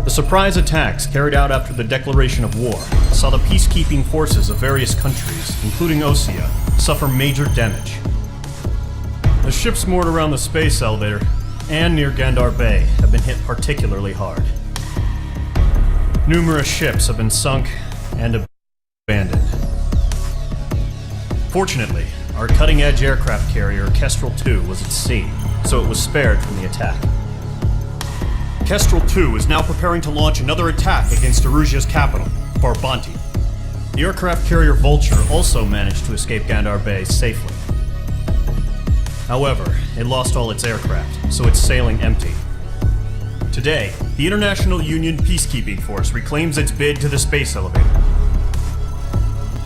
The surprise attacks carried out after the declaration of war saw the peacekeeping forces of various countries, including Osea, suffer major damage. The ships moored around the space elevator and near Gandar Bay have been hit particularly hard. Numerous ships have been sunk and abandoned. Fortunately, our cutting-edge aircraft carrier Kestrel II was at sea, so it was spared from the attack. Kestrel II is now preparing to launch another attack against Erusia's capital, Farbanti. The aircraft carrier Vulture also managed to escape Gandar Bay safely. However, it lost all its aircraft, so it's sailing empty. Today, the International Union Peacekeeping Force reclaims its bid to the space elevator.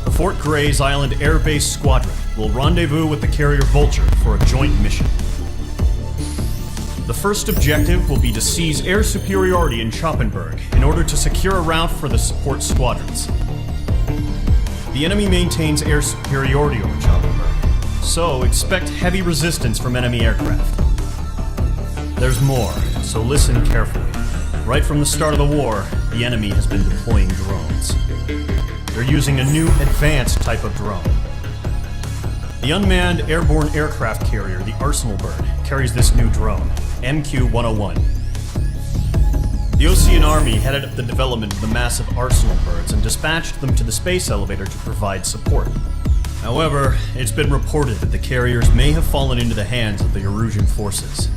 The Fort Gray's Island Air Base Squadron will rendezvous with the carrier Vulture for a joint mission. The first objective will be to seize air superiority in Schoppenberg in order to secure a route for the support squadrons. The enemy maintains air superiority over Schoppenberg, so expect heavy resistance from enemy aircraft. There's more, so listen carefully. Right from the start of the war, the enemy has been deploying drones. They're using a new advanced type of drone. The unmanned airborne aircraft carrier, the Arsenal Bird, carries this new drone, MQ-101. The Osean Army headed up the development of the massive Arsenal Birds and dispatched them to the space elevator to provide support. However, it's been reported that the carriers may have fallen into the hands of the Erusian forces.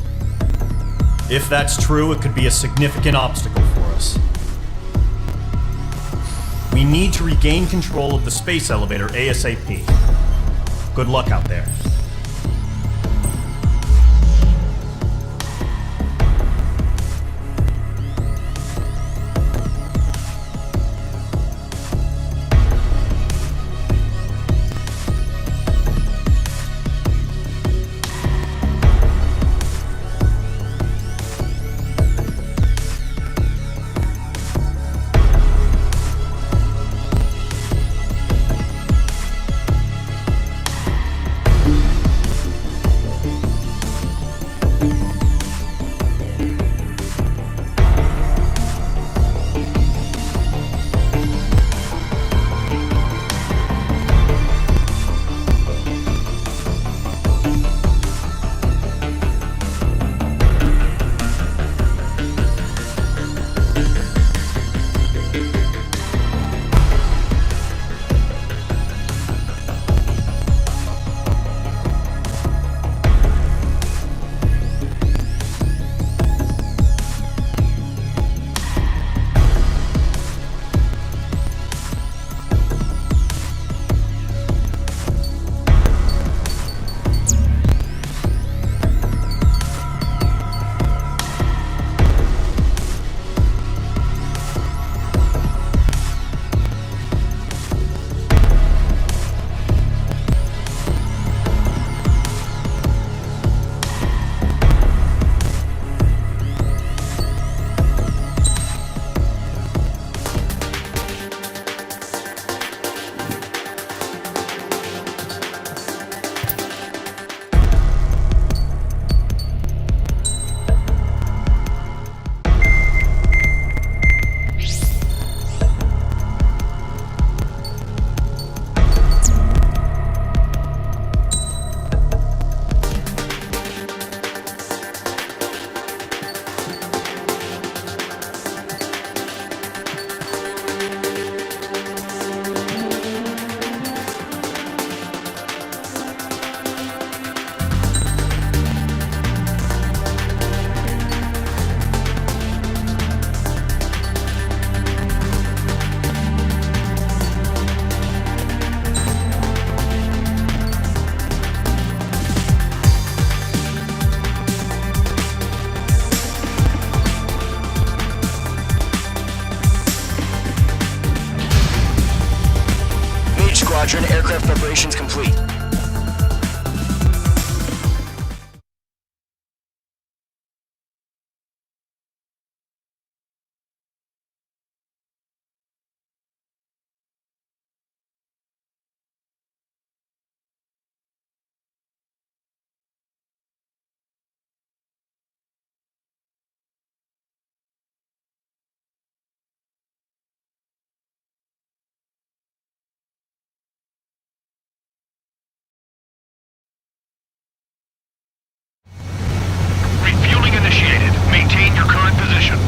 If that's true, it could be a significant obstacle for us. We need to regain control of the space elevator ASAP. Good luck out there. Squadron, aircraft preparations complete. Refueling initiated. Maintain your current position.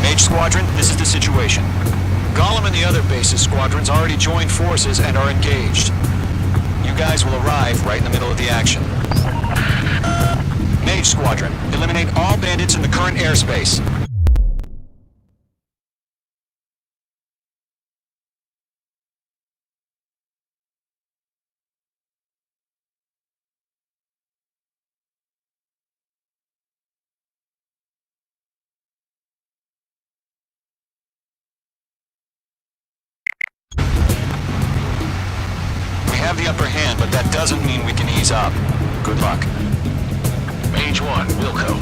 Mage Squadron, this is the situation. Golem and the other bases squadrons already joined forces and are engaged. You guys will arrive right in the middle of the action. Mage Squadron, eliminate all bandits in the current airspace. We have the upper hand, but that doesn't mean we can ease up. Good luck. Mage 1, Wilco.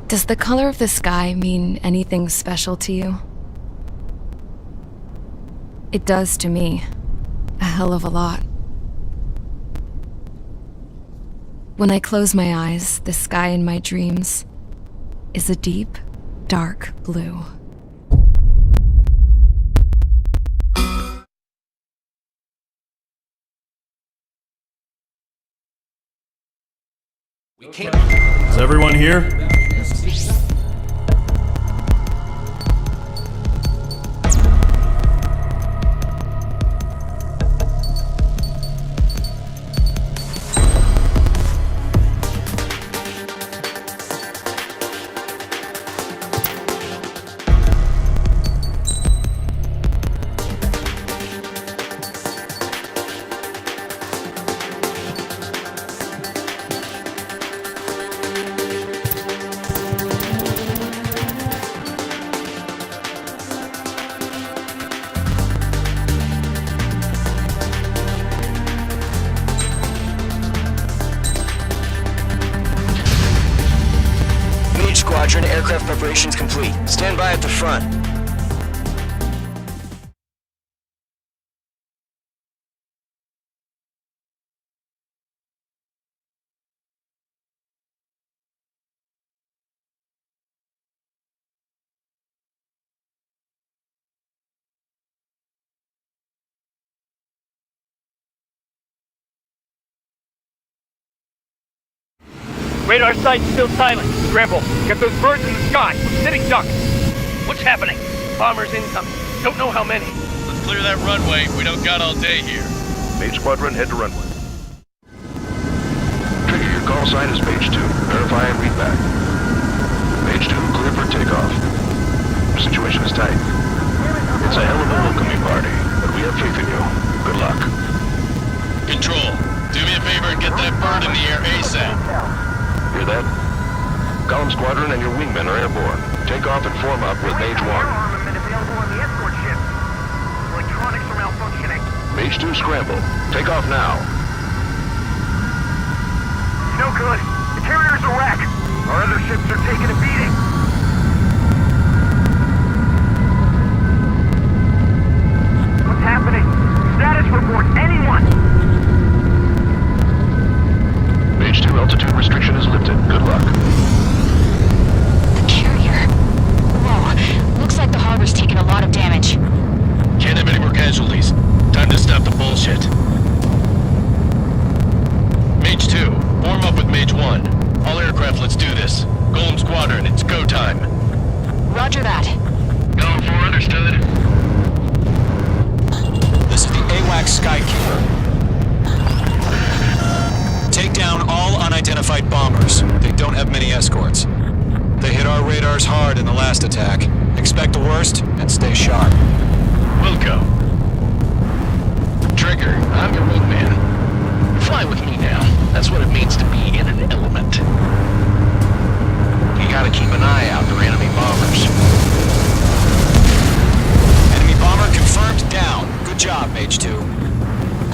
Does the color of the sky mean anything special to you? It does to me. A hell of a lot. When I close my eyes, the sky in my dreams is a deep, dark blue. Is everyone here? Squadron, aircraft preparations complete. Stand by at the front. Radar site's still silent. Scramble. Get those birds in the sky. We're sitting ducks. What's happening? Bombers incoming. Don't know how many. Let's clear that runway. We don't got all day here. Mage Squadron, head to runway. Trigger, your call sign is Mage 2. Verify and read back. Mage 2, clear for takeoff. The situation is tight. It's a hell of a welcoming party, but we have faith in you. Good luck. Control, do me a favor and get that bird in the air ASAP. Hear that? Column Squadron and your wingmen are airborne. Take off and form up with Mage 1. Mage 2, scramble. Take off now. No good. The carrier's a wreck. Our other ships are taking a beating. Shit. Mage 2, form up with Mage 1. All aircraft, let's do this. Golem Squadron, it's go time. Roger that. Going for understood. This is the AWACS Skykeeper. Take down all unidentified bombers. They don't have many escorts. They hit our radars hard in the last attack. Expect the worst and stay sharp. Wilco. Trigger, I'm your wingman. Fly with me now. That's what it means to be in an element. You gotta keep an eye out for enemy bombers. Enemy bomber confirmed down. Good job, Mage 2.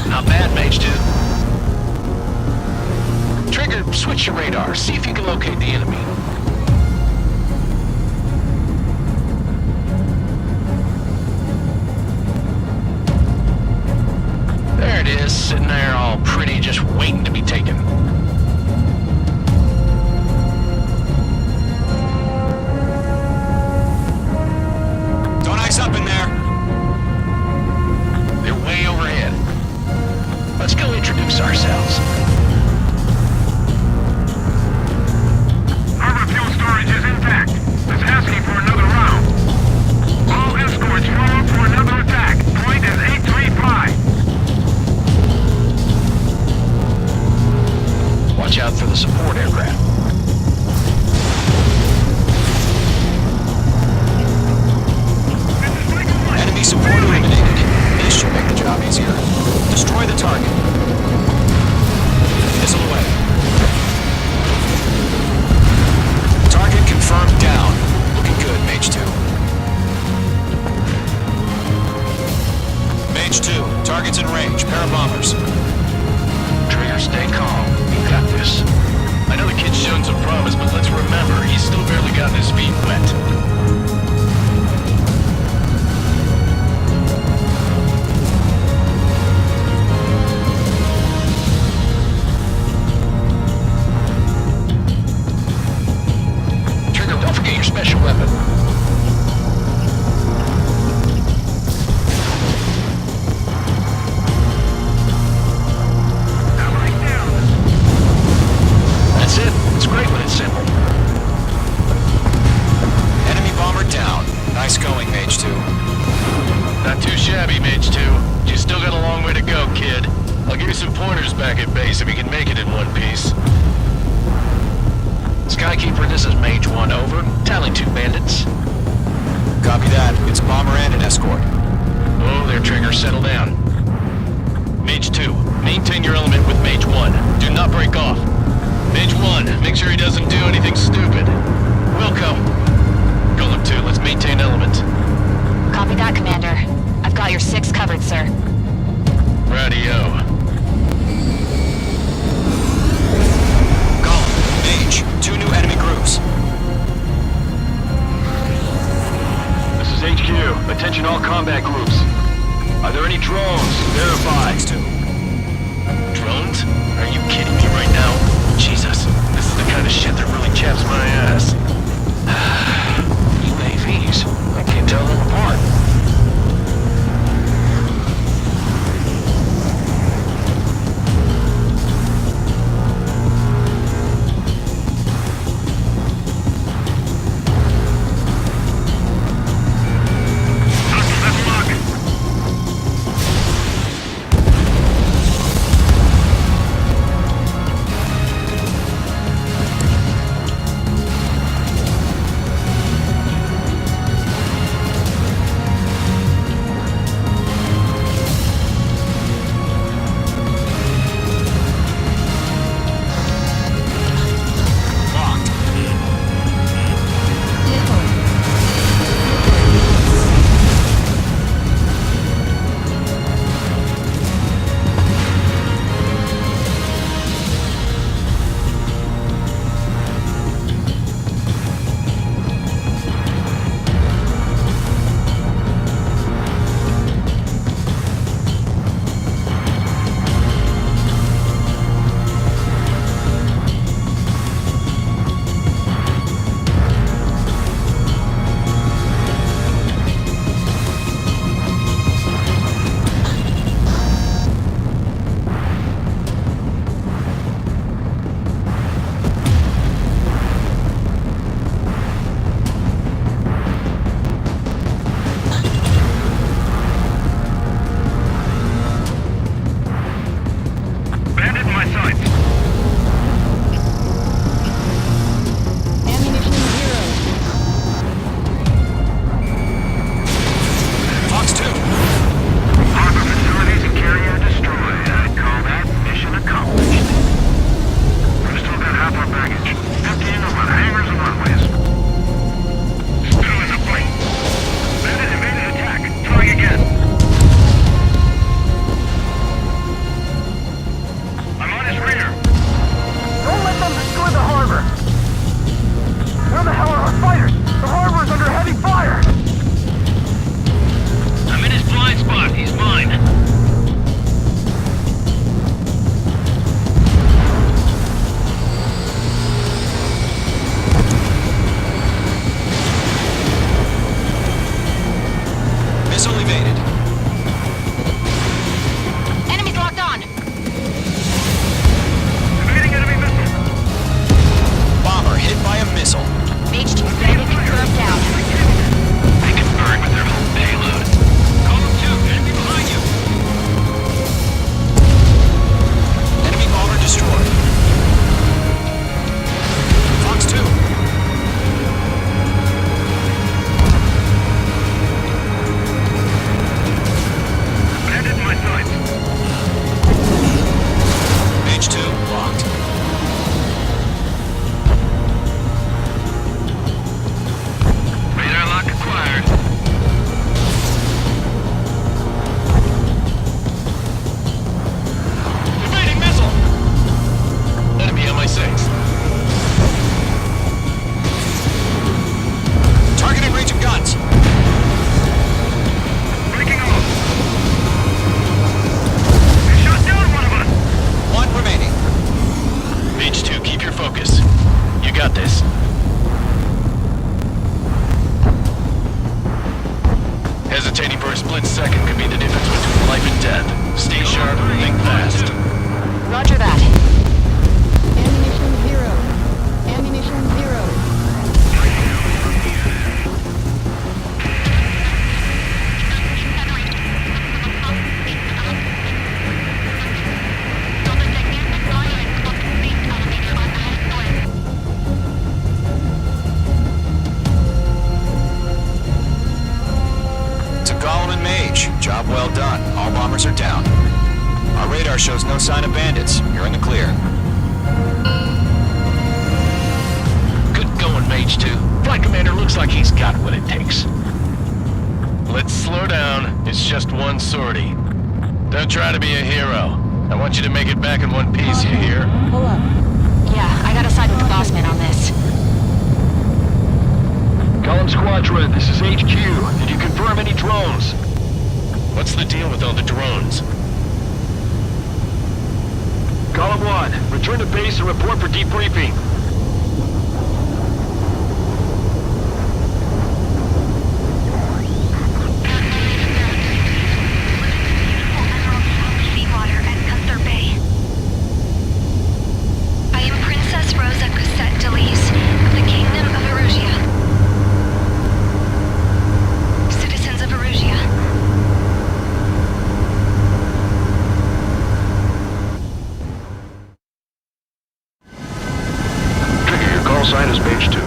Not bad, Mage 2. Trigger, switch your radar. See if you can locate the enemy. There it is, sitting there all pretty, just waiting to be taken. Don't ice up in there. They're way overhead. Let's go introduce ourselves. Harbor fuel storage is intact. It's asking for another round. All escorts roll up for another attack. Point is 835. Watch out for the support aircraft. Enemy support eliminated. This should make the job easier. Destroy the target. Missile away. Target confirmed down. Looking good, Mage 2. Mage 2, target's in range. Pair of bombers. Trigger, stay calm. You got this. I know the kid's shown some promise, but let's remember, he's still barely gotten his feet wet. Trigger, don't forget your special weapon. That's it. It's great when it's simple. Enemy bomber down. Nice going, Mage 2. Not too shabby, Mage 2. You still got a long way to go, kid. I'll give you some pointers back at base if you can make it in one piece. Skykeeper, this is Mage 1, over. Tallying 2 bandits. Copy that. It's bomber and an escort. Oh, there, Trigger. Settle down. Mage 2, maintain your element with Mage 1. Do not break off. Mage 1, make sure he doesn't do anything stupid. Wilco. Golem 2, let's maintain element. Copy that, Commander. I've got your 6 covered, sir. Radio. Golem, Mage, 2 new enemy groups. This is HQ. Attention all combat groups. Are there any drones? Verify. Mage 2. Drones? Are you kidding me right now? Jesus, this is the kind of shit that really chaps my ass. UAVs. I can't tell them apart. could be the difference between life and death. Stay sharp, think fast. Roger that. Ammunition zero. Ammunition zero. To Gollum and Mage, job well done. All bombers are down. Our radar shows no sign of bandits. You're in the clear. Good going, Mage 2. Flight Commander looks like he's got what it takes. Let's slow down. It's just one sortie. Don't try to be a hero. I want you to make it back in one piece, you hear? Pull up. Yeah, I gotta side with the boss man on this. Column Squadron, this is HQ. Did you confirm any drones? What's the deal with all the drones? Column 1, return to base and report for debriefing. Seawater at Gunther Bay. I am Princess Rosa Cosette Delise of the Kingdom of Erusia. Citizens of Erusia. Trigger, your call sign is Mage 2.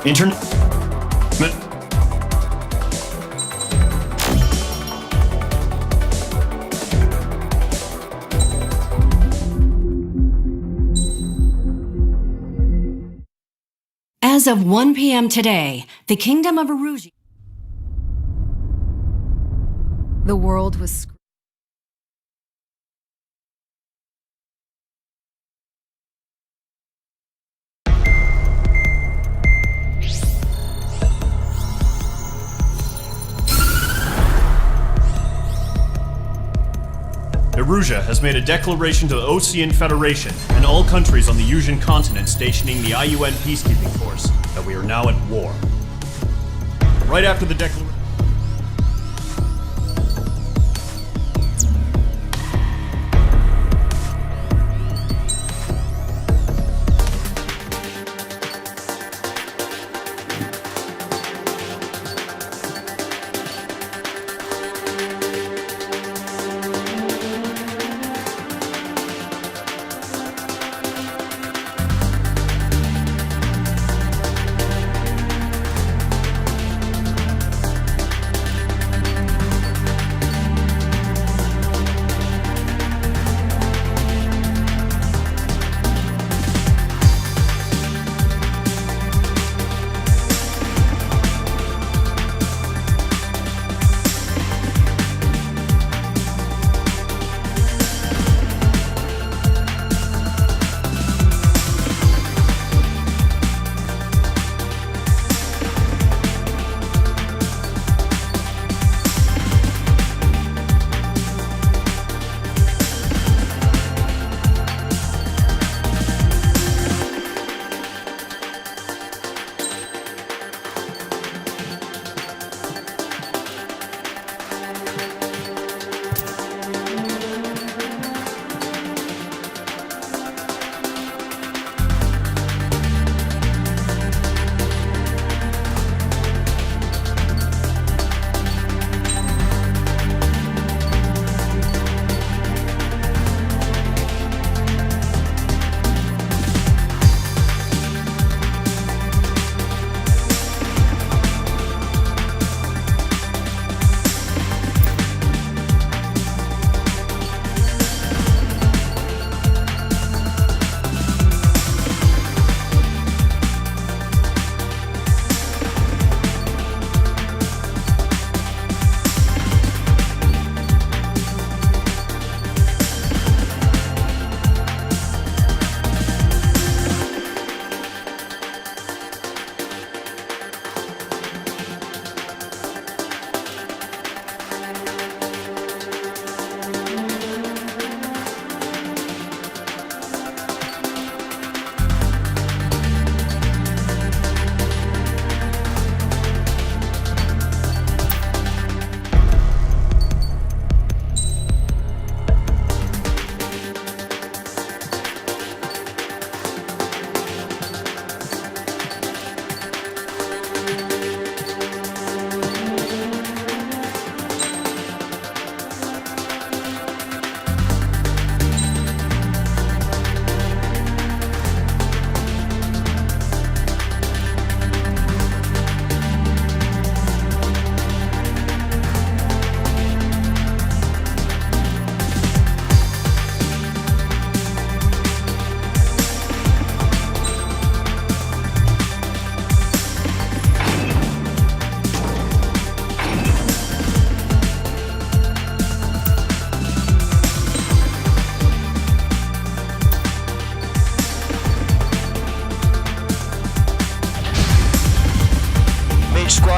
Internet. As of 1 p.m. today, the Kingdom of Erusia. The world was Erusia has made a declaration to the Ocean Federation and all countries on the Eurasian continent stationing the IUN peacekeeping force that we are now at war. Right after the declaration...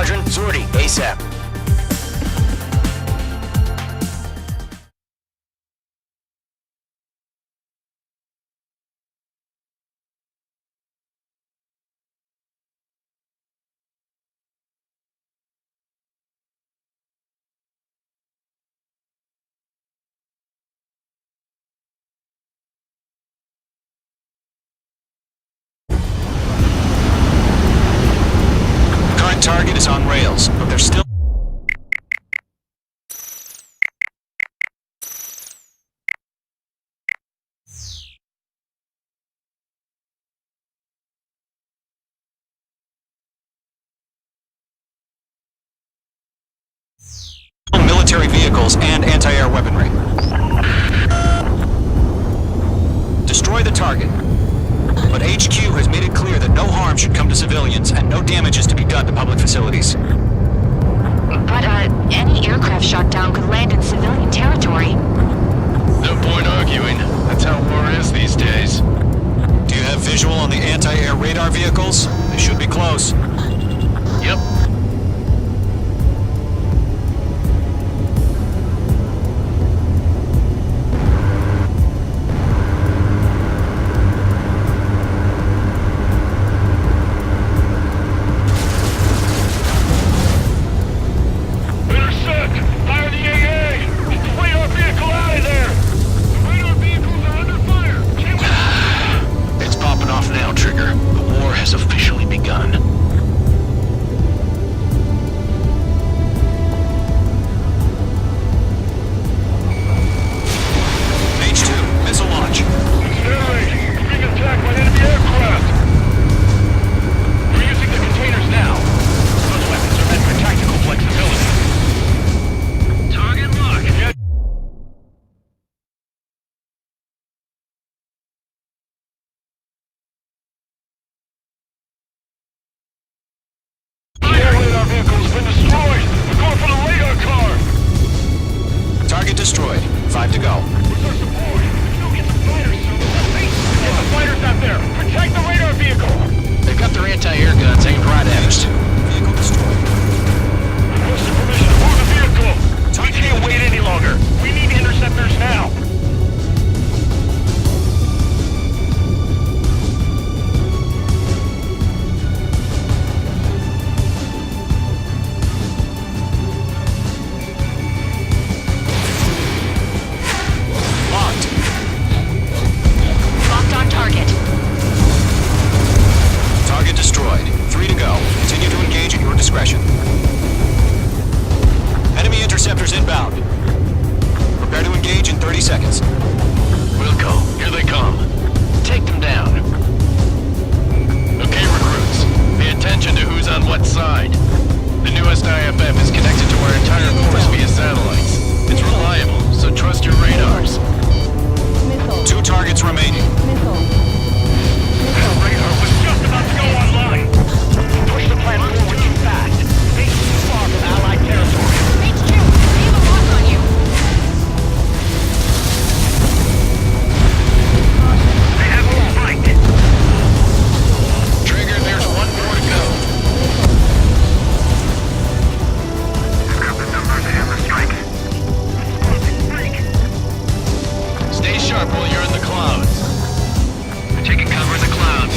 Squadron, sortie, ASAP. Target is on rails, but they're still... military vehicles and anti-air weaponry. Destroy the target. But HQ has made it clear that no harm should come to civilians and no damage is to be done to public facilities. But, any aircraft shot down could land in civilian territory. No point arguing. That's how war is these days. Do you have visual on the anti-air radar vehicles? They should be close. Yep. Destroyed. 5 to go. Where's our support? Go get the fighters, son. Get the fighters out there. Protect the radar vehicle. They've got their anti-air guns aimed right at us. Vehicle destroyed. Requesting permission to move the vehicle. We can't wait any longer. We need interceptors now. Discretion. Enemy interceptors inbound. Prepare to engage in 30 seconds. Wilco, here they come. Take them down. Okay, recruits. Pay attention to who's on what side. The newest IFF is connected to our entire force via satellites. It's reliable, so trust your radars. Missile. 2 targets remaining. Missile. That radar was just about to go online. Push the plan forward too fast. Base too far from Allied territory. HQ, we have a lock on you. They have us spiked. Trigger, there's 1 more to go. I've got the numbers to have the strike. Stay sharp while you're in the clouds. We're taking cover in the clouds.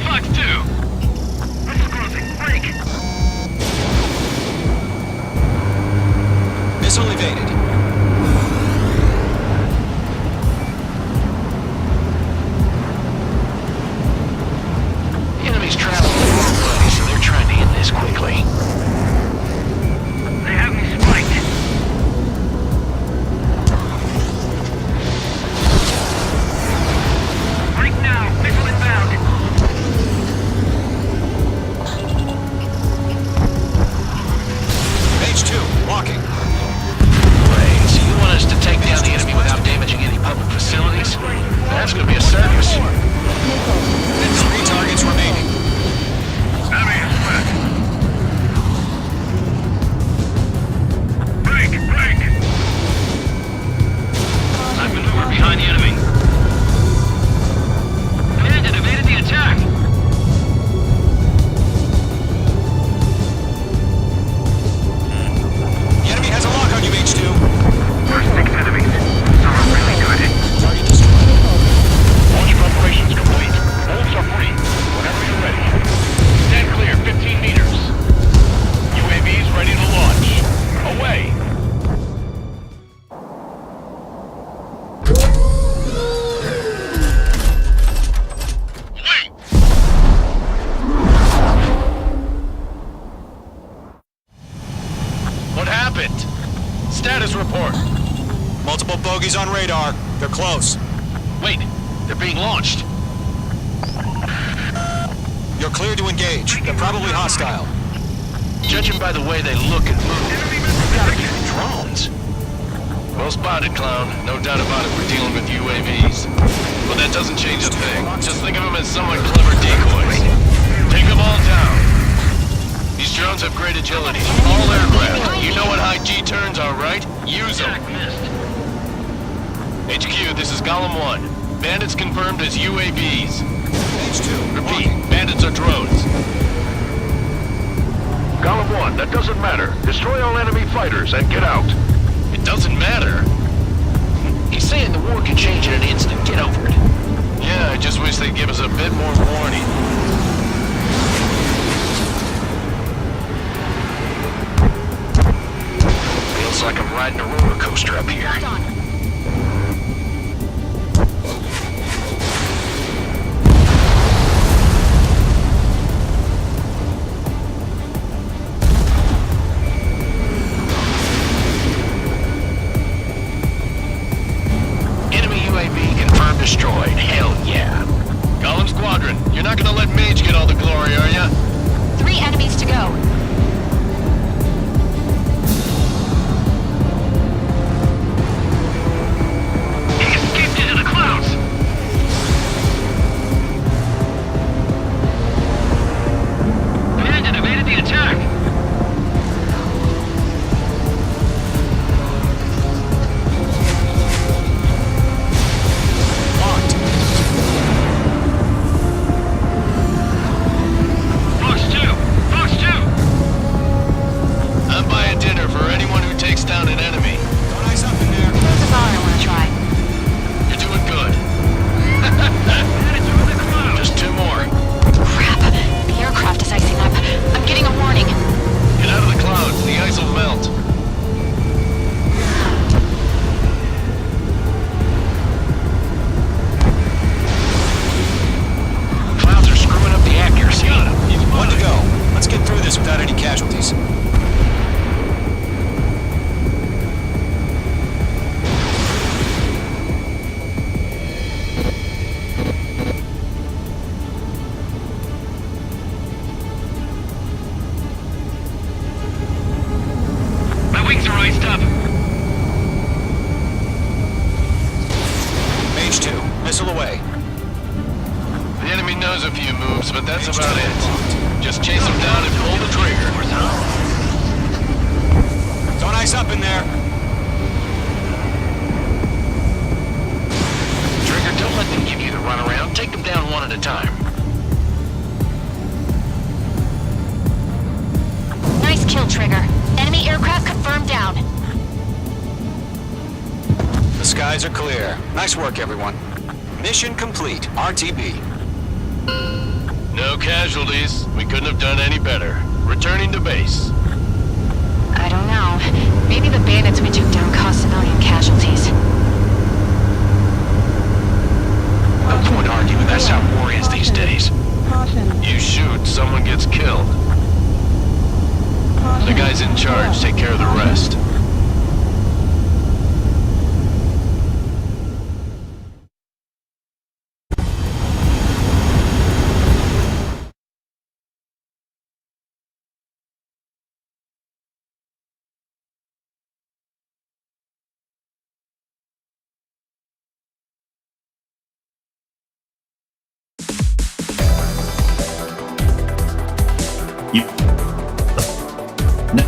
Fox 2. This is closing. Break. Missile evaded. The enemy's traveling the wrong way, so they're trying to end this quickly. They have me spiked. Break now. Missile inbound. Mage 2, walking. Wait, so you want us to take down the enemy without damaging any public facilities? That's gonna be a circus. 3 targets remaining. Enemy is back. Break. I maneuver behind the enemy. Bandit evaded the attack. The enemy has a lock on you, Mage 2. There's 6 enemies. Some are really good. Target destroyed. Launch preparations complete. Bolts are free. Whenever you're ready. Stand clear, 15 meters. UAVs ready to launch. Away. Wait. What happened? Status report. Multiple bogeys on radar. They're close. Wait, they're being launched. You're clear to engage. They're probably hostile. Judging by the way they look and move, they've gotta be drones. Well spotted, clown. No doubt about it, we're dealing with UAVs. But that doesn't change a thing. Just think of them as somewhat clever decoys. Take them all down. These drones have great agility. All aircraft. You know what high G turns are, right? Use them. HQ, this is Golem 1. Bandits confirmed as UAVs. Mage 2, Repeat, walking. bandits are drones. Golem 1, that doesn't matter. Destroy all enemy fighters and get out. It doesn't matter. He's saying the war can change in an instant. Get over it. Yeah, I just wish they'd give us a bit more warning. Feels like I'm riding a roller coaster up here. Enemy UAV confirmed destroyed. Hell yeah. Golem Squadron, you're not gonna let Mage get all the glory, are ya? 3 enemies to go. He escaped into the clouds. Bandit evaded the attack. Locked. Fox 2. I'm buying dinner for anyone who takes down an enemy. Don't ice up in there. There's a bomb I want to try. You're doing good. Bandits over the clouds. Just 2 more. Crap. The aircraft is icing up. I'm getting a warning. Get out of the clouds. The ice will melt. Clouds are screwing up the accuracy. One to go. Let's get through this without any casualties. My wings are iced up. Mage 2, missile away. The enemy knows a few moves, but that's about it. Just chase them down and pull the trigger. Don't ice up in there. Trigger, don't let them give you the runaround. Take them down one at a time. Nice kill, Trigger. Enemy aircraft confirmed down. The skies are clear. Nice work, everyone. Mission complete. RTB. casualties. We couldn't have done any better. Returning to base. I don't know. Maybe the bandits we took down caused civilian casualties. No point arguing, that's how war is these days. Caution. You shoot, someone gets killed. The guys in charge take care of the rest. You. No.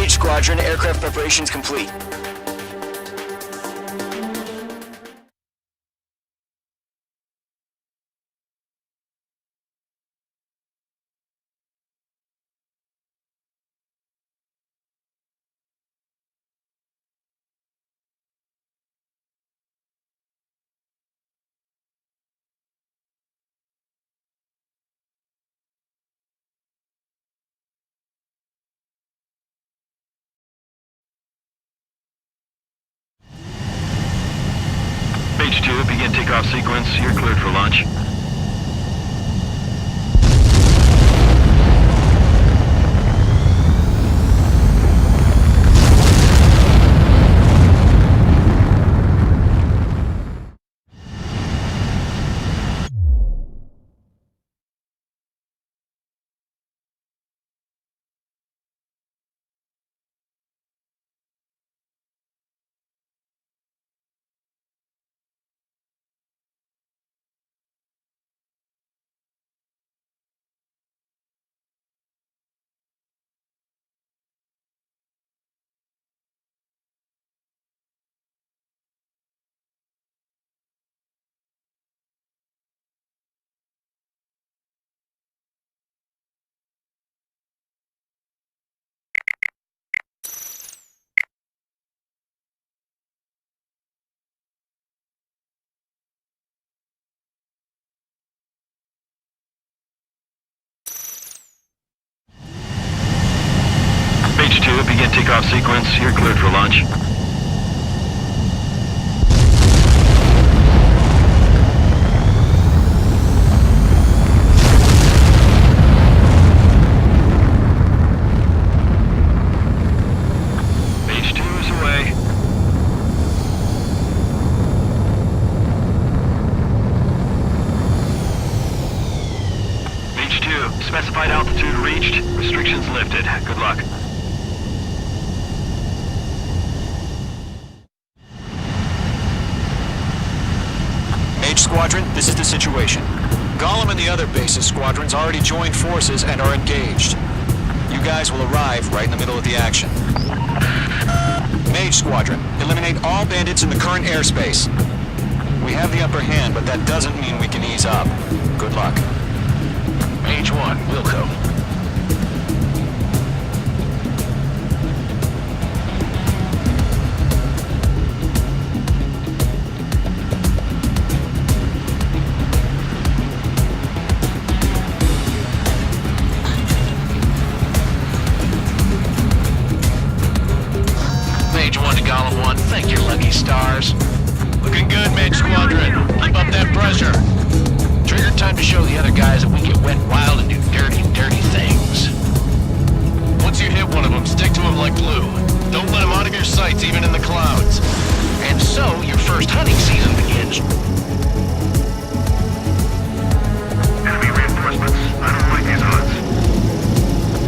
Mage Squadron, aircraft preparations complete. Mage 2, begin takeoff sequence. You're cleared for launch. Mage 2, begin takeoff sequence. You're cleared for launch. Mage 2 is away. Mage 2, specified altitude reached. Restrictions lifted. Good luck. Mage Squadron, this is the situation. Gollum and the other base's squadrons already joined forces and are engaged. You guys will arrive right in the middle of the action. Mage Squadron, eliminate all bandits in the current airspace. We have the upper hand, but that doesn't mean we can ease up. Good luck. Mage 1, Wilco. Mage 1 to Gollum 1, thank your lucky stars. Looking good, Mage Squadron. Keep up that pressure. Trigger time to show the other guys that we get wet wild and do dirty, dirty things. Once you hit one of them, stick to him like glue. Don't let him out of your sights, even in the clouds. And so, your first hunting season begins. Enemy reinforcements. I don't like these odds.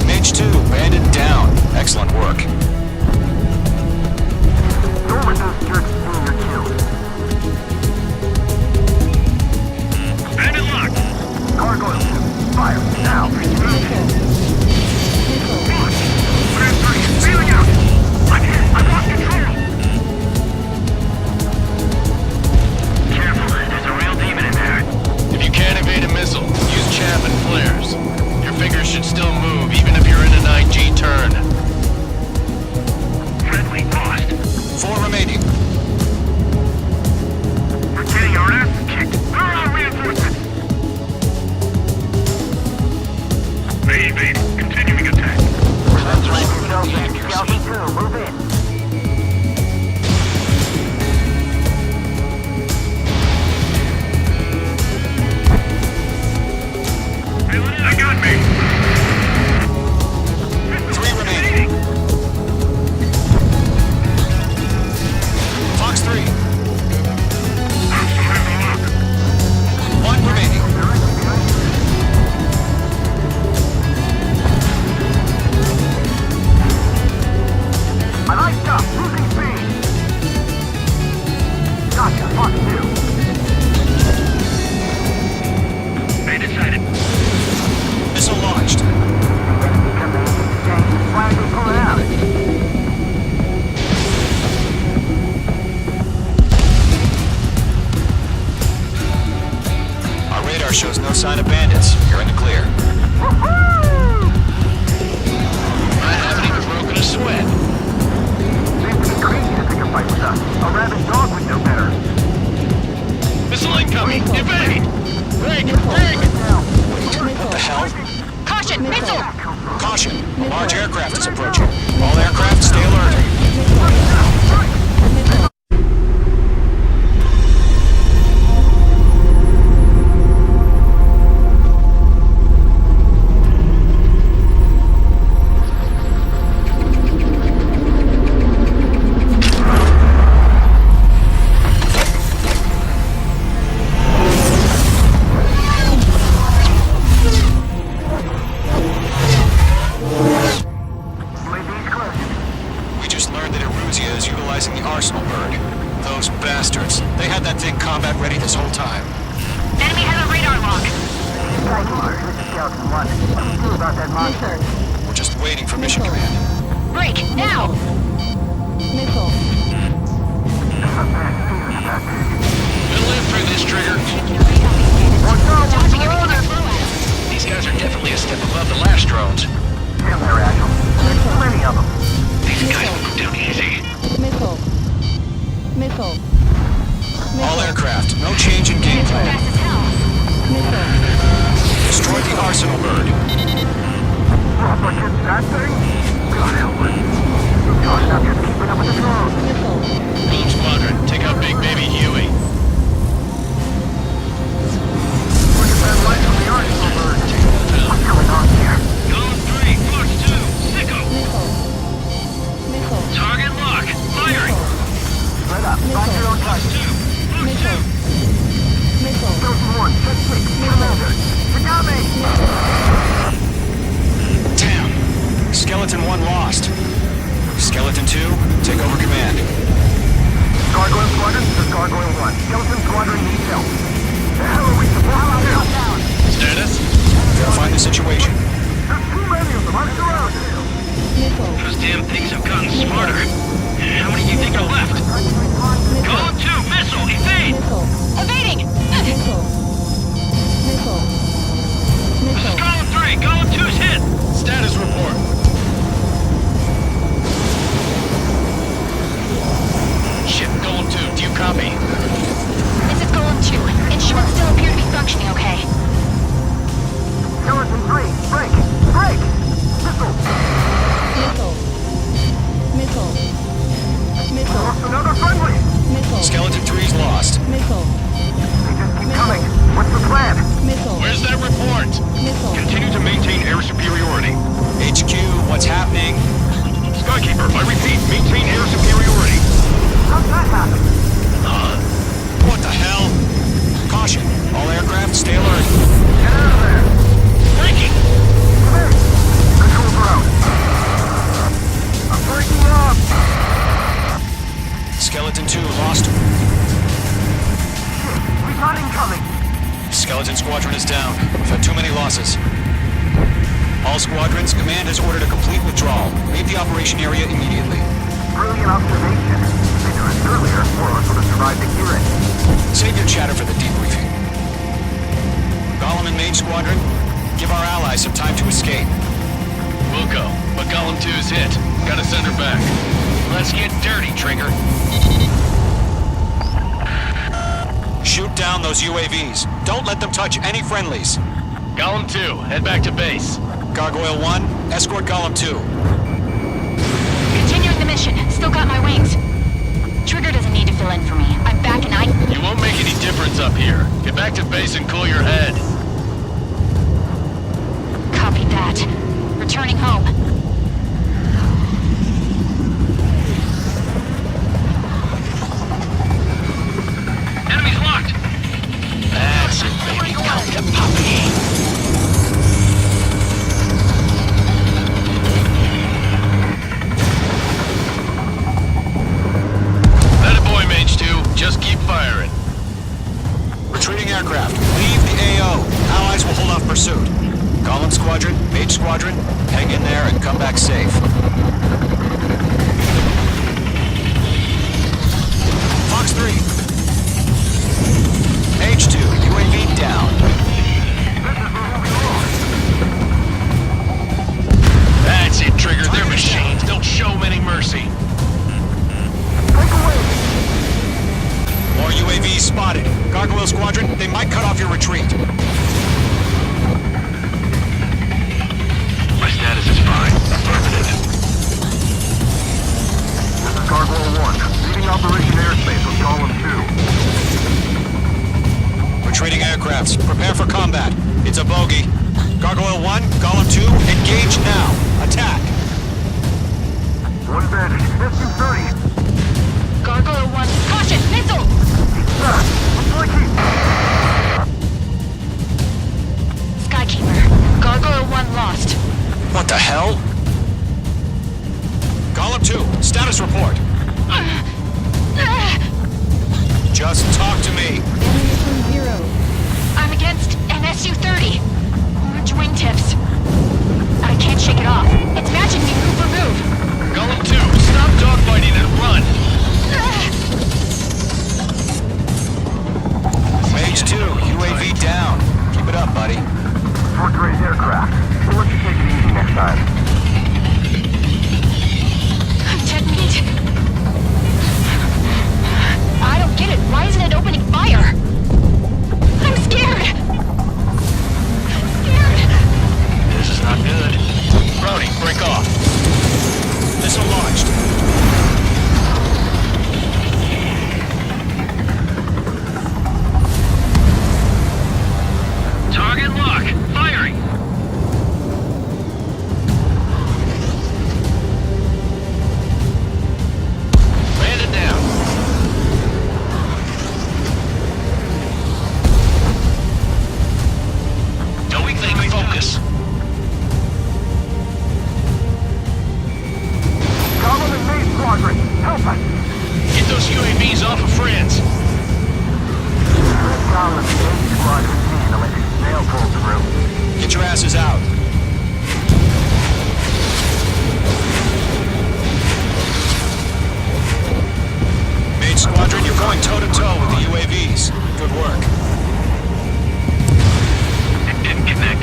Mage 2, bandit down. Excellent work. Who were those jerks in your kill? Bandit locked. Cargo fire now. Feeling out. I'm hit. I lost control. Careful. There's a real demon in there. If you can't evade a missile, use chaff and flares. Your fingers should still move, even if you're in an IG turn. approaching. All aircraft, stay alert. All aircraft, no change in game plan. Destroy the arsenal bird. That thing? God help us. Josh, I'm just keeping up with the drones. Gold Squadron, take out Big Baby Huey. Look at that light on the arsenal bird. What's going on here? Zone 3, Fox 2, Sicko. Target lock, firing. Spread up, find your own target. Chosen 1, check 6, Commander. Tagame! Damn. Skeleton 1 lost. Skeleton 2, take over command. Gargoyle Squadron, this is Gargoyle 1. Skeleton Squadron needs help. The hell are we supposed to do? Status? Verify the situation. There's too many of them, I'm surrounded. Those damn things have gotten smarter. How many do you think are left? Column 2, missile, evade! Evading! This is column 3, column 2's hit! Status report. Ship Golem 2, do you copy? This is Golem 2. Instruments still appear to be functioning okay. Skeleton 3, break! Break! Missile! Lost another friendly! Skeleton 3's lost. They just keep coming. What's the plan? Where's that report? Continue to maintain air superiority. HQ, what's happening? Skykeeper, I repeat, maintain air superiority. How'd that happen? What the hell? Caution, all aircraft, stay alert. Get out of there! Breaking! Come in! Control ground. I'm breaking up! Skeleton 2 lost. We got incoming! Skeleton Squadron is down. We've had too many losses. All squadrons, command has ordered a complete withdrawal. Leave the operation area immediately. Brilliant observation. If they knew this earlier, more of us would have survived to hear it. Save your chatter for the debriefing. Golem and Mage Squadron, give our allies some time to escape. We'll go, but Golem 2's hit. Gotta send her back. Let's get dirty, Trigger. Shoot down those UAVs. Don't let them touch any friendlies. Golem 2, head back to base. Gargoyle 1, escort Golem 2. Continuing the mission. Still got my wings. Trigger doesn't need to fill in for me. I'm back and You won't make any difference up here. Get back to base and cool your head. Copy that. Returning home. Enemy's locked! That's it, baby. Come to Poppy. Starting Operation Airspace with Golem 2. Retreating aircrafts. Prepare for combat. It's a bogey. Gargoyle 1, Golem 2, engage now. Attack. One bandit. SU-30. Gargoyle 1, caution, missile! Skykeeper, Gargoyle 1 lost. What the hell? Golem 2, status report. Just talk to me. Ammunition 0. I'm against an SU-30. Orange wingtips. I can't shake it off. It's matching me move for move. Golem 2, stop dogfighting and run! Mage 2, UAV down. Keep it up, buddy. Fourth-grade aircraft. We'll let you take it easy next time. Detonate. I don't get it. Why isn't it opening fire? I'm scared. This is not good. Brownie, break off. Missile launched. Target lock. Firing. Landed down. Going thing focus. Golem and Maze Squadron, help us! Get those UAVs off of friends. Golem and Maze Squadron team electric sail pull through. Get your asses out. Mage Squadron, you're going toe-to-toe with the UAVs. Good work. It didn't connect.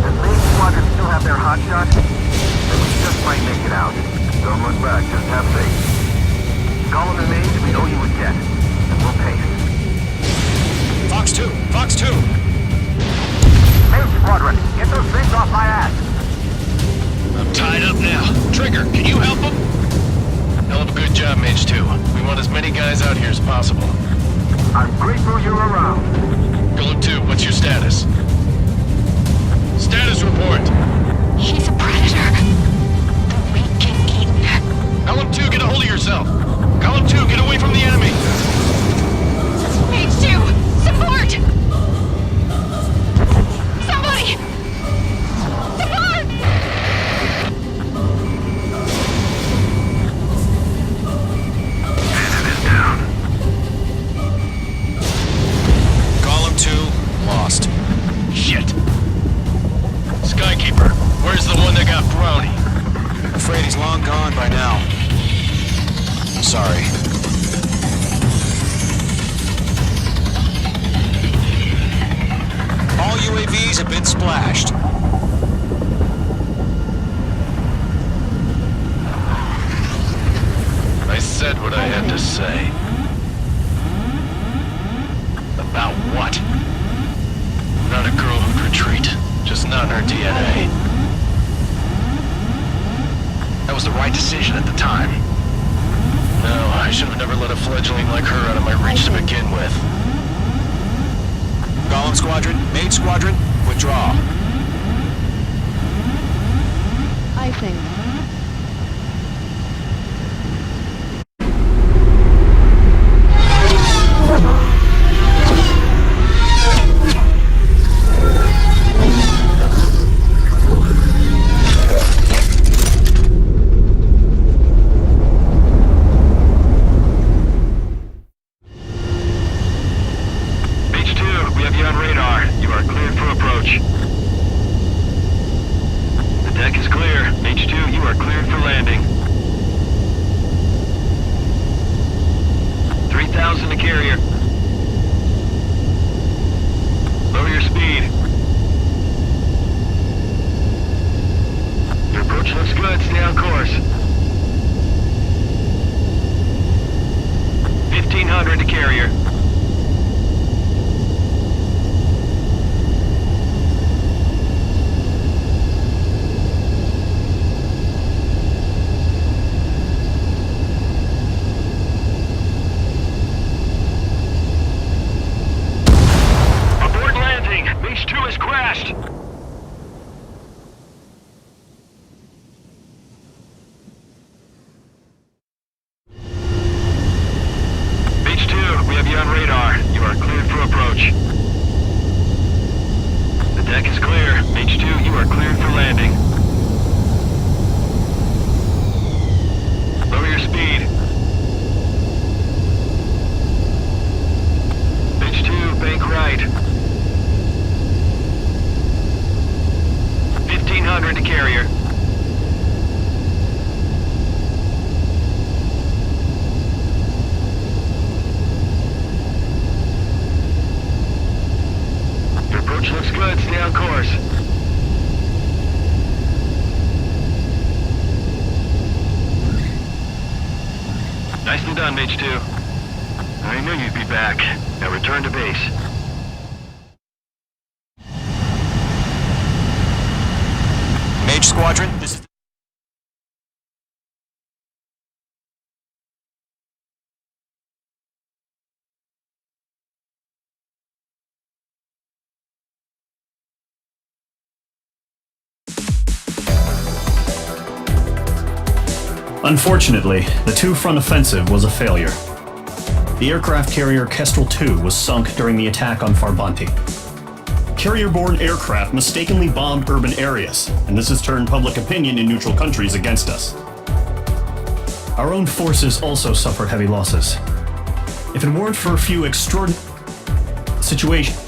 Does Maze Squadron still have their hot shot? Then we just might make it out. Don't look back, just have faith. Golem and Maze, we owe you a debt. And we'll pay it. Fox 2, Fox 2. Maze Squadron, get those things off my ass! I'm tied up now. Trigger, can you help him? Hell of a good job, Mage 2. We want as many guys out here as possible. I'm grateful you're around. Golem 2, what's your status? Status report. He's a predator. The weak get eaten. Golem 2, get a hold of yourself. Golem 2, get away from the enemy. Mage 2, support! Somebody! Support! Golem 2, lost. Shit. Skykeeper, where's the one that got Brownie? Afraid he's long gone by now. Sorry. All UAVs have been splashed. I said what I had to say. About what? Not a girl who'd retreat. Just not in her DNA. That was the right decision at the time. No, I should have never let a fledgling like her out of my reach to begin with. Golem Squadron, Mage Squadron, withdraw. Icing. Mage 2, we have you on radar. You are cleared for approach. The deck is clear. Mage 2, you are cleared for landing. 3,000 to carrier. Lower your speed. Your approach looks good. Stay on course. 1,500 to carrier. approach. The deck is clear. Mage 2, you are cleared for landing. Lower your speed. Mage 2, bank right. 1500 to carrier. Your approach looks good. Stay on course. Nicely done, Mage 2. I knew you'd be back. Now return to base. Mage Squadron, this is... Unfortunately, the two-front offensive was a failure. The aircraft carrier Kestrel II was sunk during the attack on Farbanti. Carrier-borne aircraft mistakenly bombed urban areas, and this has turned public opinion in neutral countries against us. Our own forces also suffered heavy losses. If it weren't for a few extraordinary situations,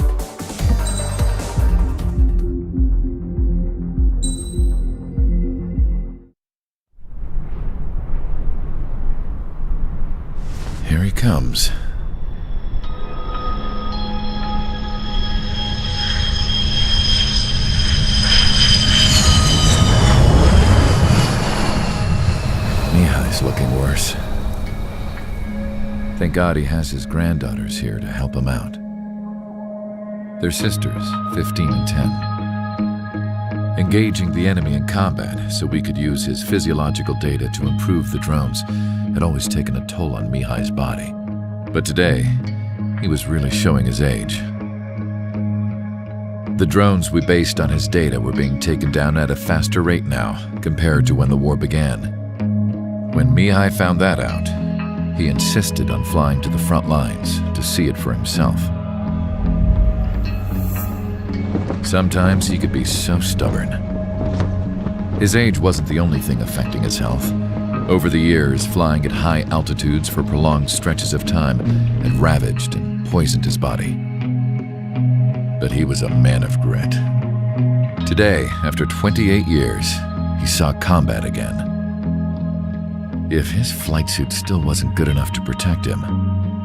Here he comes. Mihai's looking worse. Thank God he has his granddaughters here to help him out. They're sisters, 15 and 10. Engaging the enemy in combat so we could use his physiological data to improve the drones had always taken a toll on Mihai's body. But today, he was really showing his age. The drones we based on his data were being taken down at a faster rate now compared to when the war began. When Mihai found that out, he insisted on flying to the front lines to see it for himself. Sometimes he could be so stubborn. His age wasn't the only thing affecting his health. Over the years, flying at high altitudes for prolonged stretches of time had ravaged and poisoned his body. But he was a man of grit. Today, after 28 years, he saw combat again. If his flight suit still wasn't good enough to protect him,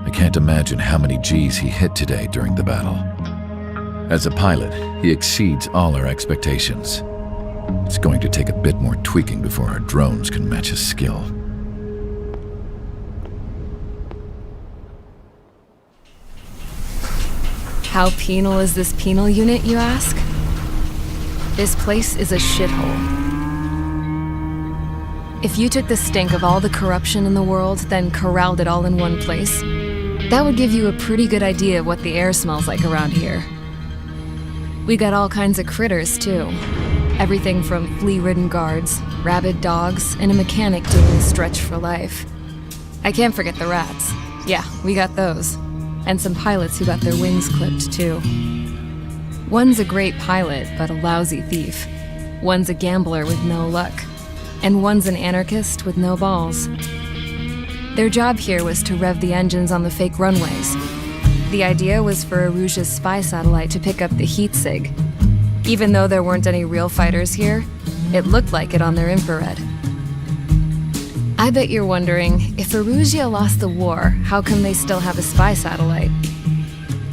I can't imagine how many G's he hit today during the battle. As a pilot, he exceeds all our expectations. It's going to take a bit more tweaking before our drones can match his skill. How penal is this penal unit, you ask? This place is a shithole. If you took the stink of all the corruption in the world, then corralled it all in one place, that would give you a pretty good idea of what the air smells like around here. We got all kinds of critters, too. Everything from flea-ridden guards, rabid dogs, and a mechanic doing a stretch for life. I can't forget the rats. Yeah, we got those. And some pilots who got their wings clipped, too. One's a great pilot, but a lousy thief. One's a gambler with no luck. And one's an anarchist with no balls. Their job here was to rev the engines on the fake runways. The idea was for Erusia's spy satellite to pick up the heat sig. Even though there weren't any real fighters here, it looked like it on their infrared. I bet you're wondering, if Erusia lost the war, how come they still have a spy satellite?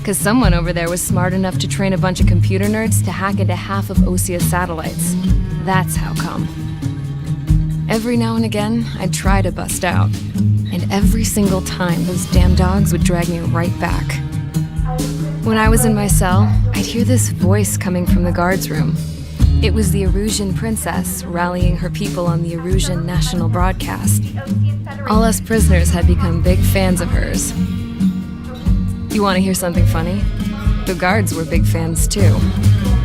'Cause someone over there was smart enough to train a bunch of computer nerds to hack into half of Osia's satellites. That's how come. Every now and again, I'd try to bust out. And every single time, those damn dogs would drag me right back. When I was in my cell, I'd hear this voice coming from the guards room. It was the Erusian princess rallying her people on the Erusian national broadcast. All us prisoners had become big fans of hers. You want to hear something funny? The guards were big fans too.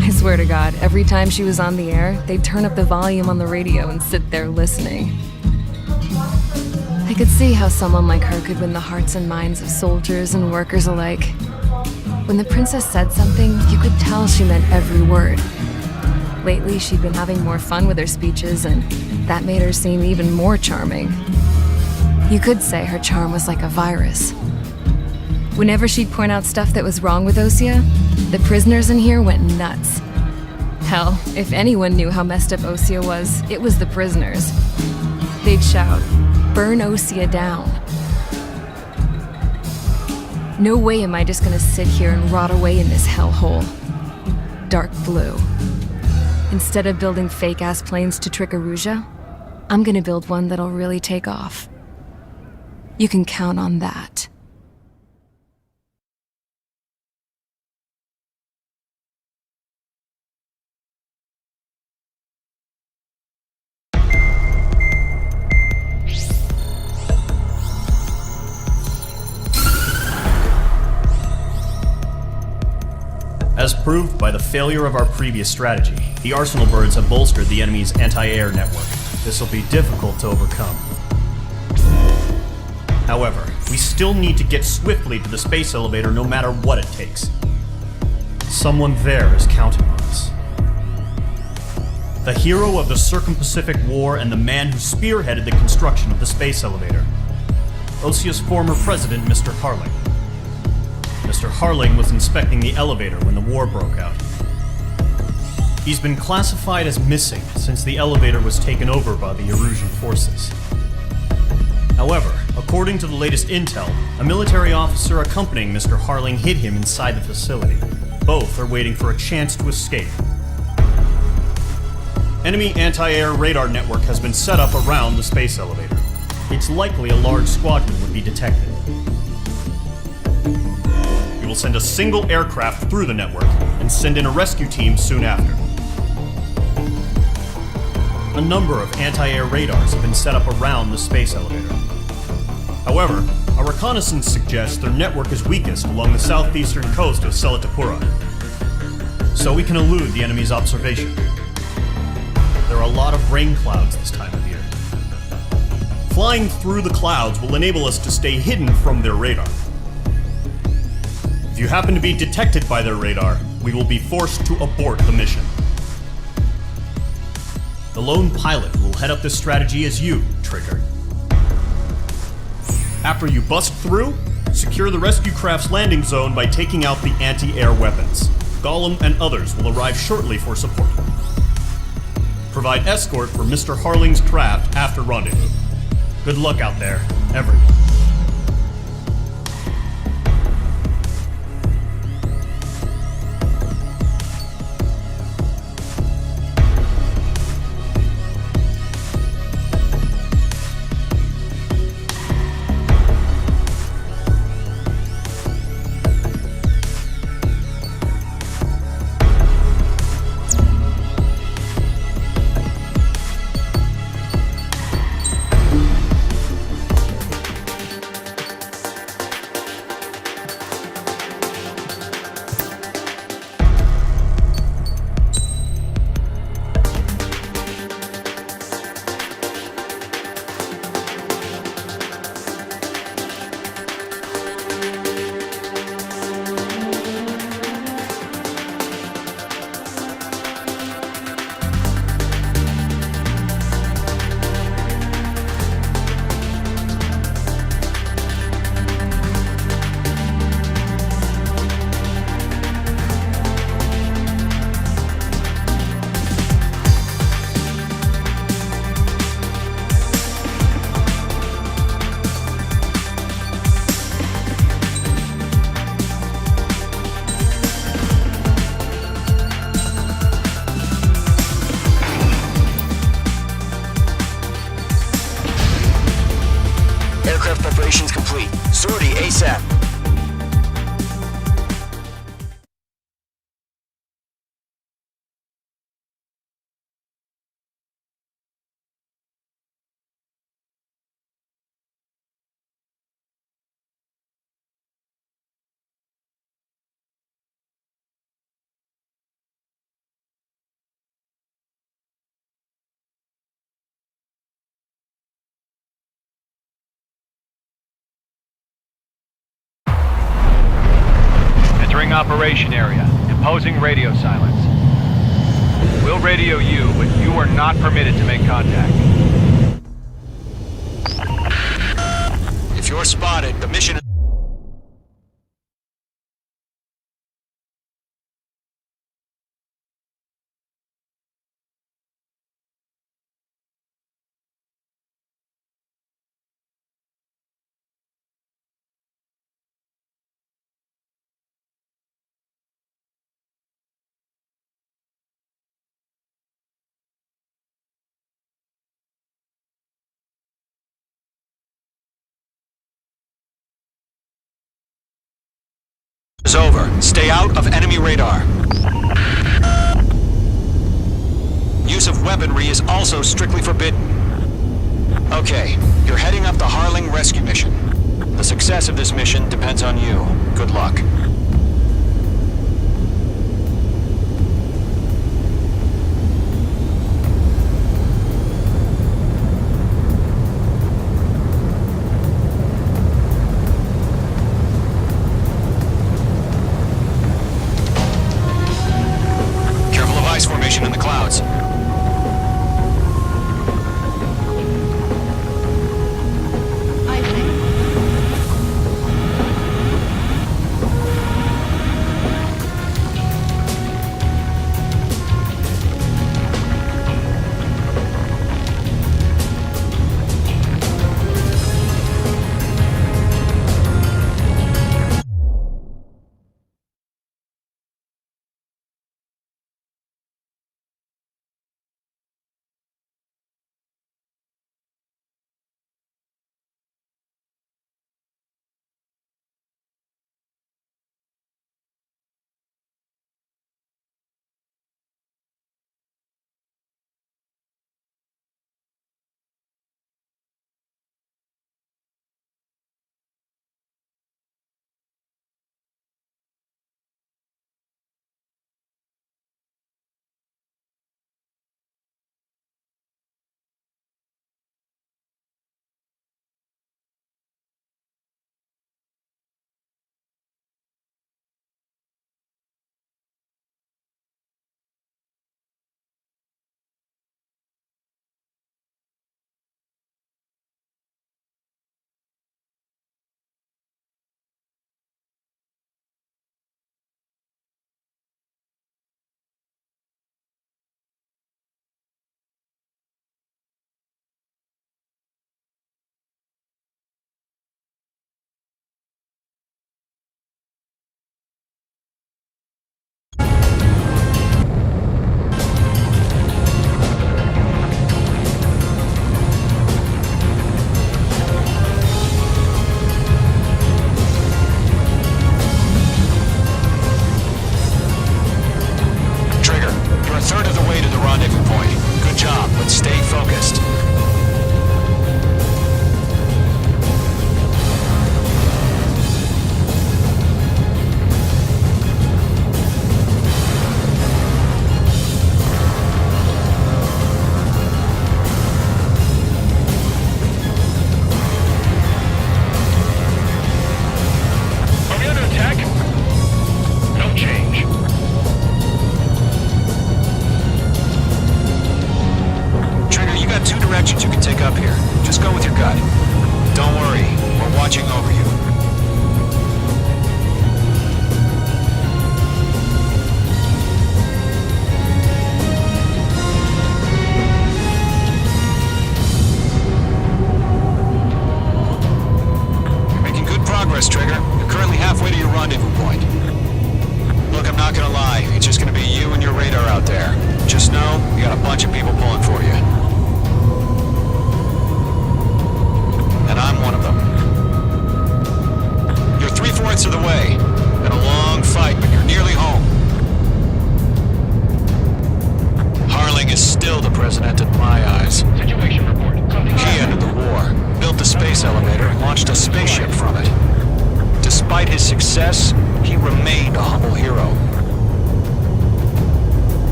I swear to God, every time she was on the air, they'd turn up the volume on the radio and sit there listening. I could see how someone like her could win the hearts and minds of soldiers and workers alike. When the princess said something, you could tell she meant every word. Lately, she'd been having more fun with her speeches, and that made her seem even more charming. You could say her charm was like a virus. Whenever she'd point out stuff that was wrong with Osea, the prisoners in here went nuts. Hell, if anyone knew how messed up Osea was, it was the prisoners. They'd shout, "Burn Osea down." No way am I just gonna sit here and rot away in this hellhole. Dark blue. Instead of building fake-ass planes to trick Aruja, I'm gonna build one that'll really take off. You can count on that. As proved by the failure of our previous strategy, the Arsenal birds have bolstered the enemy's anti-air network. This will be difficult to overcome. However, we still need to get swiftly to the space elevator no matter what it takes. Someone there is counting on us. The hero of the Circum-Pacific War and the man who spearheaded the construction of the space elevator. Osea's former president, Mr. Harling. Mr. Harling was inspecting the elevator when the war broke out. He's been classified as missing since the elevator was taken over by the Erusian forces. However, according to the latest intel, a military officer accompanying Mr. Harling hid him inside the facility. Both are waiting for a chance to escape. Enemy anti-air radar network has been set up around the space elevator. It's likely a large squadron would be detected. We will send a single aircraft through the network and send in a rescue team soon after. A number of anti-air radars have been set up around the space elevator. However, our reconnaissance suggests their network is weakest along the southeastern coast of Selatapura, so we can elude the enemy's observation. There are a lot of rain clouds this time of year. Flying through the clouds will enable us to stay hidden from their radar. If you happen to be detected by their radar, we will be forced to abort the mission. The lone pilot will head up this strategy as you, Trigger. After you bust through, secure the rescue craft's landing zone by taking out the anti-air weapons. Gollum and others will arrive shortly for support. Provide escort for Mr. Harling's craft after rendezvous. Good luck out there, everyone. Aircraft preparations complete. Sortie ASAP. operation area, imposing radio silence. We'll radio you, but you are not permitted to make contact. If you're spotted, the mission is over. Stay out of enemy radar. Use of weaponry is also strictly forbidden. Okay, you're heading up the Harling rescue mission. The success of this mission depends on you. Good luck. Formation in the clouds. I think.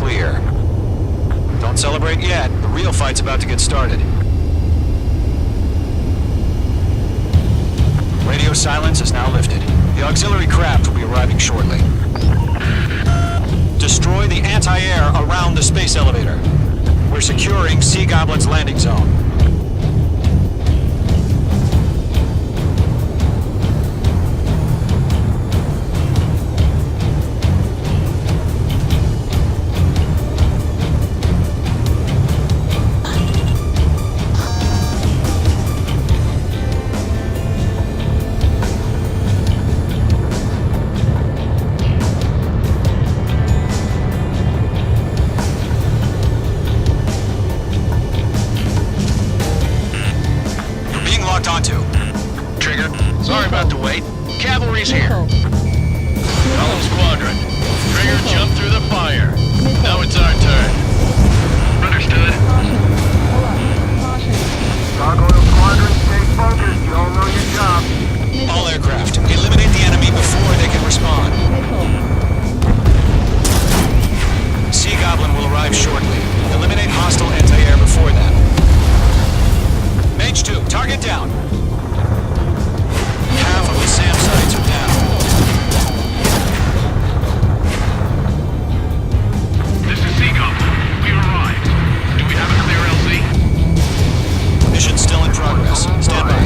clear. Don't celebrate yet. The real fight's about to get started. Radio silence is now lifted. The auxiliary craft will be arriving shortly. Destroy the anti-air around the space elevator. We're securing Sea Goblin's landing zone. Sorry about the wait. Cavalry's here. Column Squadron. Trigger jumped through the fire. Now it's our turn. Understood. Gargoyle Squadron, stay focused. You all know your job. All aircraft, eliminate the enemy before they can respond. Sea Goblin will arrive shortly. Eliminate hostile anti-air before that. Mage 2, target down. Half of the SAM sites are down. This is Sea Goblin. We've arrived. Do we have a clear LZ? Mission still in progress. Stand by.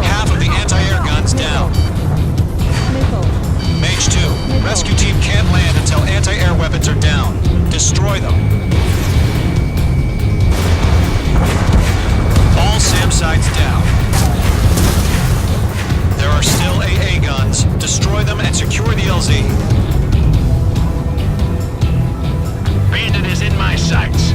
Half of the anti-air guns down. Mage 2, rescue team can't land until anti-air weapons are down. Destroy them. All SAM sites down. There are still AA guns. Destroy them and secure the LZ. Bandit is in my sights.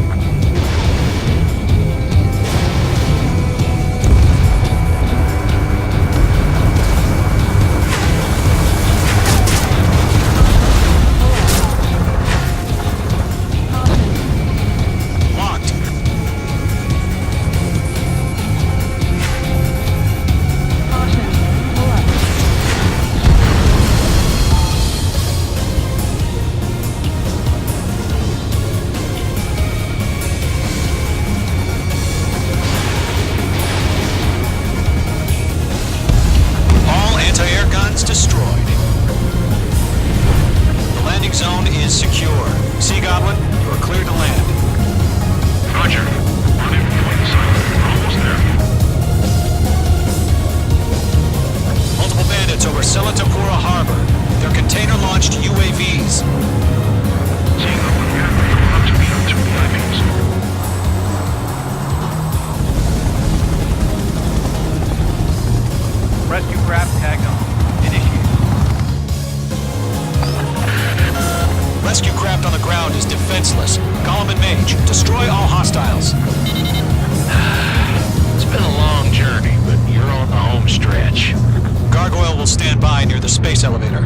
Destroyed. The landing zone is secure. Sea Goblin, you are cleared to land. Roger. Running point silent. Almost there. Multiple bandits over Selatapura Harbor. They're container-launched UAVs. Sea Goblin, we are about to be on 2 IVs. Rescue craft tagged on. Rescue craft on the ground is defenseless. Column and Mage, destroy all hostiles. It's been a long journey, but you're on the home stretch. Gargoyle will stand by near the space elevator.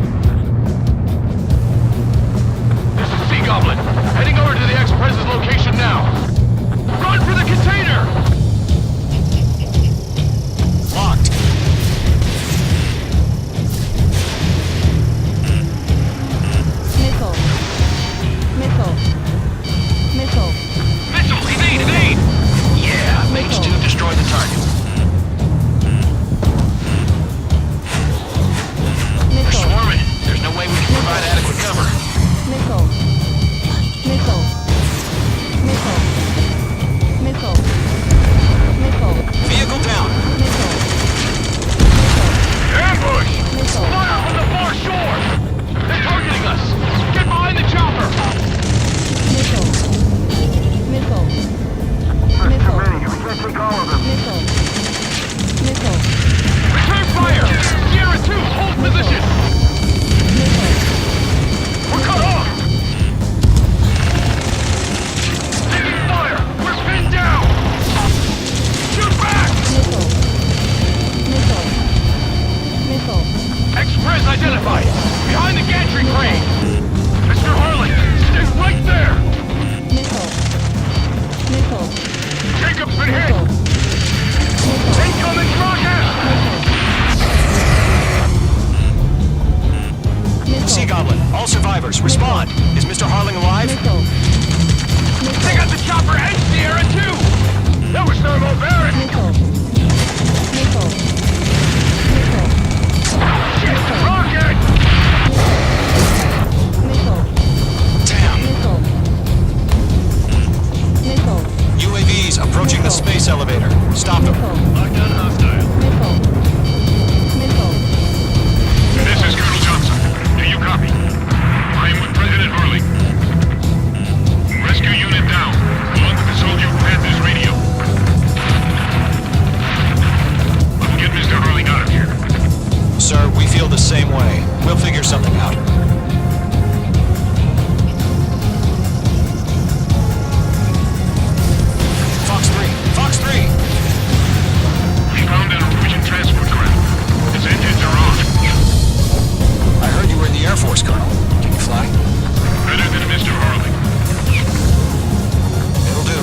This is Sea Goblin. Heading over to the Express's location now. Run for the container! Locked. Missile! Evade! Yeah, Mage 2 destroy the target. They're swarming. elevator. Stop them. Lockdown hostile. This is Colonel Johnson. Do you copy? I am with President Harley. Rescue unit down, along with the soldier who had this radio. I will get Mr. Harley out of here. Sir, we feel the same way. We'll figure something out. Fox 3! Fox 3! We found an Norwegian transport craft. Its engines are on. I heard you were in the Air Force, Colonel. Can you fly? Better than Mr. Harley. It'll do.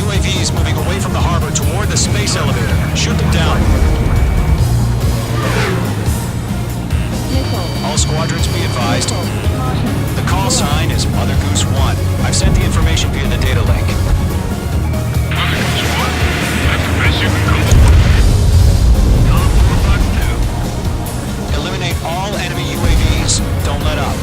UAVs moving away from the harbor toward the space elevator. Shoot them down. All squadrons be advised. The call sign is Mother Goose 1. I've sent the information via the data link. Mother Goose 1. That's the best you can come for. Tom for Fox 2. Eliminate all enemy UAVs. Don't let up.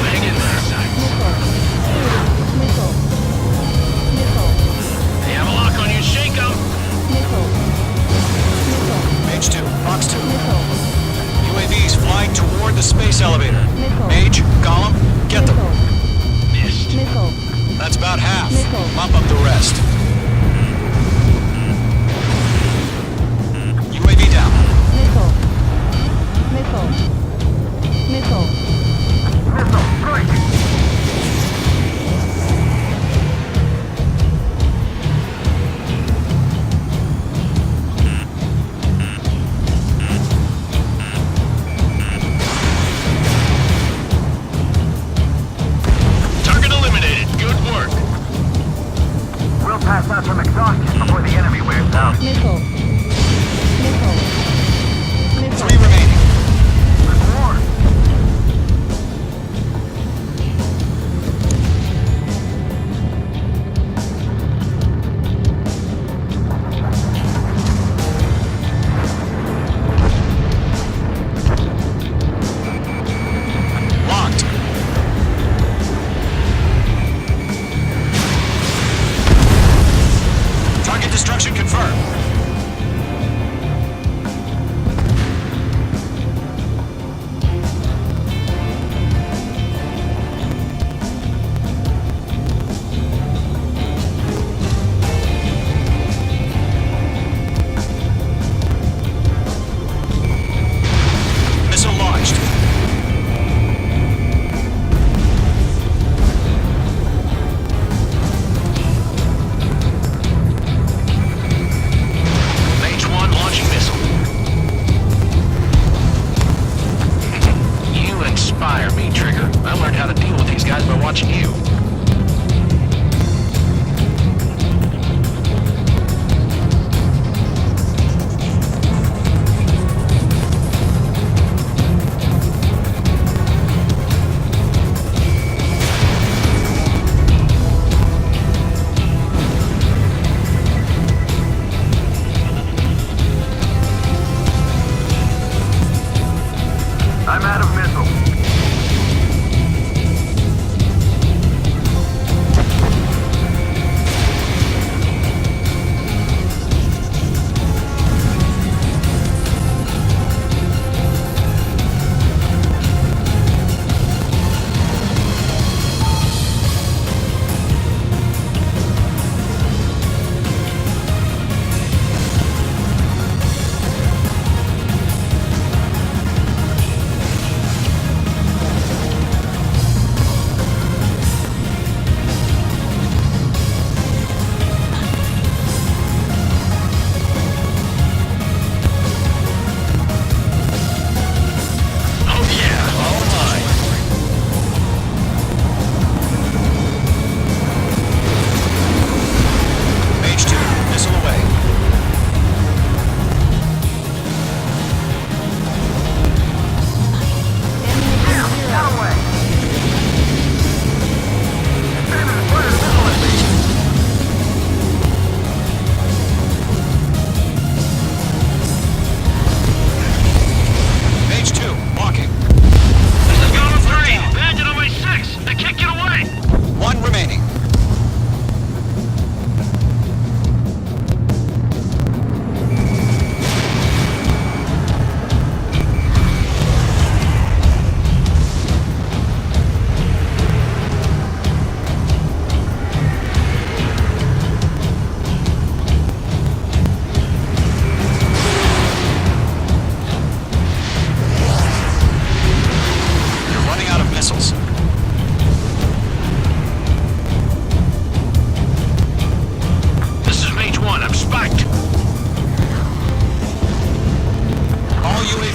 Hang in there. They have a lock on you. Shake them. Mage 2, Fox 2. UAVs flying toward the space elevator. Mage, Gollum, get them. Missed. That's about half. Mop up the rest. UAV down. Target eliminated. Good work. We'll pass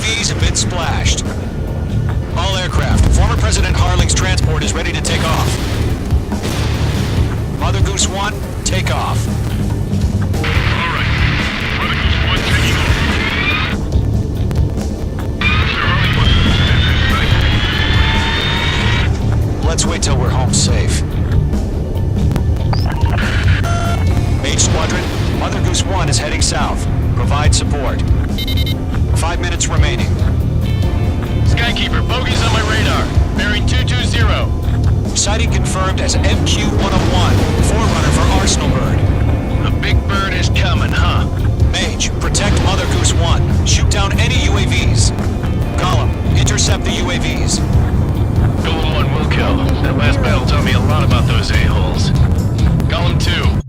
UAVs have been splashed. All aircraft, former President Harling's transport is ready to take off. Mother Goose 1, take off. Alright. Mother Goose 1 taking off. Mr. Harley wants to send this, right? Let's wait till we're home safe. Mage Squadron, Mother Goose 1 is heading south. Provide support. 5 minutes remaining. Skykeeper, bogeys on my radar. Bearing 220. Sighting confirmed as MQ-101, forerunner for Arsenal Bird. The big bird is coming, huh? Mage, protect Mother Goose 1. Shoot down any UAVs. Gollum, intercept the UAVs. Golem 1 will kill. That last battle taught me a lot about those a-holes. Golem 2.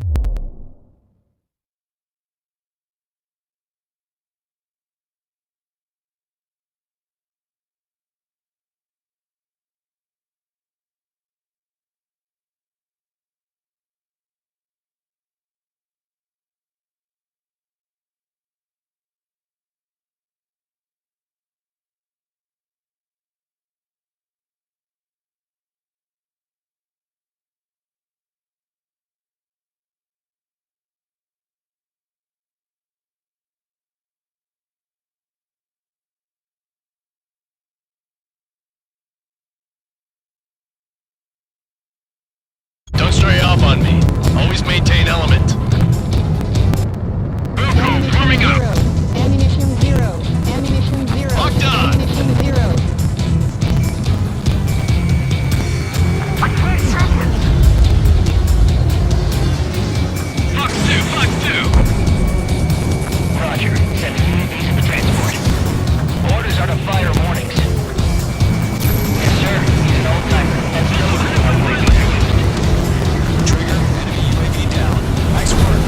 Don't stray off on me. Always maintain element. Velcro, warming up. Ammunition 0. Ammunition 0. Locked on. Ammunition 0. Fox 2, Fox 2. Roger. Send UAVs to transport. Orders are to fire warnings. Yes, sir. He's an old-timer. That's the only reason why UAVs are used. Trigger, enemy UAV down. Nice work.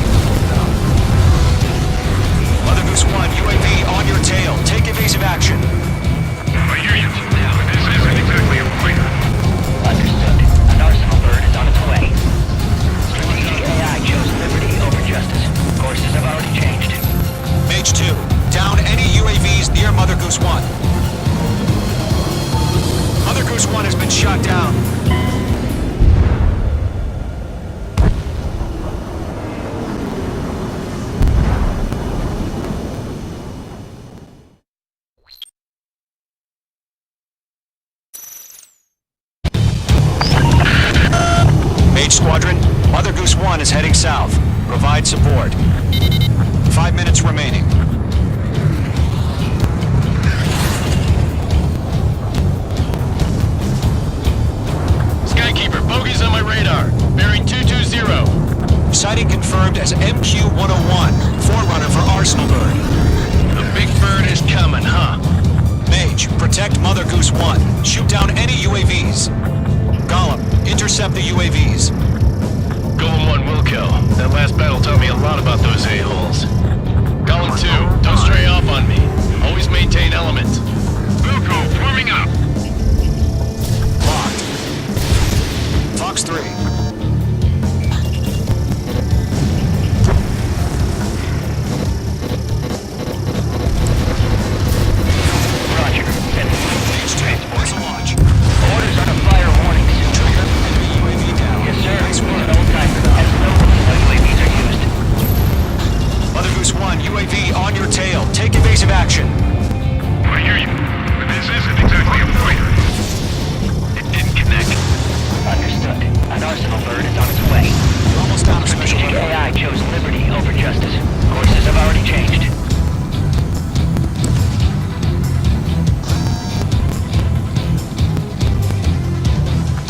Mother Goose 1, UAV on your tail. Take evasive action. I hear you. But this isn't exactly a fighter. Understood. An Arsenal Bird is on its way. Strategic AI chose liberty over justice. Courses have already changed. Mage 2, down any UAVs near Mother Goose 1. Mother Goose 1 has been shot down. Mage Squadron, Mother Goose 1 is heading south. Provide support. 5 minutes remaining. Skykeeper, bogeys on my radar. Bearing 220. Sighting confirmed as MQ-101, forerunner for Arsenal Bird. The big bird is coming, huh? Mage, protect Mother Goose 1. Shoot down any UAVs. Gollum, intercept the UAVs. Golem 1 will kill. That last battle taught me a lot about those a-holes. Golem 2, don't stray off on me. Always maintain element. Velcro, warming up. Locked. Fox 3. Roger. Send Mage 2, missile launch. Orders are to fire warnings. Trigger, enemy UAV down. Yes, sir. Nice He's work. an old-timer. Has no clue how UAVs are used. Mother Goose 1, UAV on your tail. Take evasive action. I hear you. But this isn't exactly a fighter. It didn't connect. Understood. An Arsenal Bird is on its way. You're almost out of special Strategic weapon. AI chose liberty over justice. Courses have already changed.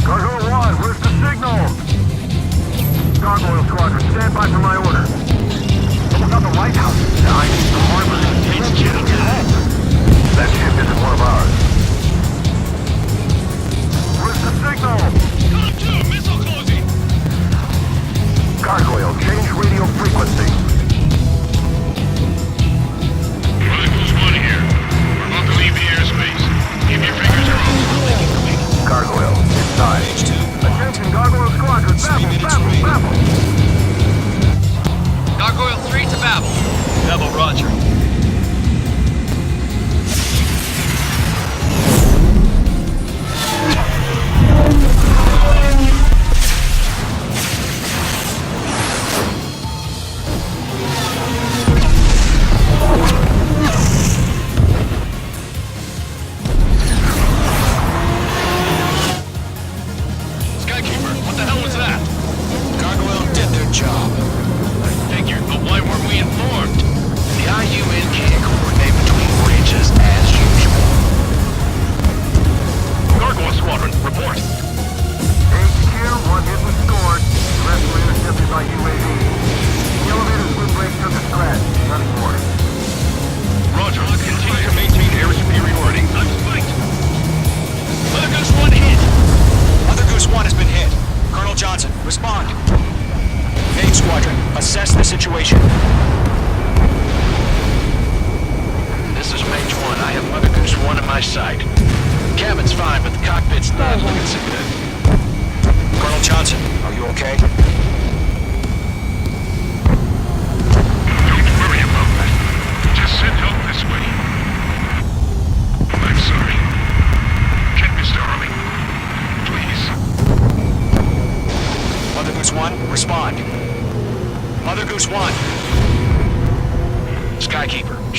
Gargoyle 1, where's the signal? Gargoyle Squadron, stand by for my order. Someone's on the White House. I need the harbor. It's getting ahead. That ship isn't one of ours. Where's the signal? Golem 2, missile closing. Gargoyle, change radio frequency.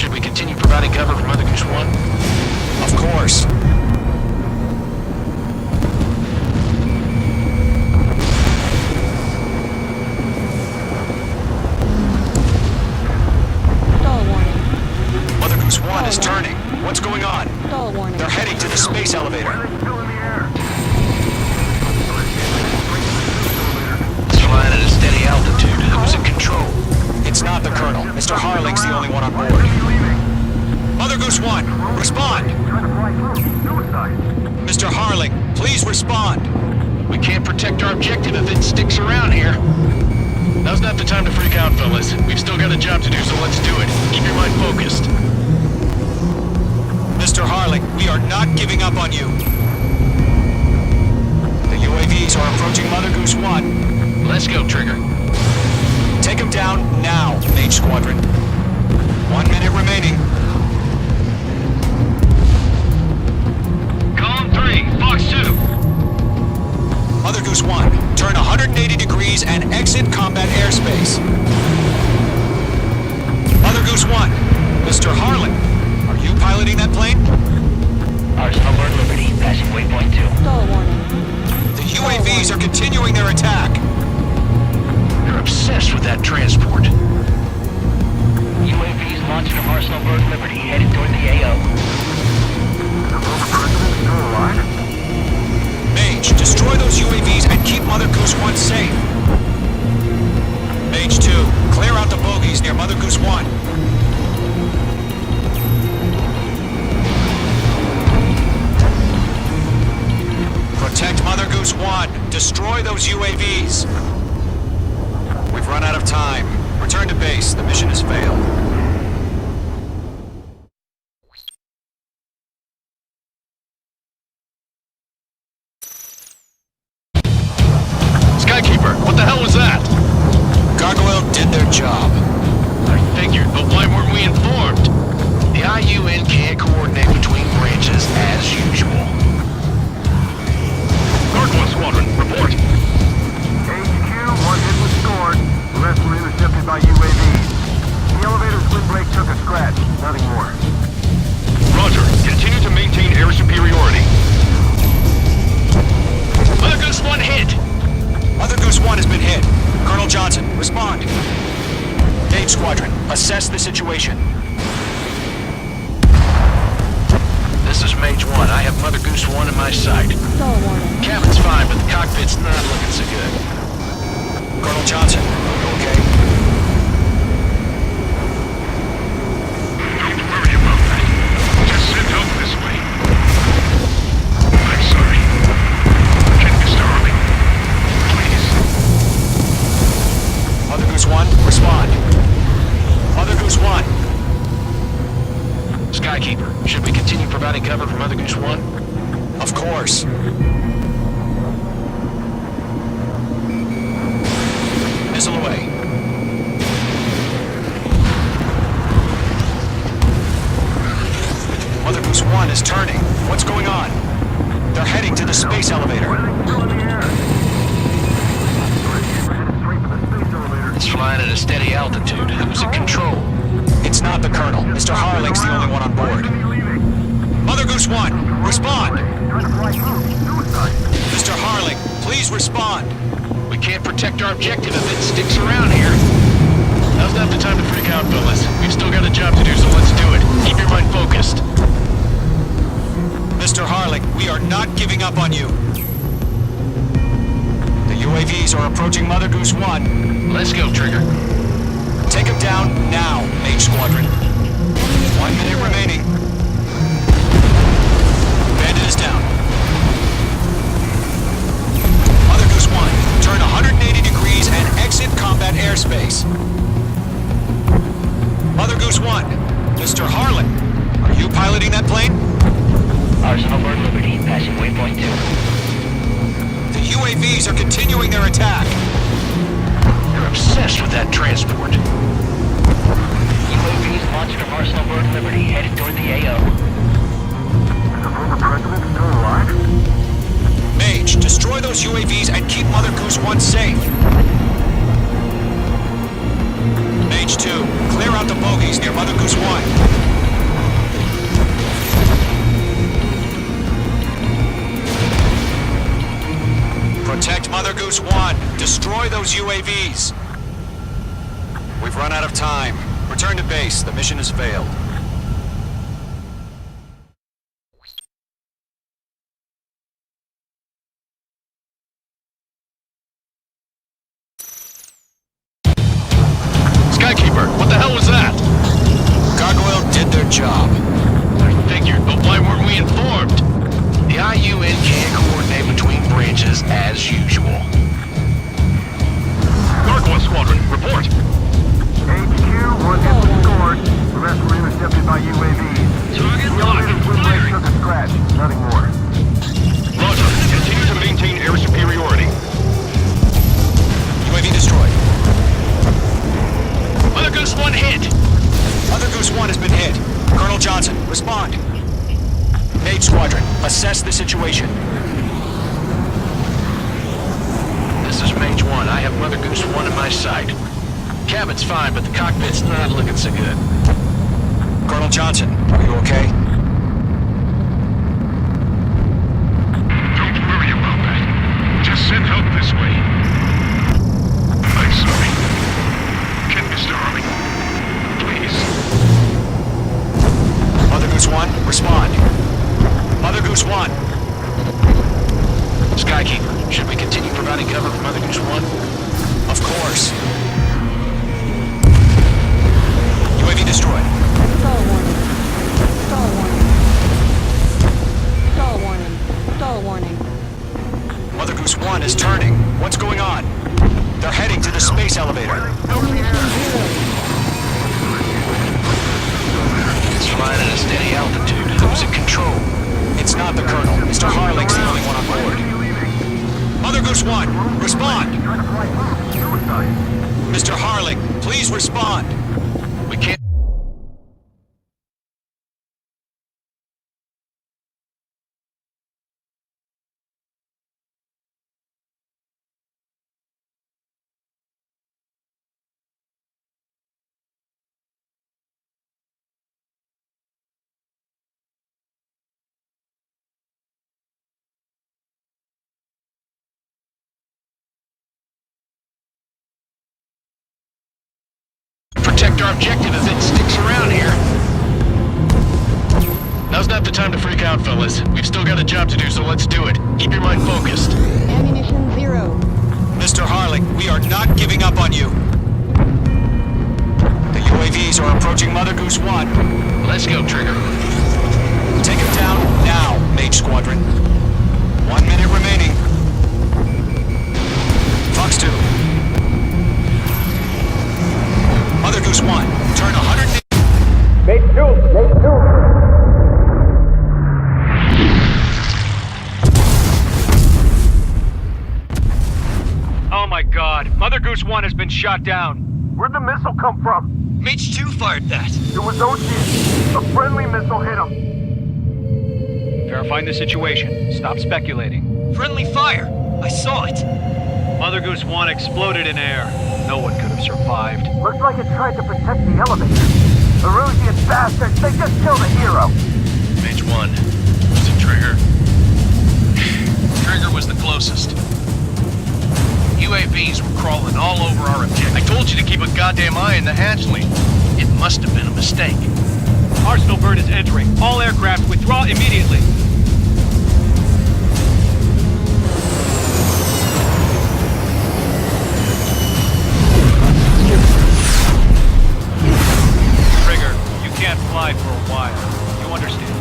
Should we continue providing cover for Mother Goose 1? Of course. Stall warning. Mother Goose 1 is turning. What's going on? Stall warning. They're heading to the space elevator. It's flying at a steady altitude. Who's in control? It's not the Colonel. Mr. Harling's the only one on board. Mother Goose 1, respond! Mr. Harling, please respond! We can't protect our objective if it sticks around here. Now's not the time to freak out, fellas. We've still got a job to do, so let's do it. Keep your mind focused. Mr. Harling, we are not giving up on you. The UAVs are approaching Mother Goose 1. Let's go, Trigger. Take them down now, Mage Squadron. 1 minute remaining. Column 3, Fox 2. Mother Goose 1, turn 180 degrees and exit combat airspace. Mother Goose 1, Mr. Harling, are you piloting that plane? Arsenal Bird Liberty, passing waypoint 2. Stall warning. The UAVs are continuing their attack. You're obsessed with that transport. UAVs launched from Arsenal Bird Liberty, headed toward the AO. Mage, destroy those UAVs and keep Mother Goose 1 safe. Mage 2, clear out the bogies near Mother Goose 1. Protect Mother Goose 1. Destroy those UAVs. We've run out of time. Return to base. The mission has failed. Skykeeper, what the hell was that? Gargoyle did their job. I figured, but why weren't we informed? The IUN can't coordinate between branches as usual. Gargoyle Squadron, report. HQ, 1 hit was scored. The rest were intercepted by UAVs. The elevator's windbreak took a scratch. Nothing more. Roger. Continue to maintain air superiority. Mother Goose 1 hit! Mother Goose 1 has been hit. Colonel Johnson, respond. Mage Squadron, assess the situation. This is Mage 1. I have Mother Goose 1 in my sight. Stall warning. Cabin's fine, but the cockpit's not looking so good. Colonel Johnson, you okay? Don't worry about that. Just send help this way. I'm sorry. Can Mr. Harley? Please. Mother Goose 1, respond. Mother Goose 1. Skykeeper, should we continue providing cover for Mother Goose 1? Of course. Missile away. Mother Goose 1 is turning. What's going on? They're heading to the space elevator. It's flying at a steady altitude. Who's in control? It's not the Colonel. Mr. Harling's the only one on board. Mother Goose 1, respond. Mr. Harling, please respond. We can't protect our objective if it sticks around here. Now's not the time to freak out, fellas. We've still got a job to do, so let's do it. Keep your mind focused. Mr. Harling, we are not giving up on you. The UAVs are approaching Mother Goose 1. Let's go, Trigger. Take him down now, Mage Squadron. 1 minute remaining. Bandit is down. Mother Goose 1, turn 180 degrees and exit combat airspace. Mother Goose 1, Mr. Harling, are you piloting that plane? Arsenal Bird Liberty, passing waypoint 2. The UAVs are continuing their attack. You're obsessed with that transport. UAVs launched from Arsenal Bird Liberty, headed toward the AO. Is the former president still alive? Mage, destroy those UAVs and keep Mother Goose 1 safe. Mage Mage 2, clear out the bogies near Mother Goose 1. Protect Mother Goose 1. Destroy those UAVs. We've run out of time. Return to base. The mission has failed. Skykeeper, what the hell was that? Gargoyle did their job. I figured, but why weren't we informed? The IUN can't coordinate between branches as usual. Gargoyle Squadron, report. HQ, one hit was scored. The rest were intercepted by UAVs. Target The locked. elevator swim lane took a scratch. Nothing more. Roger. Continue to maintain air superiority. UAV destroyed. Mother Goose 1 hit. Mother Goose 1 has been hit. Colonel Johnson, respond. Mage Squadron, assess the situation. This is Mage 1. I have Mother Goose 1 in my sight. Cabin's fine, but the cockpit's not looking so good. Colonel Johnson, are you okay? Don't worry about that. Just send help this way. I'm sorry. Can Mr. Harley? Please. Mother Goose 1, respond. Mother Goose 1. Skykeeper, should we continue providing cover for Mother Goose 1? Of course. UAV destroyed. Stall warning. Stall warning. Stall warning. Stall warning. Mother Goose 1 is turning. What's going on? They're heading to the space elevator. Ammunition 0. It's flying at a steady altitude. Who's in control? It's not the Colonel. Mr. Harling's the only one on board. Mother Goose 1, respond. Mr. Harling, please respond. We can't... protect our objective if it sticks around here. Now's not the time to freak out, fellas. We've still got a job to do, so let's do it. Keep your mind focused. Ammunition 0. Mr. Harling, we are not giving up on you. The UAVs are approaching Mother Goose 1. Let's go, Trigger. Take him down now, Mage Squadron. 1 minute remaining. Fox 2. Mother Goose 1, turn 100... Mate 2! Mate 2! Oh my god, Mother Goose 1 has been shot down. Where'd the missile come from? Mage 2 fired that. It was Ocean. A friendly missile hit him. Verifying the situation. Stop speculating. Friendly fire. I saw it. Mother Goose 1 exploded in air. No one could have survived. Looks like it tried to protect the elevator. Erusian bastards, they just killed a hero. Mage 1. Was it Trigger? Trigger was the closest. UAVs were crawling all over our objective. I told you to keep a goddamn eye on the hatchling. It must have been a mistake. Arsenal bird is entering. All aircraft withdraw immediately. Trigger, you can't fly for a while. You understand?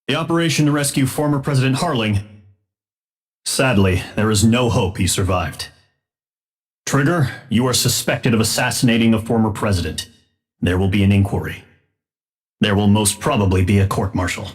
The operation to rescue former President Harling. Sadly, there is no hope he survived. Trigger, you are suspected of assassinating the former president. There will be an inquiry. There will most probably be a court-martial.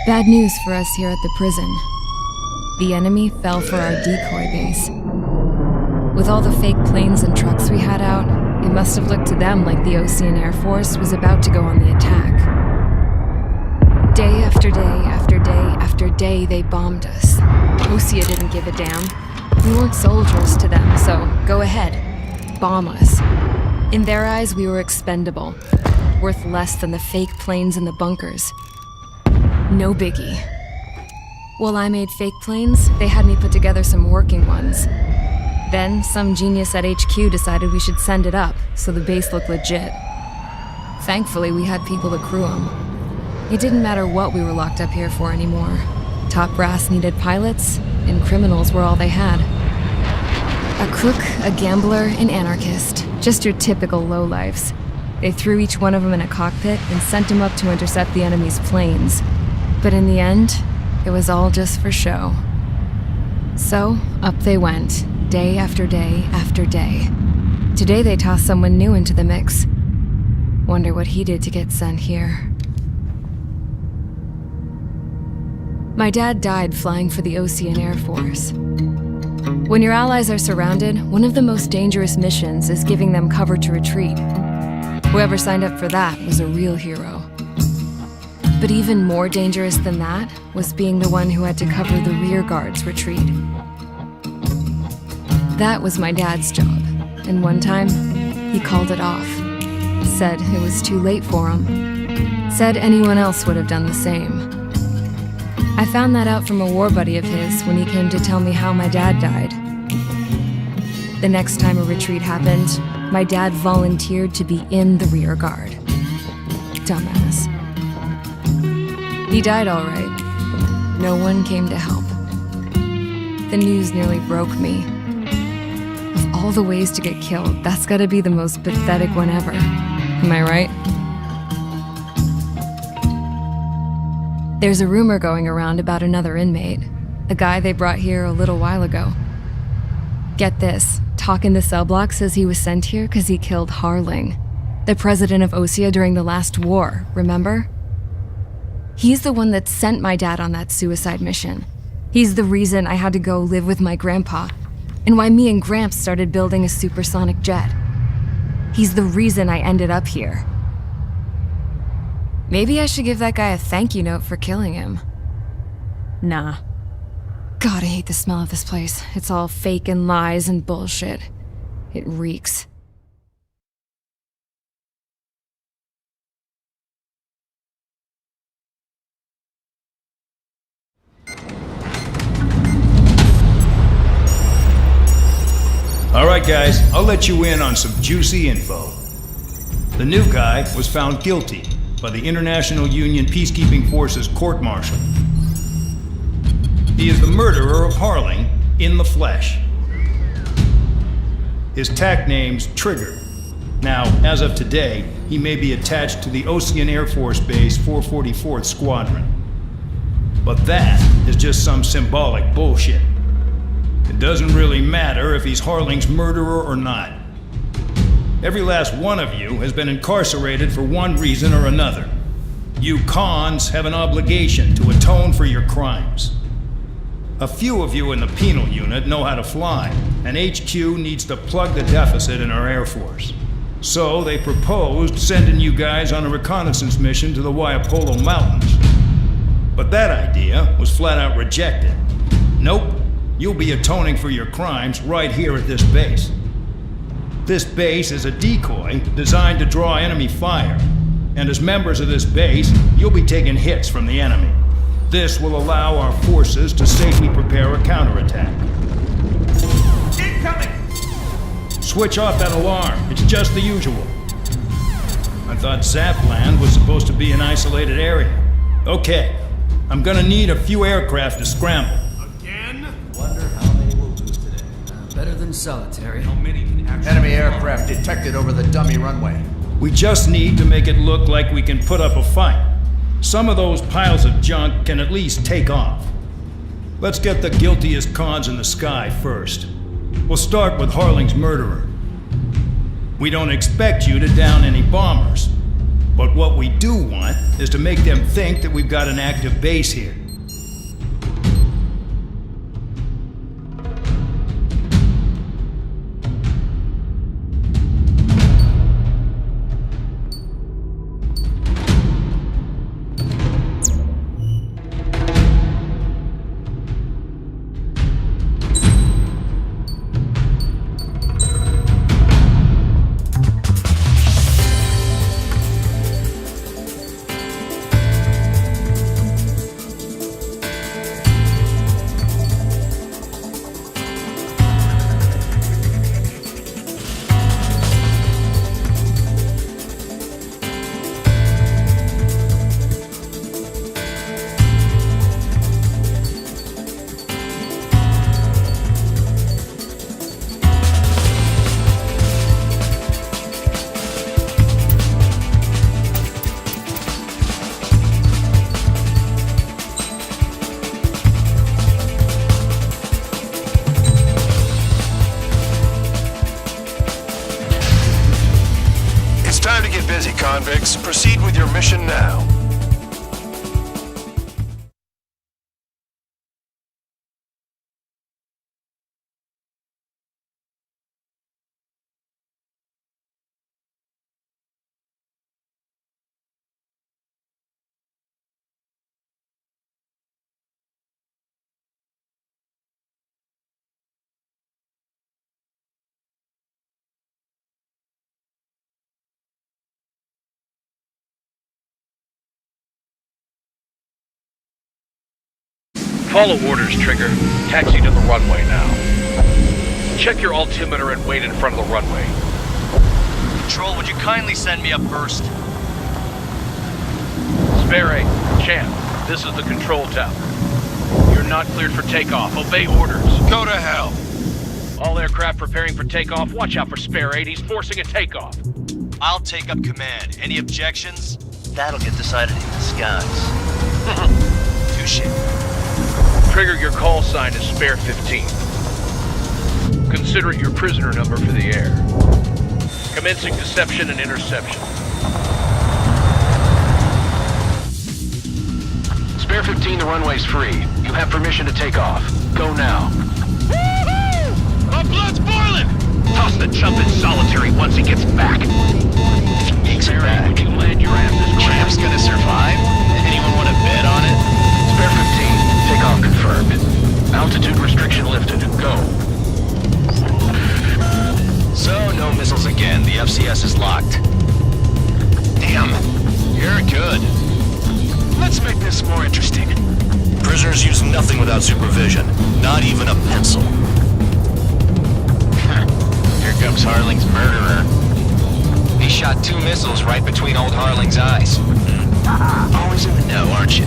Bad news for us here at the prison. The enemy fell for our decoy base. With all the fake planes and trucks we had out, it must have looked to them like the Ocean Air Force was about to go on the attack. Day after day after day after day, they bombed us. Osea didn't give a damn. We weren't soldiers to them, so go ahead. Bomb us. In their eyes, we were expendable. Worth less than the fake planes in the bunkers. No biggie. While I made fake planes, they had me put together some working ones. Then, some genius at HQ decided we should send it up, so the base looked legit. Thankfully, we had people to crew them. It didn't matter what we were locked up here for anymore. Top brass needed pilots, and criminals were all they had. A crook, a gambler, an anarchist. Just your typical lowlifes. They threw each one of them in a cockpit and sent them up to intercept the enemy's planes. But in the end, it was all just for show. So, up they went, day after day after day. Today they tossed someone new into the mix. Wonder what he did to get sent here. My dad died flying for the Ocean Air Force. When your allies are surrounded, one of the most dangerous missions is giving them cover to retreat. Whoever signed up for that was a real hero. But even more dangerous than that was being the one who had to cover the rear guard's retreat. That was my dad's job, and one time, he called it off. Said it was too late for him. Said anyone else would have done the same. I found that out from a war buddy of his when he came to tell me how my dad died. The next time a retreat happened, my dad volunteered to be in the rear guard. Dumbass. He died all right. No one came to help. The news nearly broke me. Of all the ways to get killed, that's gotta be the most pathetic one ever. Am I right? There's a rumor going around about another inmate. A guy they brought here a little while ago. Get this, talk in the cell block says he was sent here because he killed Harling, the president of Osea during the last war, remember? He's the one that sent my dad on that suicide mission. He's the reason I had to go live with my grandpa, and why me and Gramps started building a supersonic jet. He's the reason I ended up here. Maybe I should give that guy a thank you note for killing him. Nah. God, I hate the smell of this place. It's all fake and lies and bullshit. It reeks. All right, guys, I'll let you in on some juicy info. The new guy was found guilty by the International Union Peacekeeping Forces court-martial. He is the murderer of Harling in the flesh. His TAC name's Trigger. Now, as of today, he may be attached to the Ocean Air Force Base 444th Squadron. But that is just some symbolic bullshit. It doesn't really matter if he's Harling's murderer or not. Every last one of you has been incarcerated for one reason or another. You cons have an obligation to atone for your crimes. A few of you in the penal unit know how to fly, and HQ needs to plug the deficit in our Air Force. So they proposed sending you guys on a reconnaissance mission to the Waiapolo Mountains. But that idea was flat out rejected. Nope, you'll be atoning for your crimes right here at this base. This base is a decoy designed to draw enemy fire, and as members of this base, you'll be taking hits from the enemy. This will allow our forces to safely prepare a counterattack. Incoming! Switch off that alarm. It's just the usual. I thought Zapland was supposed to be an isolated area. Okay, I'm gonna need a few aircraft to scramble. Again? Wonder how many we'll lose today. Better than solitary. How many can actually... Enemy aircraft detected over the dummy runway. We just need to make it look like we can put up a fight. Some of those piles of junk can at least take off. Let's get the guiltiest cons in the sky first. We'll start with Harling's murderer. We don't expect you to down any bombers. But what we do want is to make them think that we've got an active base here. Busy, convicts. Proceed with your mission now. Follow orders, Trigger. Taxi to the runway now. Check your altimeter and wait in front of the runway. Control, would you kindly send me up first? Spare 8, Champ, this is the control tower. You're not cleared for takeoff. Obey orders. Go to hell. All aircraft preparing for takeoff. Watch out for Spare 8. He's forcing a takeoff. I'll take up command. Any objections? That'll get decided in the skies. Touche. Trigger, your call sign is Spare 15. Consider it your prisoner number for the air. Commencing deception and interception. Spare 15, the runway's free. You have permission to take off. Go now. Woohoo! My blood's boiling! Toss the chump in solitary once he gets back. Makes it back. Would you land your ass this ground? Champ's gonna survive? Anyone want to bet on it? Spare 15, takeoff confirmed. Altitude restriction lifted. Go. So, no missiles again. The FCS is locked. Damn. You're good. Let's make this more interesting. Prisoners use nothing without supervision. Not even a pencil. Here comes Harling's murderer. He shot 2 missiles right between old Harling's eyes. Always in the know, aren't you?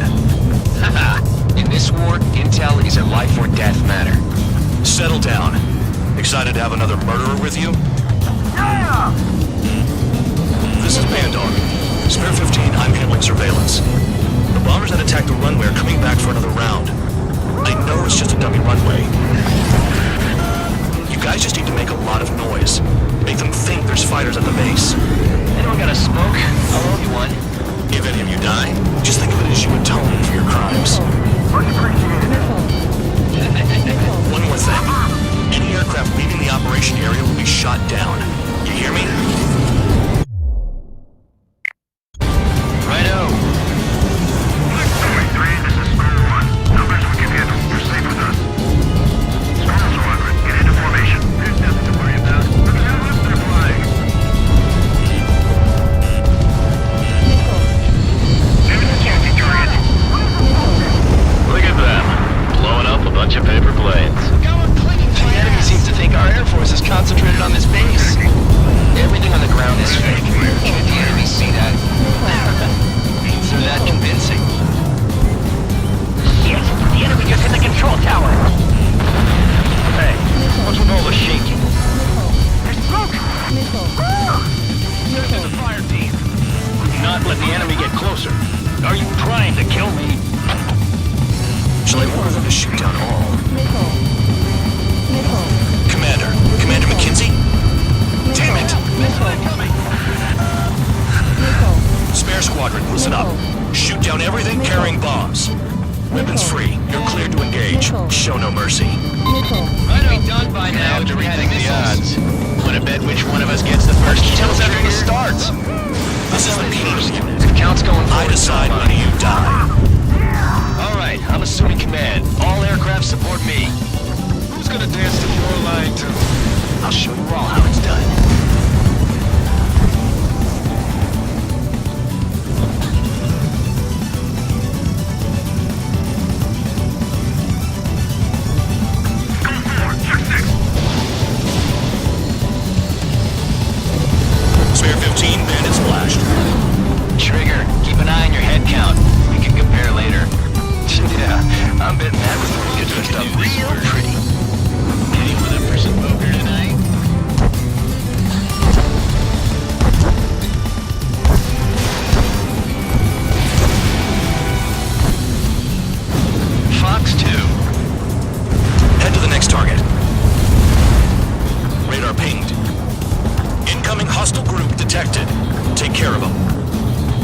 In this war, intel is a life or death matter. Settle down. Excited to have another murderer with you? Yeah! This is Bandog. Spare 15, I'm handling surveillance. The bombers that attacked the runway are coming back for another round. I know it's just a dummy runway. You guys just need to make a lot of noise. Make them think there's fighters at the base. Anyone got a smoke? I'll owe you one. If any of you die, just think of it as you atone for your crimes. Much appreciated. One more thing. Any aircraft leaving the operation area will be shot down. You hear me? Righto. Three. disponibles. Weapons free. You're cleared to engage. Show no mercy. Might be done by now if you're adding the odds. Wanna bet which one of us gets the first kill Tells everyone trigger? starts. This is the P unit. Count's going I forward. decide when you die. Alright, I'm assuming command. All aircraft support me. Who's gonna dance to your line too? I'll show you all how it's done. Spare 15, bandits flashed. Trigger, keep an eye on your head count. We can compare later. Yeah, I'm betting that before we get dressed up real pretty. Anyone up for some poker tonight? Fox 2. Head to the next target. Radar pinged. Incoming hostile group detected. Take care of them.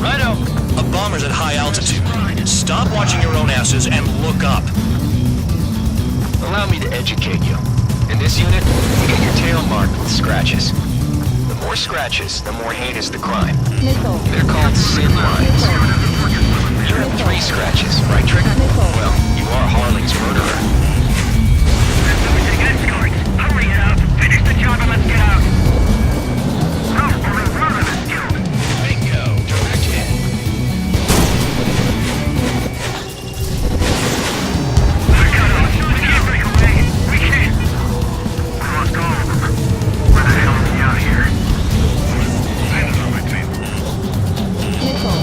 Righto. A bomber's at high altitude. Stop watching your own asses and look up. Allow me to educate you. In this unit, you get your tail marked with scratches. The more scratches, the more heinous the crime. Missile. They're called sin lines. You're at 3 scratches, right, Trigger? Well, you are Harling's murderer. Hurry it up! Finish the job and let's get out! No, we're running this guild! Bingo, direct hit. We can't break away! We can't! We lost all of them. Where the hell are we out here? Landed on my team. Missile.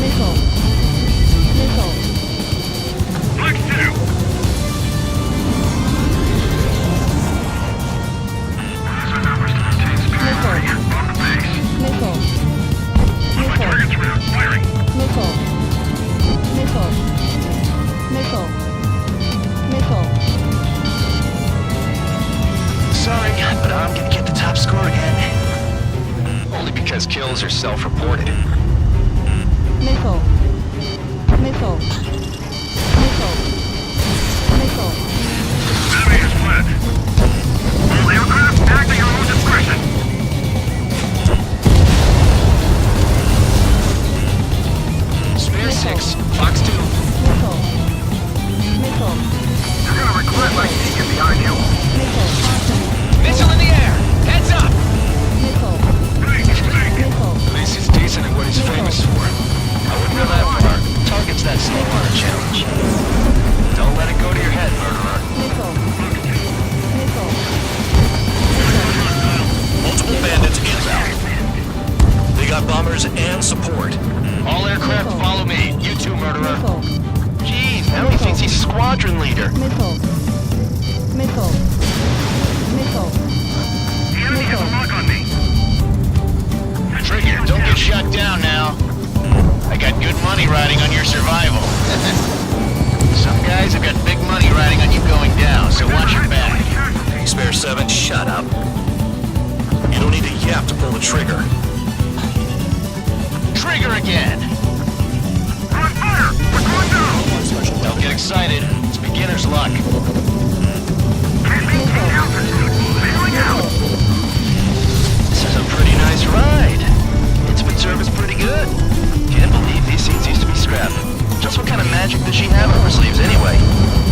Missile. Missile. Flex 2! Those are numbers to maintain superiority on the base. Missile. My Missile. target's route, firing. Missile. Missile. Missile. Missile. Sorry, but I'm gonna get the top score again. Only because kills are self-reported. Missile. Missile. Missile. Missile. Enemy is fled. All aircraft, act at your own discretion. Spare 6, Fox 2. Missile. Missile. You're gonna regret my sneaking behind you. Missile. Missile in the air! Heads up! Missile. Missile. At least he's decent at what he's famous for. I wouldn't go that far. Target's that slow on a challenge. Don't let it go to your head, murderer. Missile. Missile. Multiple bandits inbound. They got bombers and support. All aircraft Missile. follow me. You too, murderer. Missile. Jeez, now he thinks he's squadron leader. Missile. Missile. Missile. The enemy has a lock on me. Trigger, don't get shut down now. I got good money riding on your survival. Some guys have got big money riding on you going down, so watch your back. Spare 7, shut up. You don't need a yap to pull the trigger. Trigger again. We're on fire! We're going down! Don't get excited. It's beginner's luck. Can't maintain altitude. Bailing out! This is a pretty nice ride. Intimate service pretty good. Can't believe these seats used to be scrapped. Just what kind of magic does she have up her sleeves anyway?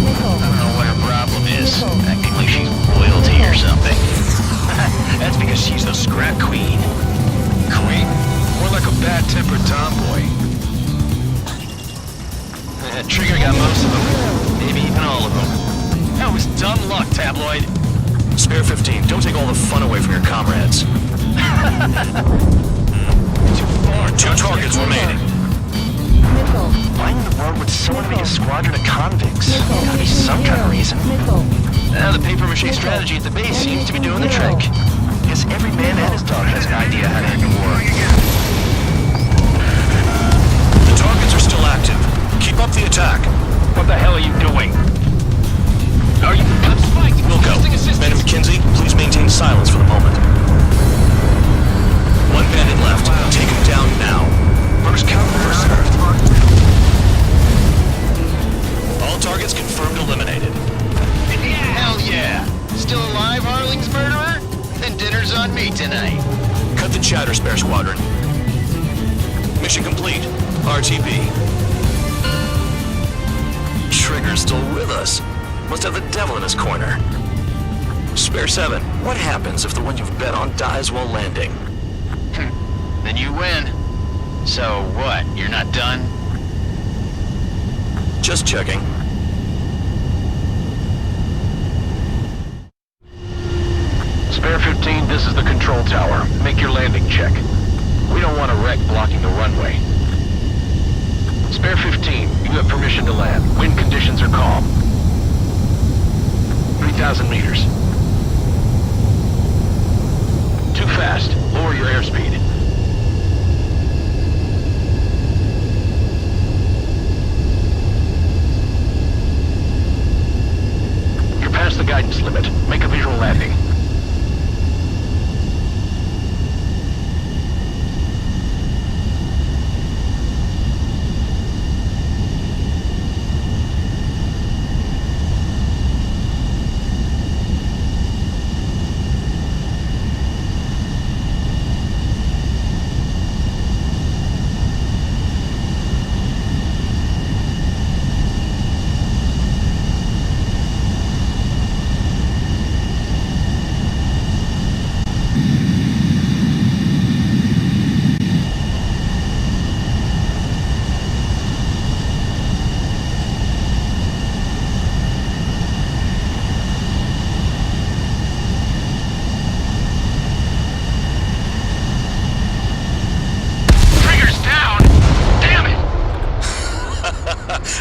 Missile. I don't know what her problem is. Acting like she's royalty or something. That's because she's the scrap queen. Queen? More like a bad-tempered tomboy. Trigger got most of them. Maybe even all of them. That was dumb luck, tabloid. Spare 15, don't take all the fun away from your comrades. Too far. 2 targets remaining. Missile. Why in the world would someone make a squadron of convicts? Missile. Gotta be some kind of reason. Missile. The paper-mache strategy at the base seems to be doing the trick. Guess every man and his dog has an idea how to end the war. The targets are still active. Keep up the attack. What the hell are you doing? Are you... I'm spiked. Wilco, Requesting assistance. Ben and McKenzie, please maintain silence for the moment. 1 bandit left. Take him down now. First come, first served. us. Must have the devil in his corner. Spare 7, what happens if the one you've bet on dies while landing? Then you win. So what, you're not done? Just checking. Spare 15, this is the control tower. Make your landing check. We don't want a wreck blocking the runway. Spare 15, you have permission to land. Wind conditions are calm. 3,000 meters. Too fast. Lower your airspeed. You're past the guidance limit. Make a visual landing.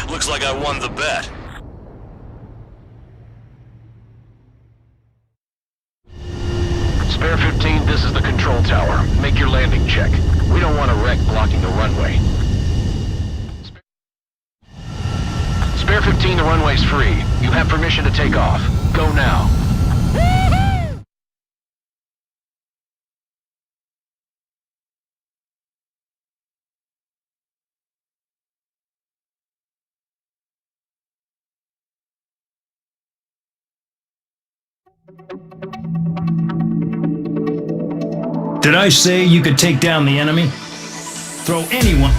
Looks like I won the bet. Spare 15, this is the control tower. Make your landing check. We don't want a wreck blocking the runway. Spare 15, the runway's free. You have permission to take off. Go now. Did I say you could take down the enemy? Throw anyone...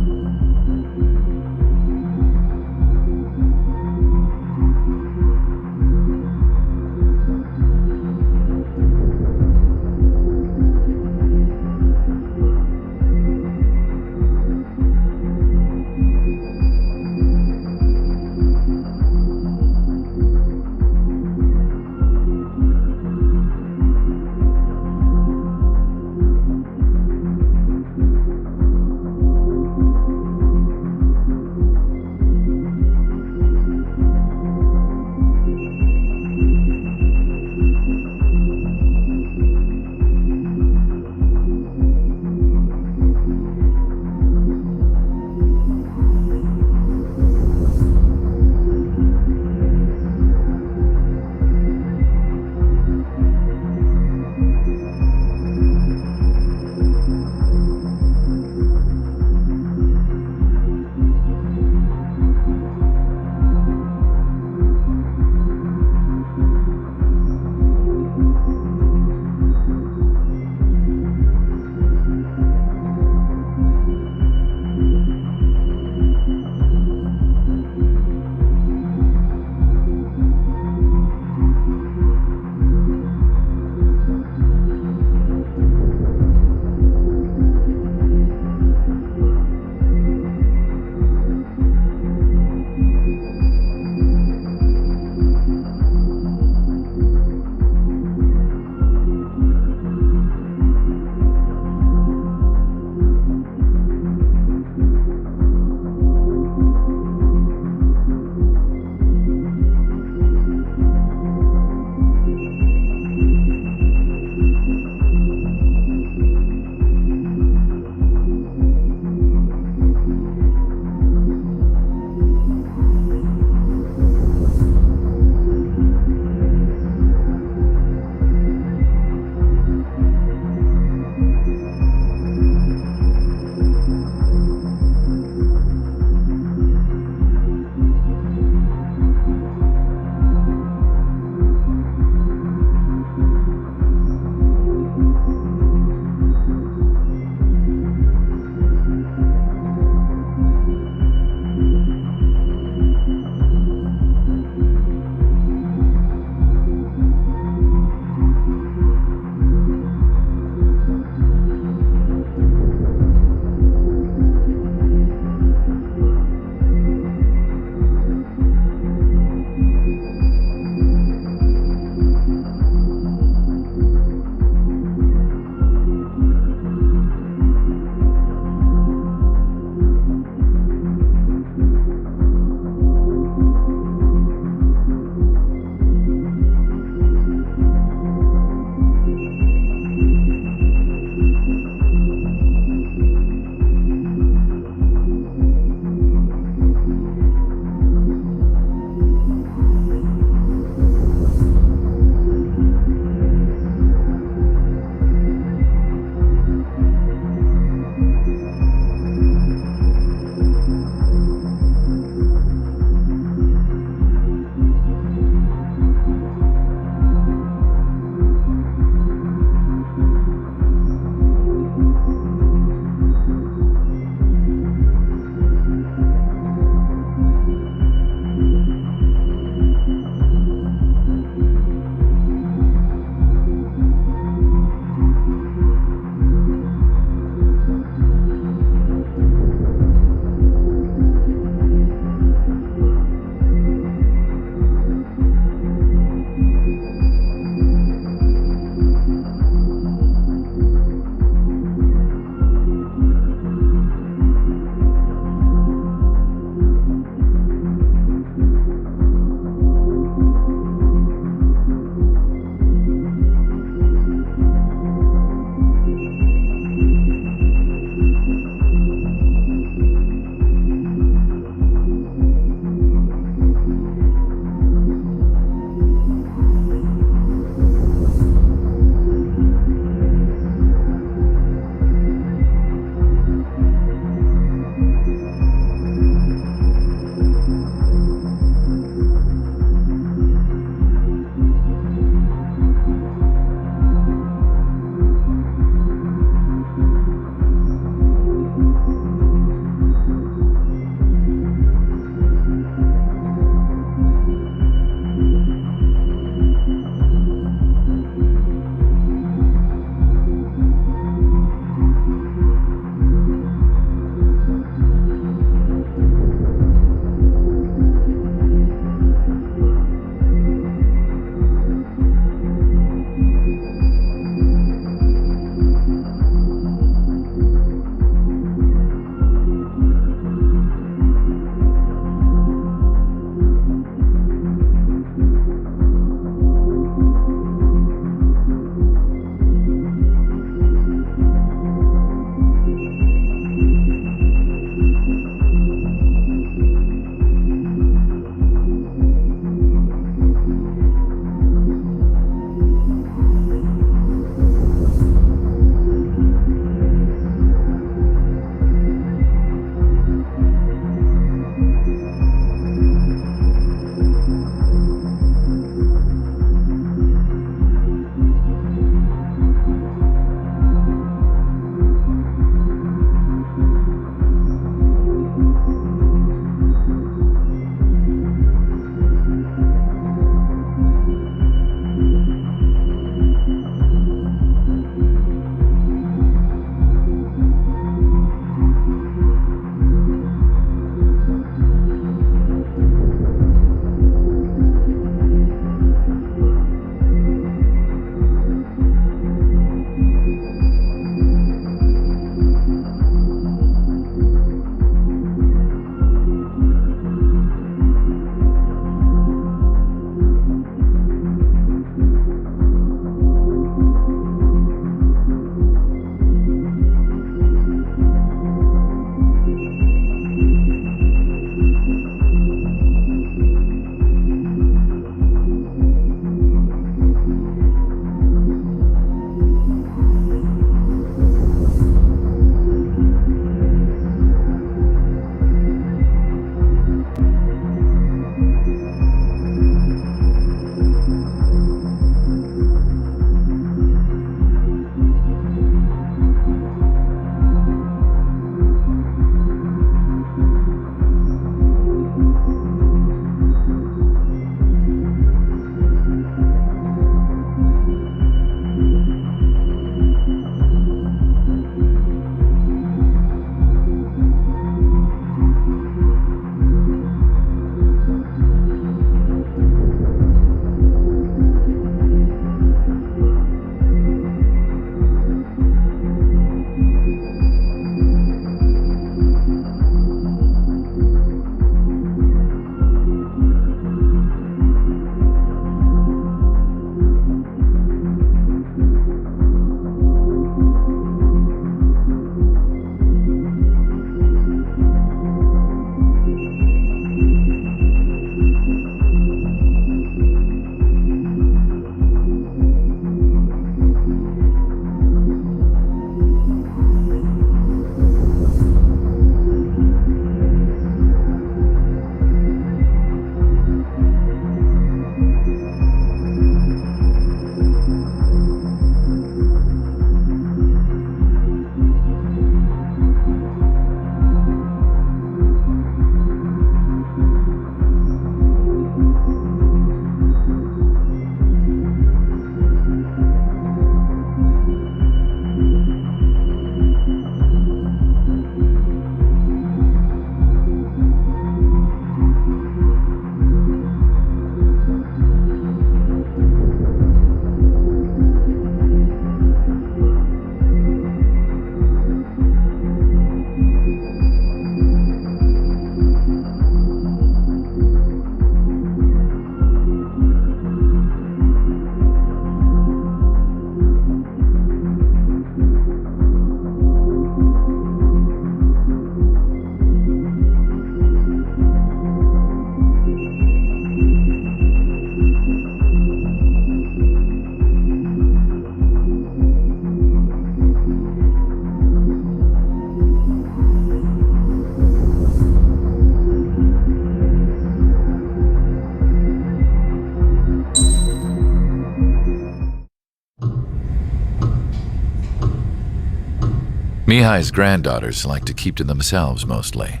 Mihai's granddaughters liked to keep to themselves mostly.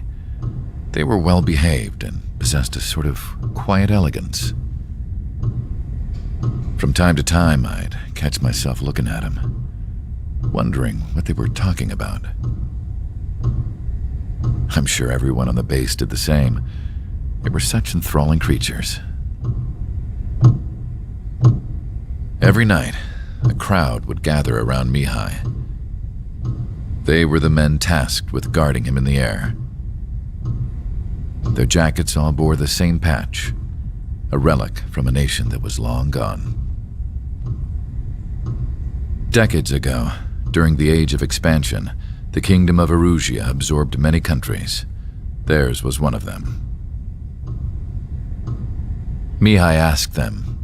They were well behaved and possessed a sort of quiet elegance. From time to time, I'd catch myself looking at them, wondering what they were talking about. I'm sure everyone on the base did the same. They were such enthralling creatures. Every night, a crowd would gather around Mihai. They were the men tasked with guarding him in the air. Their jackets all bore the same patch, a relic from a nation that was long gone. Decades ago, during the Age of Expansion, the Kingdom of Erusia absorbed many countries. Theirs was one of them. Mihai asked them,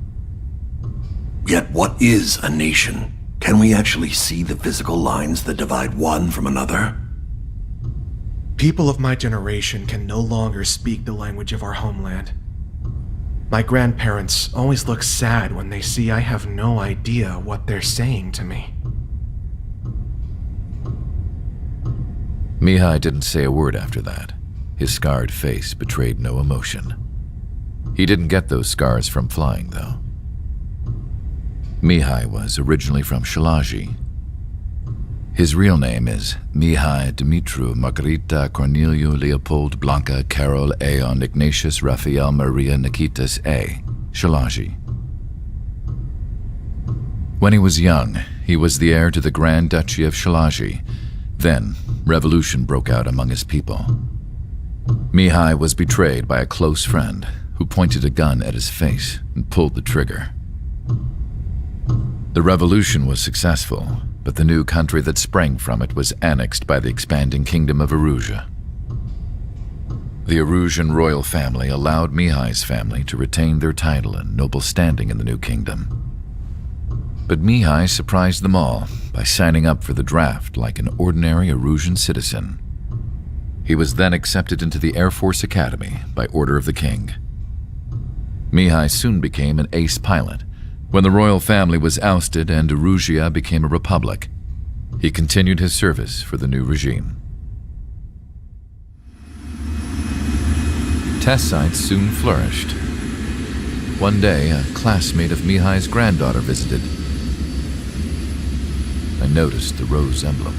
"Yet what is a nation? Can we actually see the physical lines that divide one from another?" People of my generation can no longer speak the language of our homeland. My grandparents always look sad when they see I have no idea what they're saying to me. Mihai didn't say a word after that. His scarred face betrayed no emotion. He didn't get those scars from flying, though. Mihai was originally from Shalaji. His real name is Mihai Dumitru Margarita Corneliu Leopold Blanca Carol Aeon Ignatius Raphael Maria Nikitas A. Shalaji. When he was young, he was the heir to the Grand Duchy of Shalaji. Then, revolution broke out among his people. Mihai was betrayed by a close friend who pointed a gun at his face and pulled the trigger. The revolution was successful, but the new country that sprang from it was annexed by the expanding Kingdom of Erusia. The Erusian royal family allowed Mihai's family to retain their title and noble standing in the new kingdom. But Mihai surprised them all by signing up for the draft like an ordinary Erusian citizen. He was then accepted into the Air Force Academy by order of the king. Mihai soon became an ace pilot. When the royal family was ousted and Erusia became a republic, he continued his service for the new regime. Test sites soon flourished. One day, a classmate of Mihai's granddaughter visited. I noticed the rose emblem.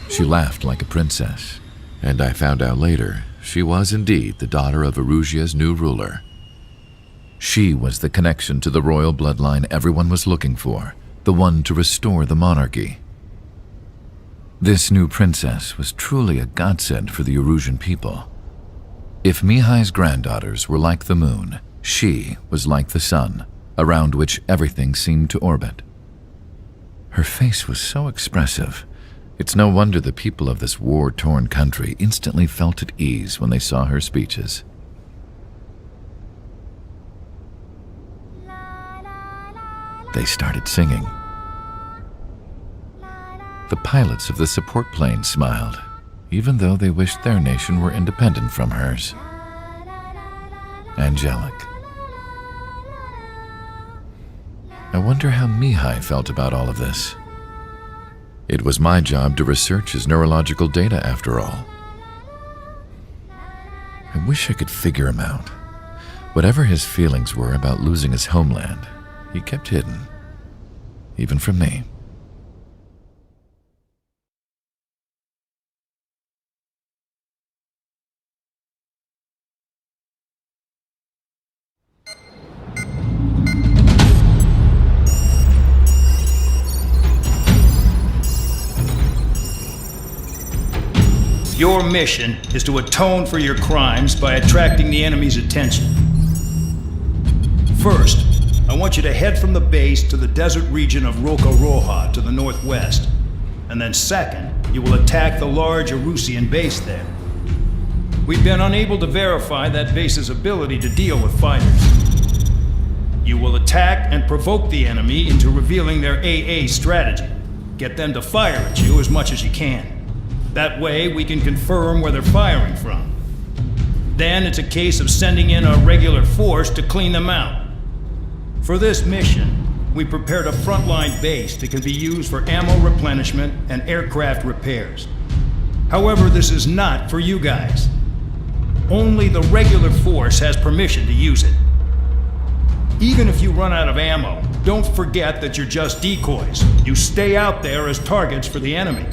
She laughed like a princess, and I found out later she was indeed the daughter of Erusia's new ruler. She was the connection to the royal bloodline everyone was looking for, the one to restore the monarchy. This new princess was truly a godsend for the Erusian people. If Mihai's granddaughters were like the moon, she was like the sun, around which everything seemed to orbit. Her face was so expressive. It's no wonder the people of this war-torn country instantly felt at ease when they saw her speeches. They started singing. The pilots of the support plane smiled, even though they wished their nation were independent from hers. Angelic. I wonder how Mihai felt about all of this. It was my job to research his neurological data, after all. I wish I could figure him out. Whatever his feelings were about losing his homeland, he kept hidden, even from me. Your mission is to atone for your crimes by attracting the enemy's attention. First, I want you to head from the base to the desert region of Roca Roja to the northwest. And then second, you will attack the large Erusian base there. We've been unable to verify that base's ability to deal with fighters. You will attack and provoke the enemy into revealing their AA strategy. Get them to fire at you as much as you can. That way, we can confirm where they're firing from. Then it's a case of sending in a regular force to clean them out. For this mission, we prepared a frontline base that can be used for ammo replenishment and aircraft repairs. However, this is not for you guys. Only the regular force has permission to use it. Even if you run out of ammo, don't forget that you're just decoys. You stay out there as targets for the enemy.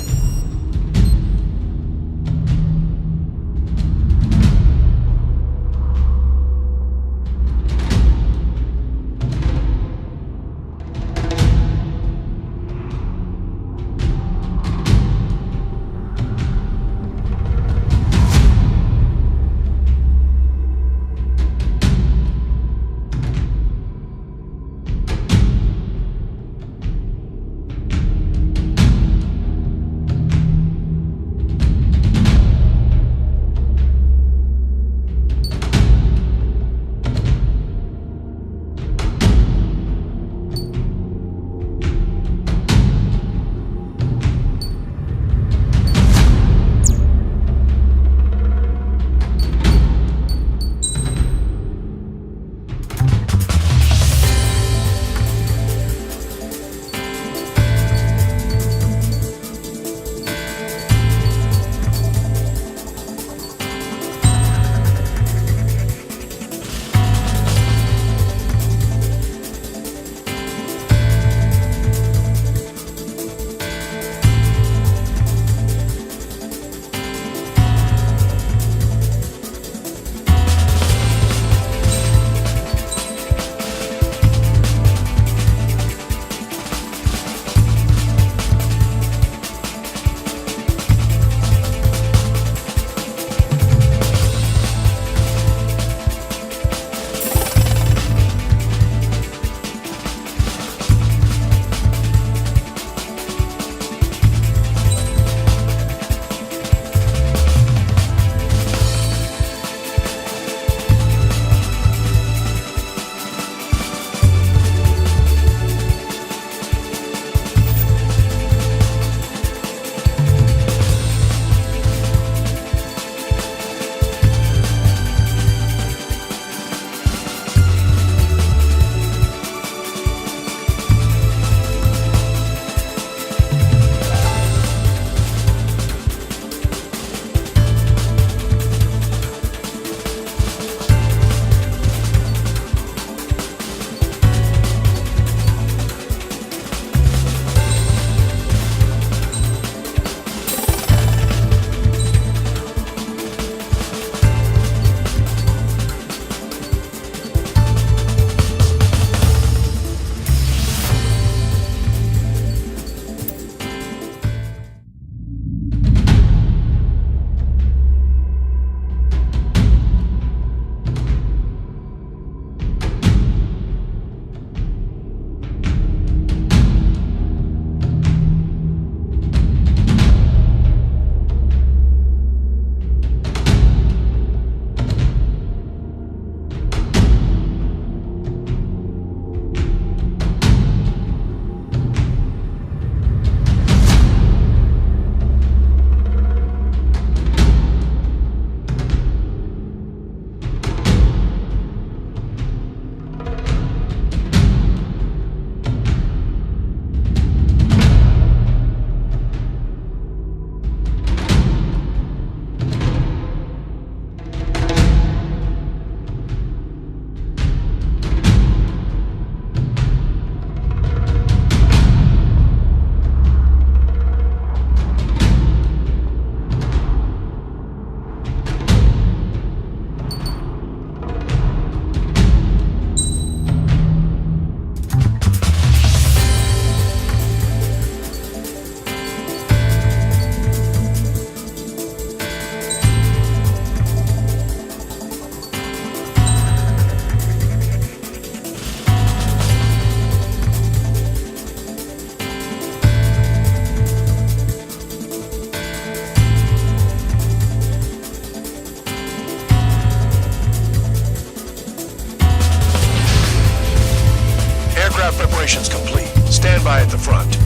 Preparations complete. Stand by at the front.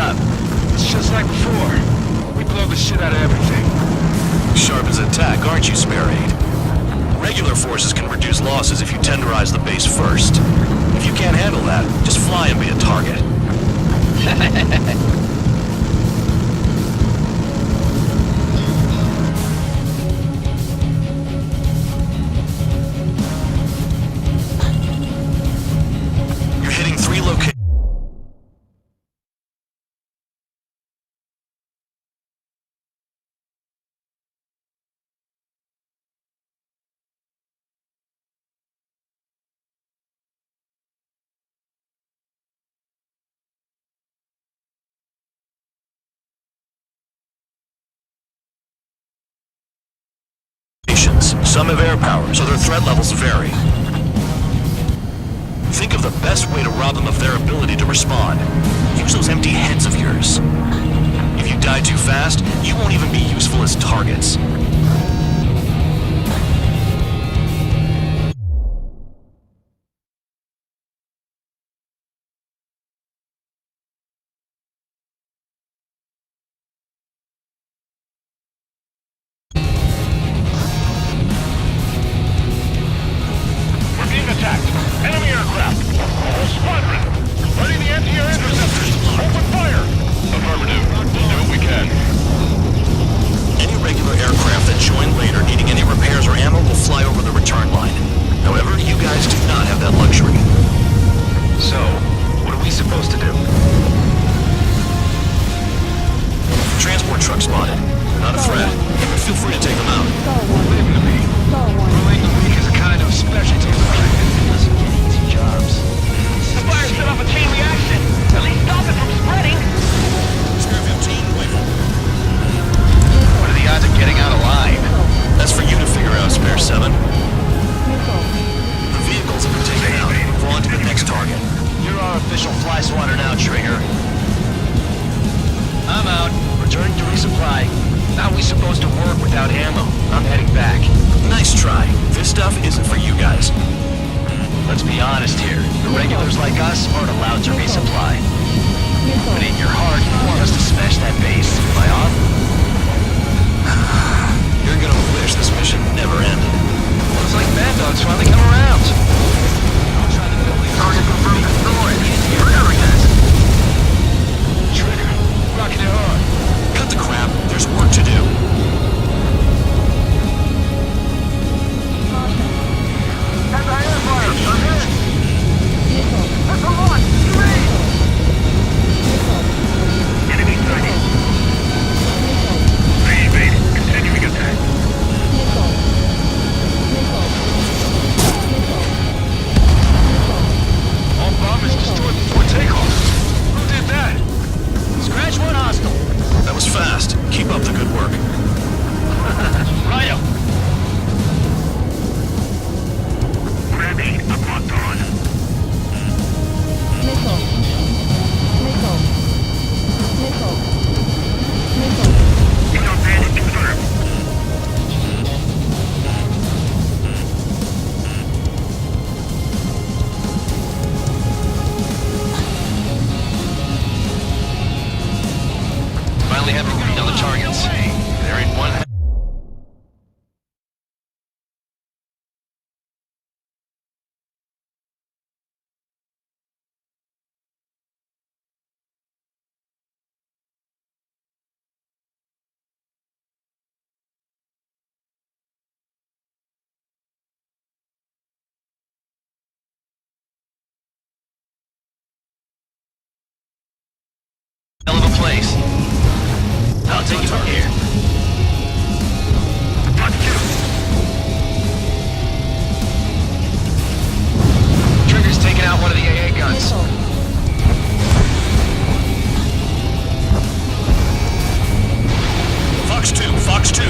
up. It's just like before. We blow the shit out of everything. Sharp as a tack, aren't you, Spare 8? Regular forces can reduce losses if you tenderize the base first. If you can't handle that, just fly and be a target. You're hitting 3 locations. Some have air power, so their threat levels vary. Think of the best way to rob them of their ability to respond. Use those empty heads of yours. If you die too fast, you won't even be useful as targets. Enemy aircraft! Whole squadron! Ready the anti-air interceptors! Open fire! Affirmative. We'll do what we can. Any regular aircraft that join later needing any repairs or ammo will fly over the return line. However, you guys do not have that luxury. So, what are we supposed to do? Transport truck spotted. Not a threat. Feel free to take them out. Believe me, ruling the weak is a kind of specialty. Doesn't get easy jobs. The fire set off a chain reaction! At least stop it from spreading! Spare 15, wait. What are the odds of getting out alive? That's for you to figure out, Spare 7. The vehicles have been taken out. Move on to the next target. You're our official fly swatter now, Trigger. I'm out. Returning to resupply. How are we supposed to work without ammo? I'm heading back. Nice try. This stuff isn't for you guys. Let's be honest here. The regulars like us aren't allowed to resupply. But in your heart, you want us to smash that base. Am I off? You're gonna wish this mission never ended. Looks like Mad Dog's finally come around. Target confirmed destroyed. Trigger again. Trigger, rocking it hard. Cut the crap. There's work to do. Anti-air fire! I'm hit! Missile launch! Three! Enemy sighted. Evade. Continuing attack. All bombers destroyed before takeoff. Who did that? Scratch one hostile. That was fast. Keep up the good work. Righto. Ready. I'm locked on. Missile. Missile. Missile. Missile. Intel bandit confirmed. Finally have a read on the targets. There ain't one. Hell of a place. I'll take it from here. Trigger's taking out one of the AA guns. Fox 2, Fox 2.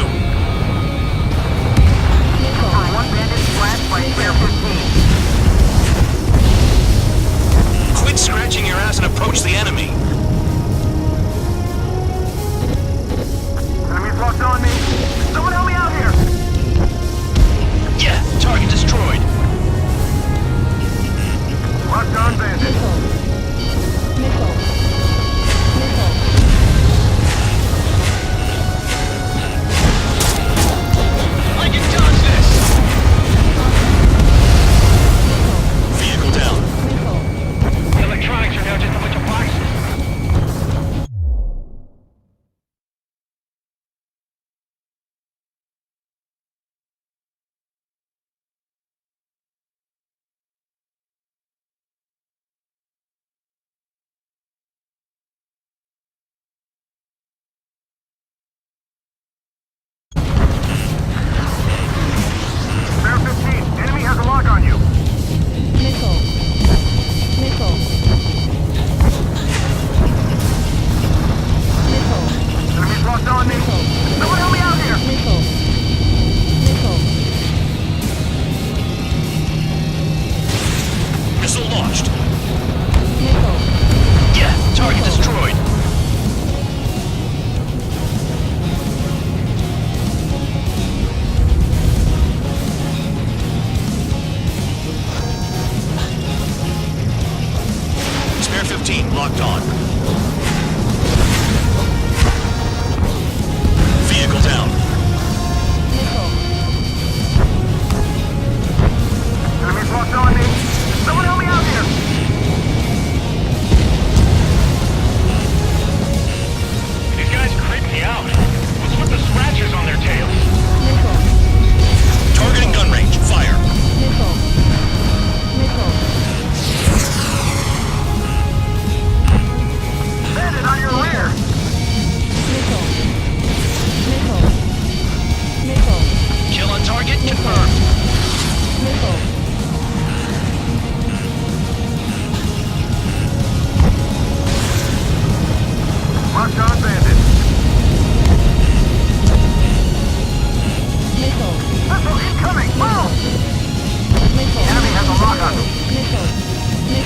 One bandit splashed by Spare 15. Quit scratching your ass and approach the enemy. Enemy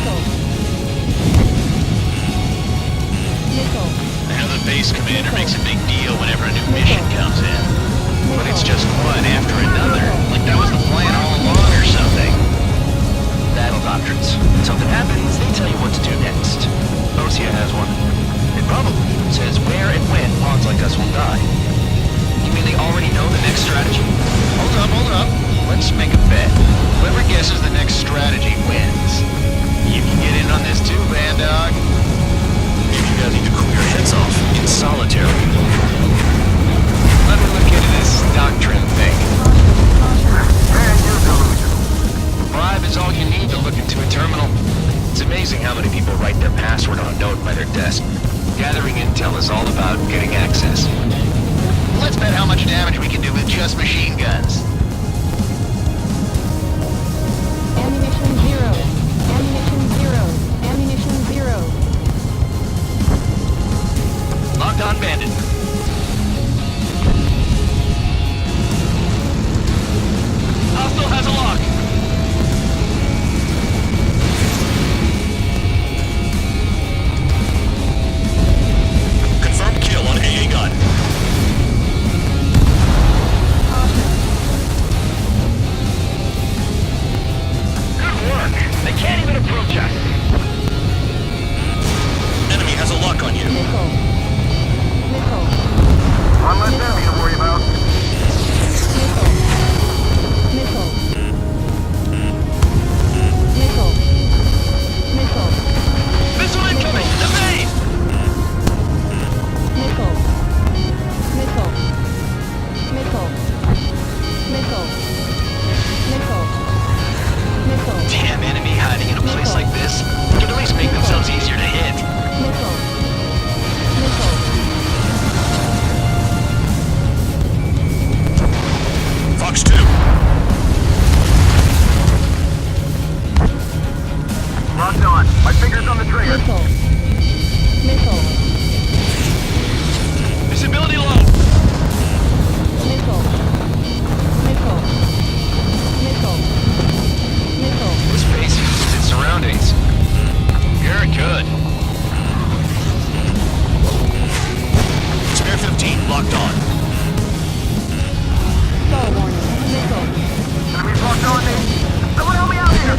I know the base commander makes a big deal whenever a new mission comes in. But it's just one after another. Like that was the plan all along or something. Battle doctrines. Something happens, they tell you what to do next. Osea has one. It probably even says where and when pawns like us will die. You mean they already know the next strategy? Hold up. Let's make a bet. Whoever guesses the next strategy wins. You can get in on this too, Band Dog. Maybe you guys need to cool your heads off in solitary. Let me look into this doctrine thing. Bribe is all you need to look into a terminal. It's amazing how many people write their password on a note by their desk. Gathering intel is all about getting access. Let's bet how much damage we can do with just machine guns. Ammunition zero. Ammunition zero. Ammunition zero. Locked on bandit. Hostile has a lock. Confirmed kill on AA gun. Good work. They can't even approach us. Enemy has a lock on you. Missile. One less enemy to worry about. Missile. Missile incoming! Evade! Damn, enemy hiding in a place like this could at least make themselves easier to hit. Fox 2. Locked on. My finger's on the trigger. Visibility low. This base uses its surroundings. You're good. Spare 15 locked on. Enemy's locked on me. Someone help me out here.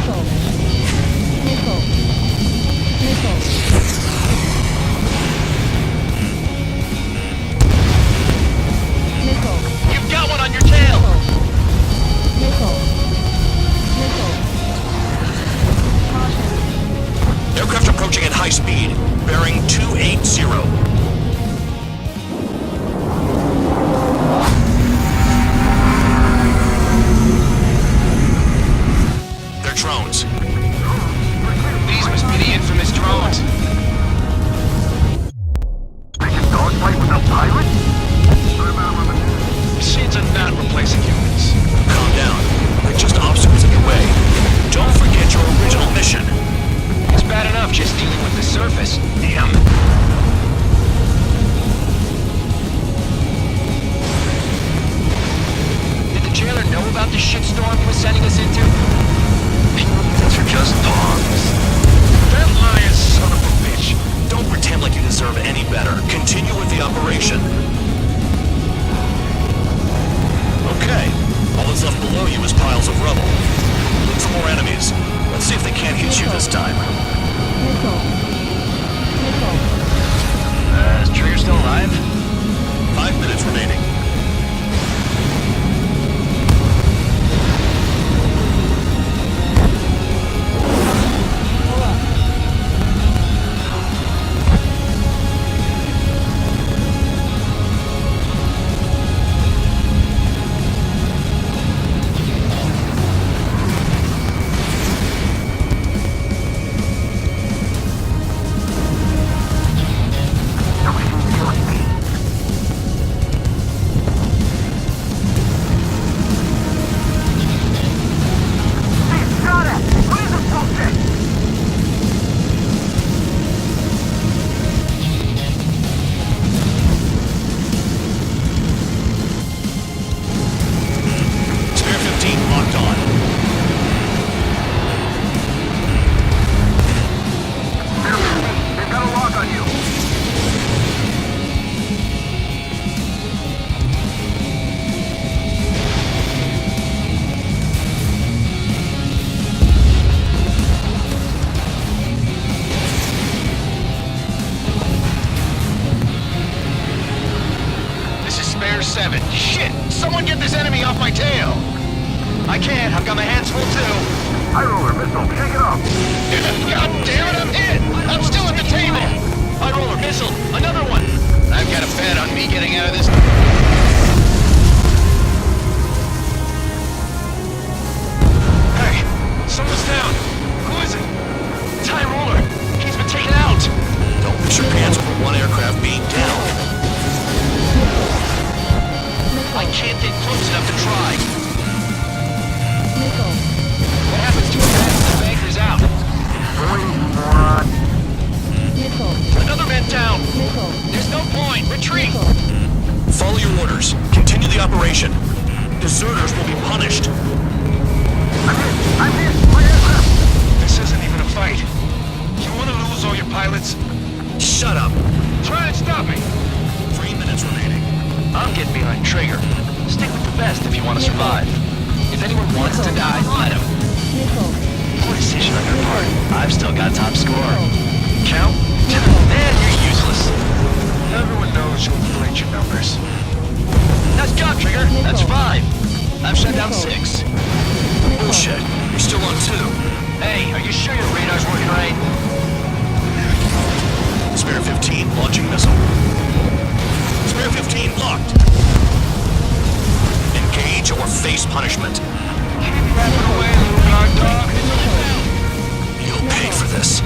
You've got one on your tail. Aircraft approaching at high speed, bearing 280. Drones. These must be the infamous drones. They can dogfight without pilots? Machines are not replacing humans. Calm down. They're just obstacles in your way. Don't forget your original mission. It's bad enough just dealing with the surface. Damn. Did the jailer know about the shitstorm he was sending us into? These are just pawns. That lying son of a bitch. Don't pretend like you deserve any better. Continue with the operation. Okay. All that's left below you is piles of rubble. Look for more enemies. Let's see if they can't hit you this time. Is Trigger still alive? 5 minutes remaining. I can't. I've got my hands full too. High roller, missile, shake it off. God damn it, I'm hit! I'm still at the table! High roller, missile, another one! I've got a bet on me getting out of this. Hey, someone's down. Who is it? It's High roller. He's been taken out. Don't miss your pants over one aircraft being down. I can't get close enough to try. Missile. What happens to a man when the banker's out? Moron. Missile. Another man down. Missile. There's no point. Retreat. Follow your orders. Continue the operation. Deserters will be punished. I'm hit. My aircraft. This isn't even a fight. You want to lose all your pilots? Shut up. Try and stop me. 3 minutes remaining. I'm getting behind Traeger. Stick with the best if you want to survive. If anyone wants to die, let him. Missile. Poor decision on your part. I've still got top score. Count? Man, you're useless. Everyone knows you inflate your numbers. Nice job, Trigger. That's 5. I've shut down 6. Bullshit. You're still on 2. Hey, are you sure your radar's working right? Spare 15, launching missile. Spare 15, locked. Engage or face punishment. Keep rapping away, little guard dog. You'll pay for this.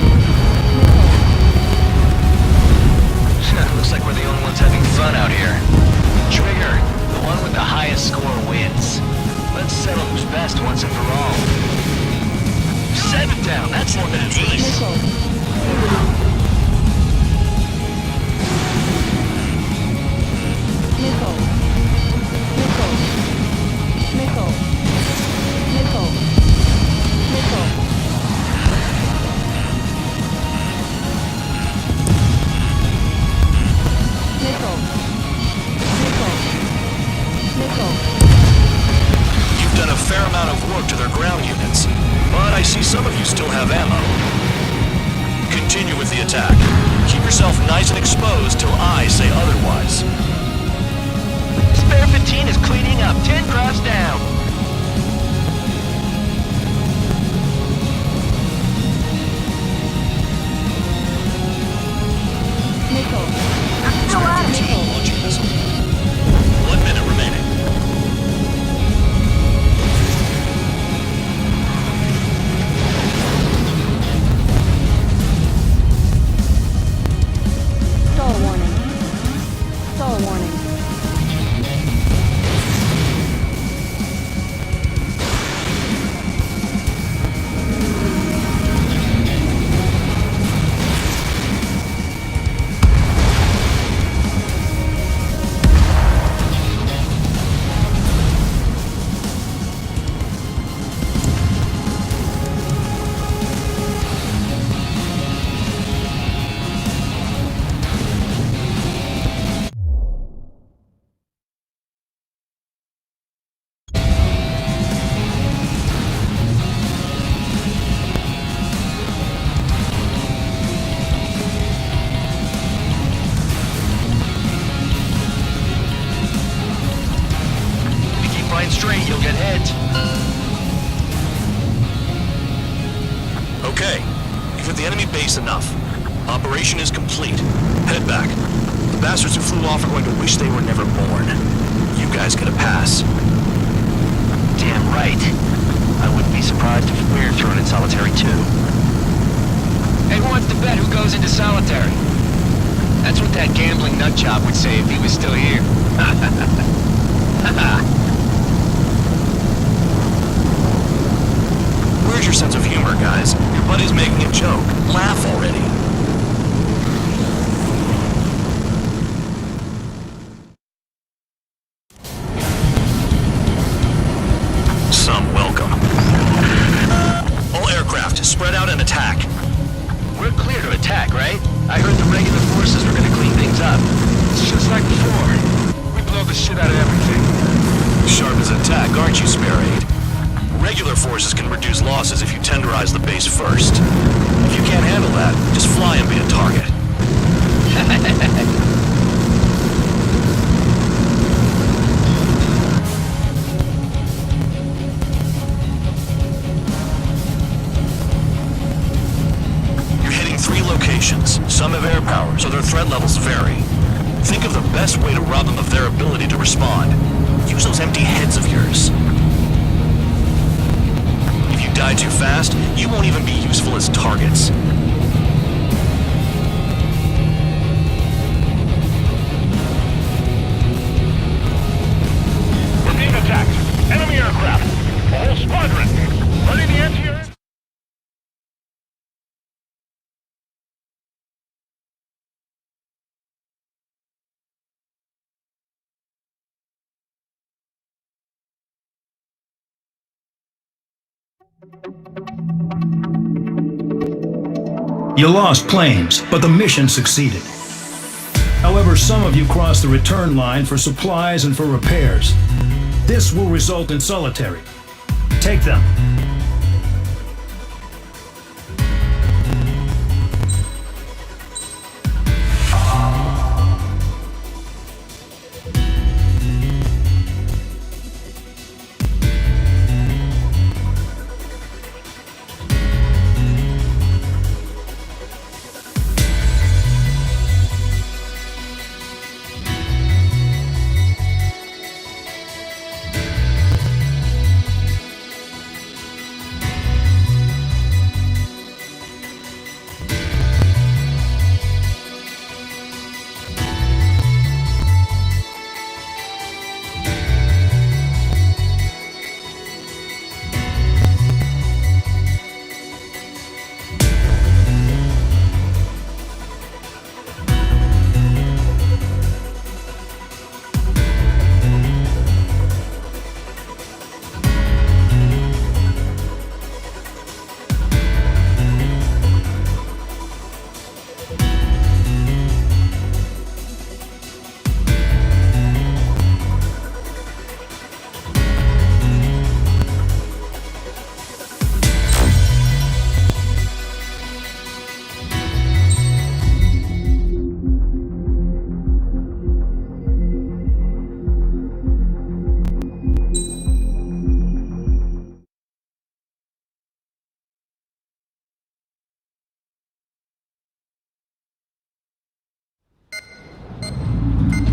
Looks like we're the only ones having fun out here. Trigger, the one with the highest score wins. Let's settle who's best once and for all. 7 down, that's more than an ace. Missile. Missile. Missile. Missile. Missile. Missile. Missile. Missile. Missile. You've done a fair amount of work to their ground units, but I see some of you still have ammo. Continue with the attack. Keep yourself nice and exposed till I say otherwise. Spare 15 is cleaning up. 10 crafts down. Missile. Spare 15, launching missile. 1 minute remaining. Stall warning. Stall warning. Straight, you'll get hit. Okay, you've hit the enemy base enough. Operation is complete. Head back. The bastards who flew off are going to wish they were never born. You guys get a pass. Damn right. I wouldn't be surprised if we're thrown in solitary too. Hey, who wants to bet who goes into solitary? That's what that gambling nutjob would say if he was still here. Where's your sense of humor, guys? Your buddy's making a joke. Laugh already. Some welcome. All aircraft, spread out and attack. We're clear to attack, right? I heard the regular forces were gonna clean things up. It's just like before. We blow the shit out of everything. Sharp as attack, aren't you, Spare 8? Regular forces can reduce losses if you tenderize the base first. If you can't handle that, just fly and be a target. firepower, so their threat levels vary. Think of the best way to rob them of their ability to respond. Use those empty heads of yours. If you die too fast, you won't even be useful as targets. We're being attacked. Enemy aircraft. A whole squadron. Ready the anti-air... You lost planes, but the mission succeeded. However, some of you crossed the return line for supplies and for repairs. This will result in solitary. Take them.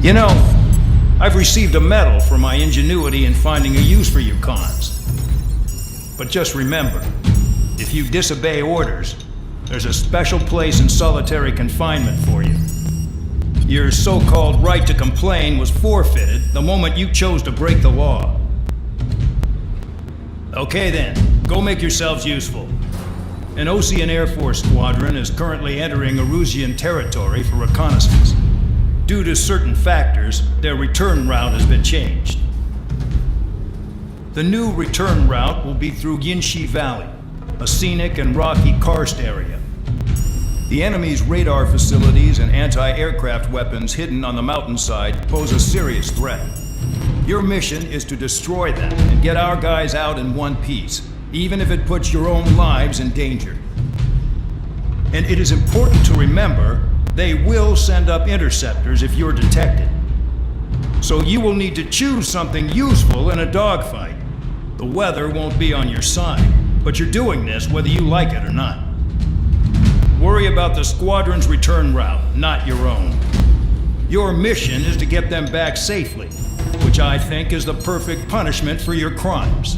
You know, I've received a medal for my ingenuity in finding a use for you cons. But just remember, if you disobey orders, there's a special place in solitary confinement for you. Your so-called right to complain was forfeited the moment you chose to break the law. Okay then, go make yourselves useful. An Ocean Air Force squadron is currently entering Erusian territory for reconnaissance. Due to certain factors, their return route has been changed. The new return route will be through Yinshi Valley, a scenic and rocky karst area. The enemy's radar facilities and anti-aircraft weapons hidden on the mountainside pose a serious threat. Your mission is to destroy them and get our guys out in one piece, even if it puts your own lives in danger. And it is important to remember, they will send up interceptors if you're detected. So you will need to choose something useful in a dogfight. The weather won't be on your side, but you're doing this whether you like it or not. Worry about the squadron's return route, not your own. Your mission is to get them back safely, which I think is the perfect punishment for your crimes.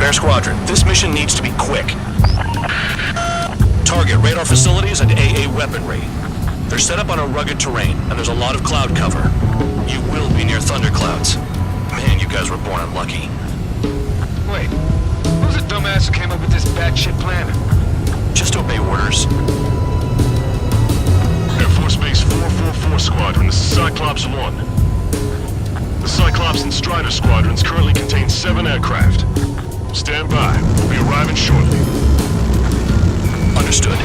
Spare Squadron, this mission needs to be quick. Target radar facilities and AA weaponry. They're set up on a rugged terrain, and there's a lot of cloud cover. You will be near thunderclouds. Man, you guys were born unlucky. Wait, who's the dumbass who came up with this batshit plan? Just obey orders. Air Force Base 444 Squadron, this is Cyclops 1. The Cyclops and Strider Squadrons currently contain 7 aircraft. Stand by. We'll be arriving shortly. Understood.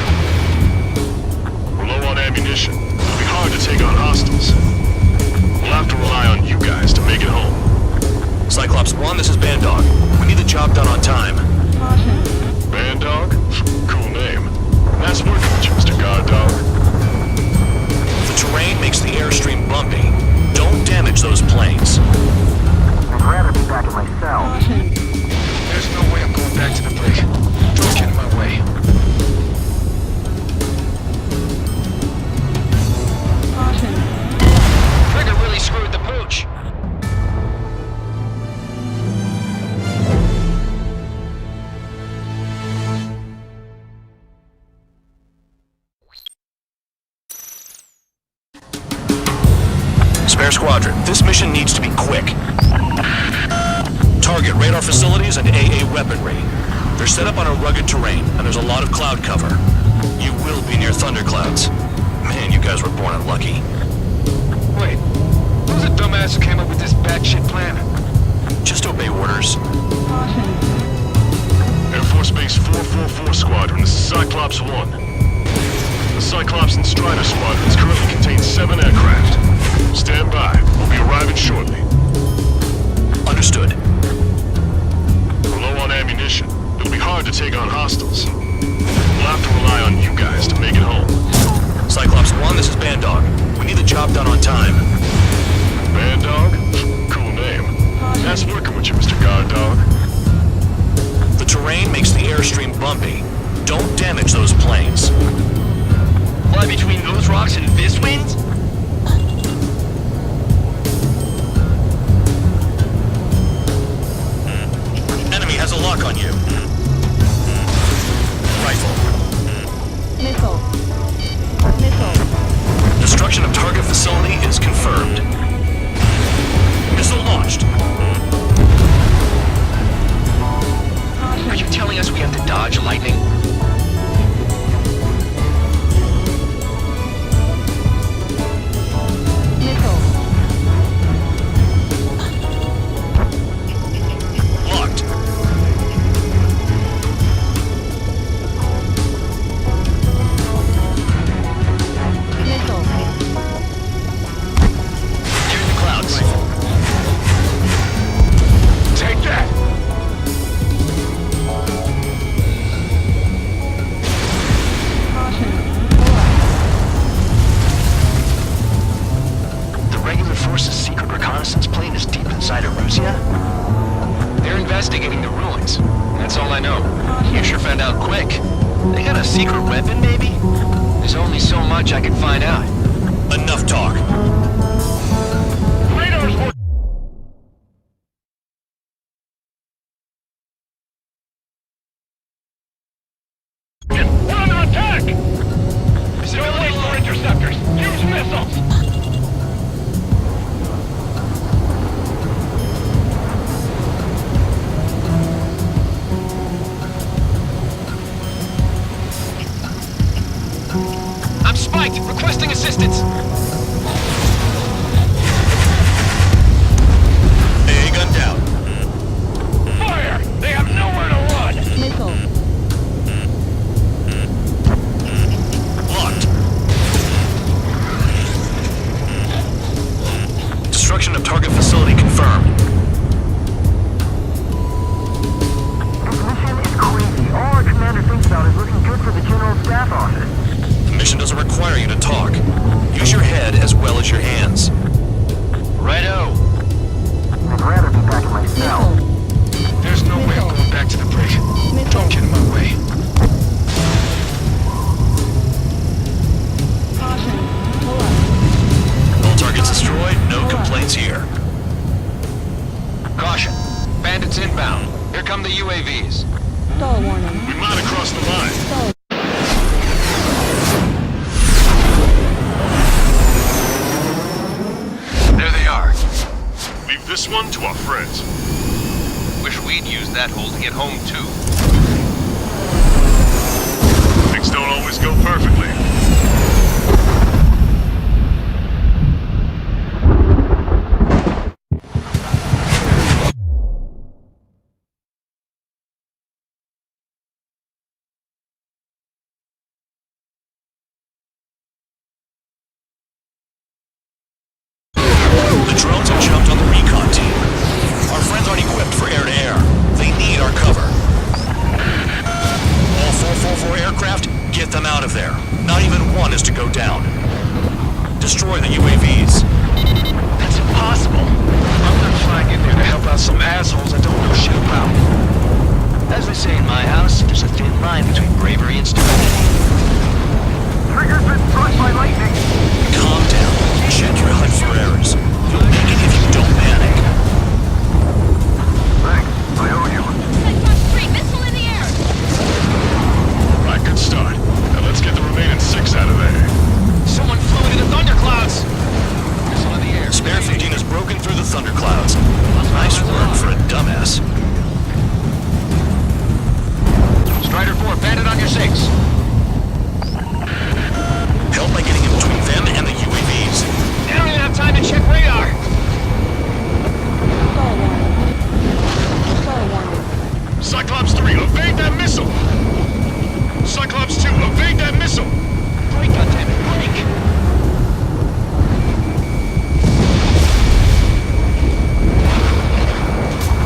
We're low on ammunition. It'll be hard to take on hostiles. We'll have to rely on you guys to make it home. Cyclops 1, this is Bandog. We need the job done on time. Bandog? Cool name. Nice working with you, Mr. Guard Dog. The terrain makes the airstream bumpy. Don't damage those planes. I'd rather be back in my cell. There's no way I'm going back to the brig. Don't get in my way. Trigger really screwed the pooch. Spare Squadron, this mission needs to be quick. Target radar facilities and AA weaponry. They're set up on a rugged terrain, and there's a lot of cloud cover. You will be near thunderclouds. Man, you guys were born unlucky. Wait, who's the dumbass who came up with this batshit plan? Just obey orders. Air Force Base 444 Squadron, this is Cyclops 1. The Cyclops and Strider Squadrons currently contain 7 aircraft. Stand by. We'll be arriving shortly. Understood. We're low on ammunition. It'll be hard to take on hostiles. We'll have to rely on you guys to make it home. Cyclops 1, this is Bandog. We need the job done on time. Bandog? Cool name. Nice working with you, Mr. Guard Dog. The terrain makes the airstream bumpy. Don't damage those planes. Fly between those rocks and this wind? Enemy has a lock on you. Rifle. Missile. Missile. Destruction of target facility is confirmed. Missile launched. Are you telling us we have to dodge lightning? Locked. Near the clouds. Take that! The regular force's secret reconnaissance plane is deep inside Erusia? They're investigating the ruins. That's all I know. You sure found out quick. They got a secret weapon, maybe? There's only so much I can find out. Enough talk. Radar's working. We're under attack! Visibility for interceptors. Use missiles! I'm spiked! Requesting assistance! A gun down. Fire! They have nowhere to run! Missile. Locked. Destruction of target facility confirmed. This mission is crazy. All our commander thinks about is looking good for the General Staff Office. The mission doesn't require you to talk. Use your head use that hole to get home, too. Things don't always go perfectly. The drones have jumped on the recon team. Our friends aren't equipped for air-to-air. They need our cover. All 444 aircraft, get them out of there. Not even one is to go down. Destroy the UAVs. That's impossible. I'm not flying in there to help out some assholes I don't know shit about. As they say in my house, there's a thin line between bravery and stupidity. Trigger's been struck by lightning. Calm down. Check your HUD for errors. You'll make it if you don't panic. Thanks. I owe you. Missile in the air! Right, good start. Now let's get the remaining 6 out of there. Someone flew into the thunderclouds! Missile in the air. Spare 15 has broken through the thunderclouds. Nice work for a dumbass. Strider 4, bandit on your 6. Help by getting in between them and the UAVs. They don't even have time to check radar! Cyclops 3, evade that missile! Cyclops 2, evade that missile! Break, goddammit, break!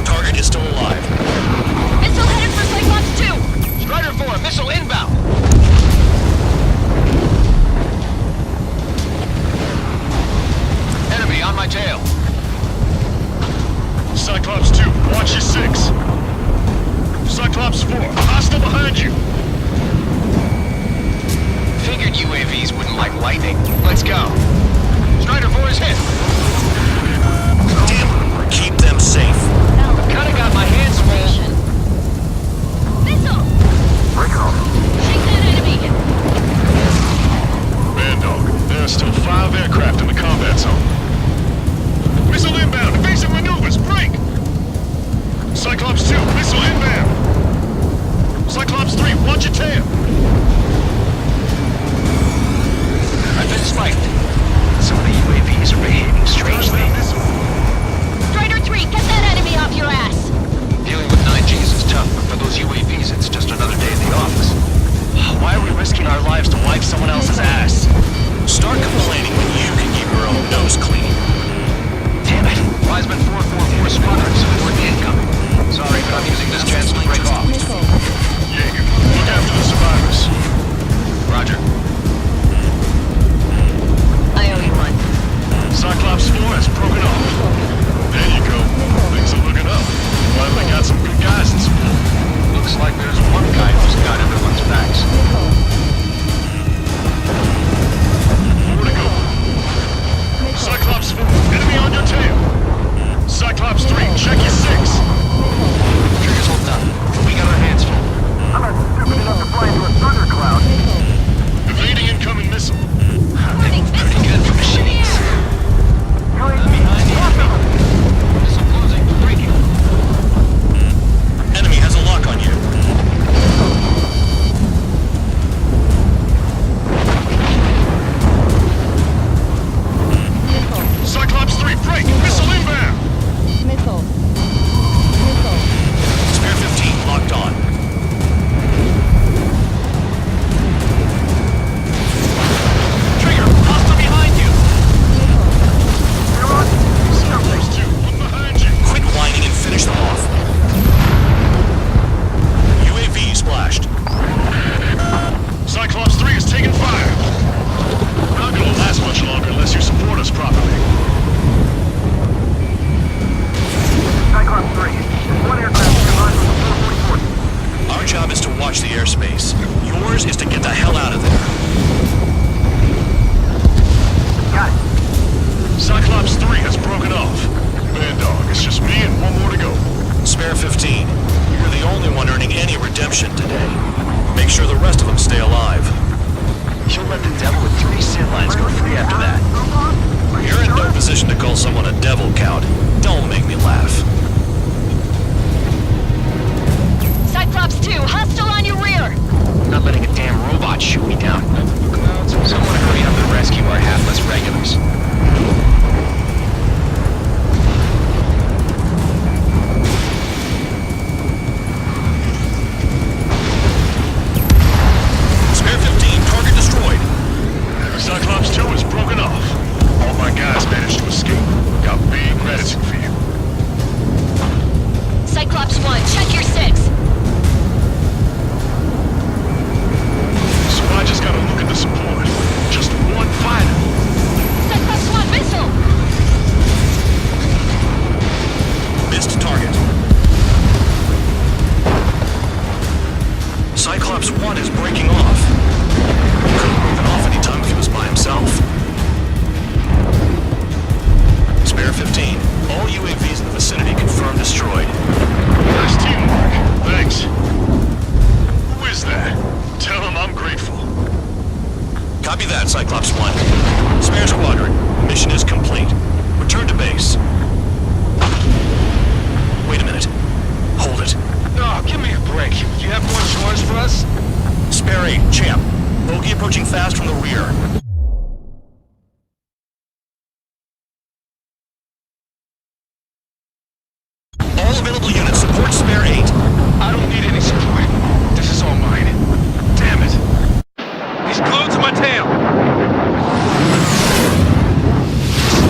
Target is still alive. Missile headed for Cyclops 2! Strider 4, missile inbound! Enemy on my tail. Cyclops 2, watch your 6. Cyclops 4, hostile behind you! Figured UAVs wouldn't like lightning. Let's go. Strider 4 is hit. Damn, keep them safe. Kinda got my hands full. Missile! Break off. Shake that enemy! Man dog, there are still 5 aircraft in the combat zone. Missile inbound, evasive maneuvers, break! Cyclops 2, missile inbound! Cyclops 3, watch your tail! I've been spiked. Some of the UAVs are behaving strangely. Strider 3, get that enemy off your ass! Dealing with 9Gs is tough, but for those UAVs, it's just another day at the office. Why are we risking our lives to wipe someone else's ass? Start complaining when you can keep your own nose clean. Damn it! Wiseman 444 squadron support incoming. Sorry, but I'm using this chance to break off. Jaeger, look after the survivors. Roger. I owe you one. Cyclops 4 has broken off. There you go. Things are looking up. Finally got some good guys in support. Looks like there's one guy who's got everyone's backs. More to go. Cyclops 4, enemy on your tail. Cyclops 3, check your 6. Trigger's holding up. We got our hands full. I'm not stupid enough to fly into a thundercloud. Evading incoming missile. Pretty good for machines. Behind the missile closing. Breaking. Enemy has a lock on you. Cyclops 3, break! Missile inbound! Spare 15 locked on. Trigger, hostile behind you. Cyclops 2, look behind you! Quit whining and finish them off. UAV splashed. Cyclops 3 is taking fire! We're not gonna last much longer unless you support us properly. Cyclops 3, one aircraft combined with the 444. Our job is to watch the airspace. Yours is to get the hell out of there. Got it. Cyclops 3 has broken off. Man dog, it's just me and one more to go. Spare 15. You're the only one earning any redemption today. Make sure the rest of them stay alive. You'll let the devil with 3 sin lines go free after that. You're in no position to call someone a devil, Count. Don't make me laugh. Cyclops 1 is breaking off. He could have broken off any time if he was by himself. Spare 15. All UAVs in the vicinity confirmed destroyed. Nice teamwork. Thanks. Who is that? Tell him I'm grateful. Copy that, Cyclops 1. Spare Squadron. Mission is complete. Return to base. Wait a minute. Hold it. No, give me a break. You have more chores for us? Spare 8, Champ. Bogey approaching fast from the rear. All available units support Spare 8. I don't need any support. This is all mine. Damn it. He's glued to my tail.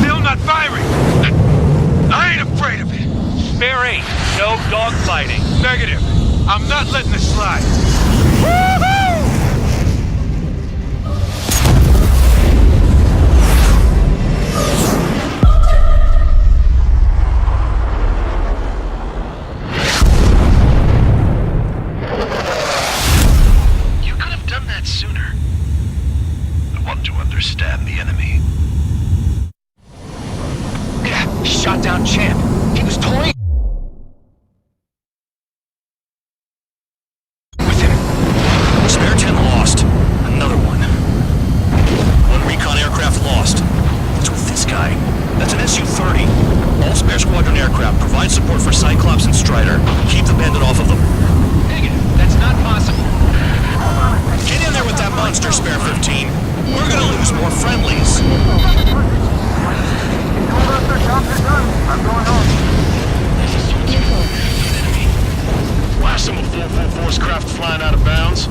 Still not firing. I ain't afraid of it. Spare 8. No dogfighting. Negative. I'm not letting this slide. Woohoo! You could have done that sooner. I want to understand the enemy. Shot down Champ. He was toying with him. Spare 10 lost. Another one. One recon aircraft lost. What's with this guy? That's an Su-30. All Spare Squadron aircraft provide support for Cyclops and Strider. Keep the bandit off of them. Negative. That's not possible. Get in there with that monster, Spare 15. We're gonna lose more friendlies. I'm going home. Blast him a full force craft flying out of bounds.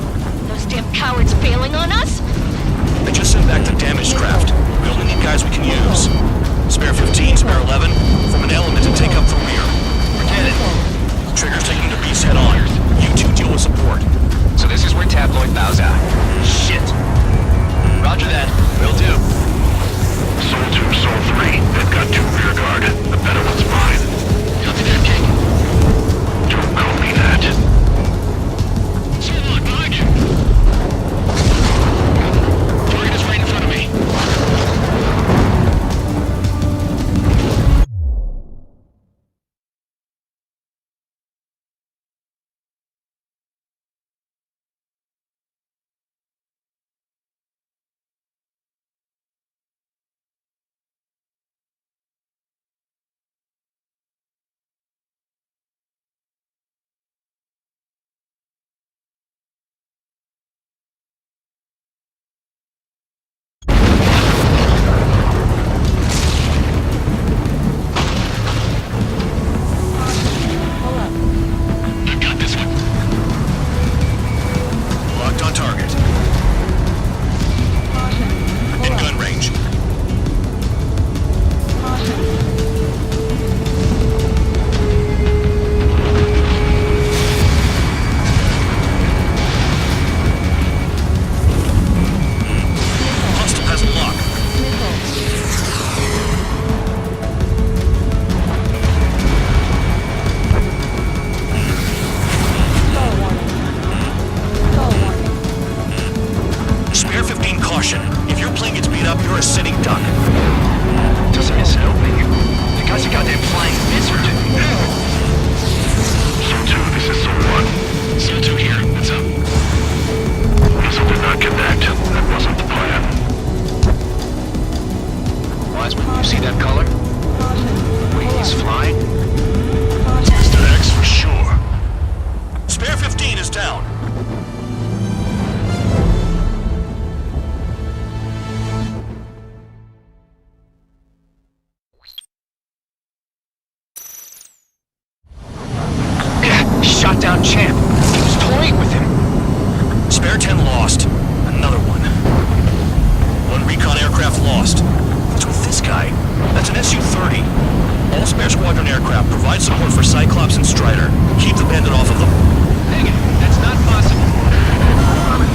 Those damn cowards bailing on us? I just sent back the damaged craft. We only need guys we can use. Spare 15, Spare 11, form an element and take up the rear. Forget it. Trigger's taking the beast head on. You two deal with support. So this is where Tabloid bows out. Shit. Roger that. Will do. Soul 2, Soul 3. They've got 2 rear guard. The better one's mine. Copy that, King. Don't call me that. Soul 1, behind you. Target is right in front of me. Shot down Champ. He was toying with him. Spare 10 lost. Another one. One recon aircraft lost. What's with this guy? That's an Su-30. All Spare Squadron aircraft provide support for Cyclops and Strider. Keep the bandit off of them. Negative. That's not possible.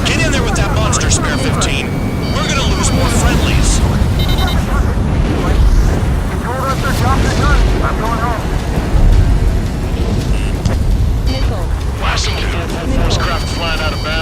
Get in there with that monster, Spare 15. We're gonna lose more friendlies. Told us their jobs are done. I'm going home. Blast him a full force craft flying out of bounds.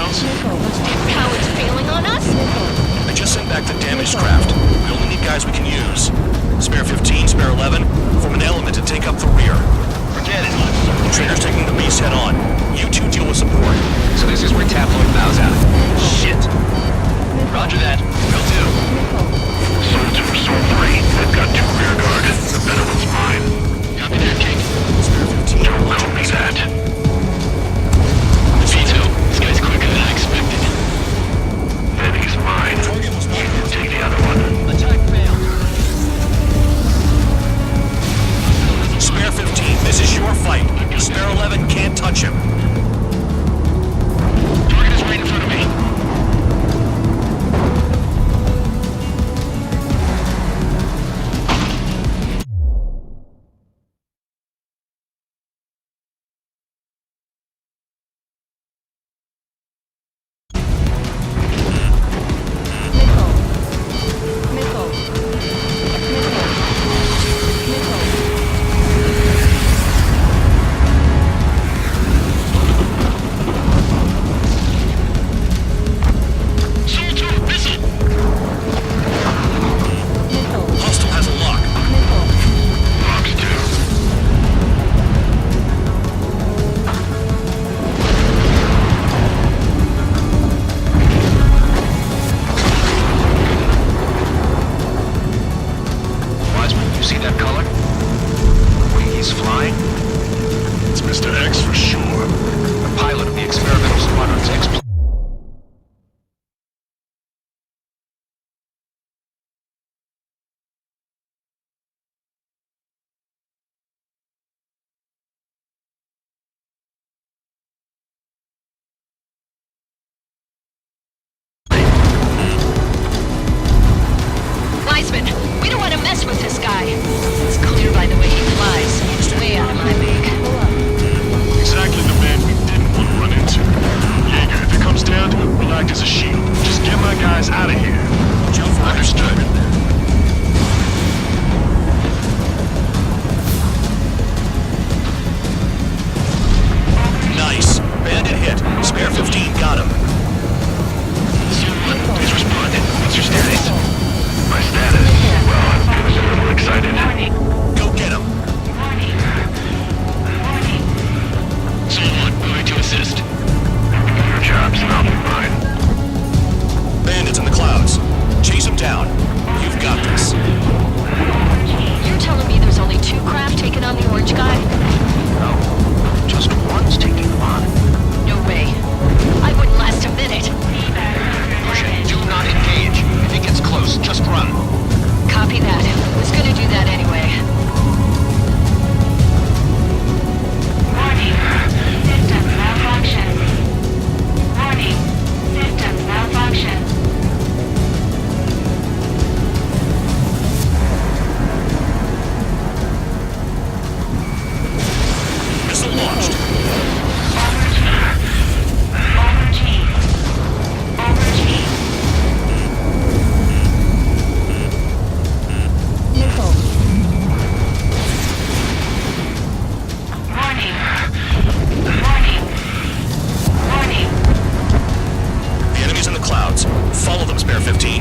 15.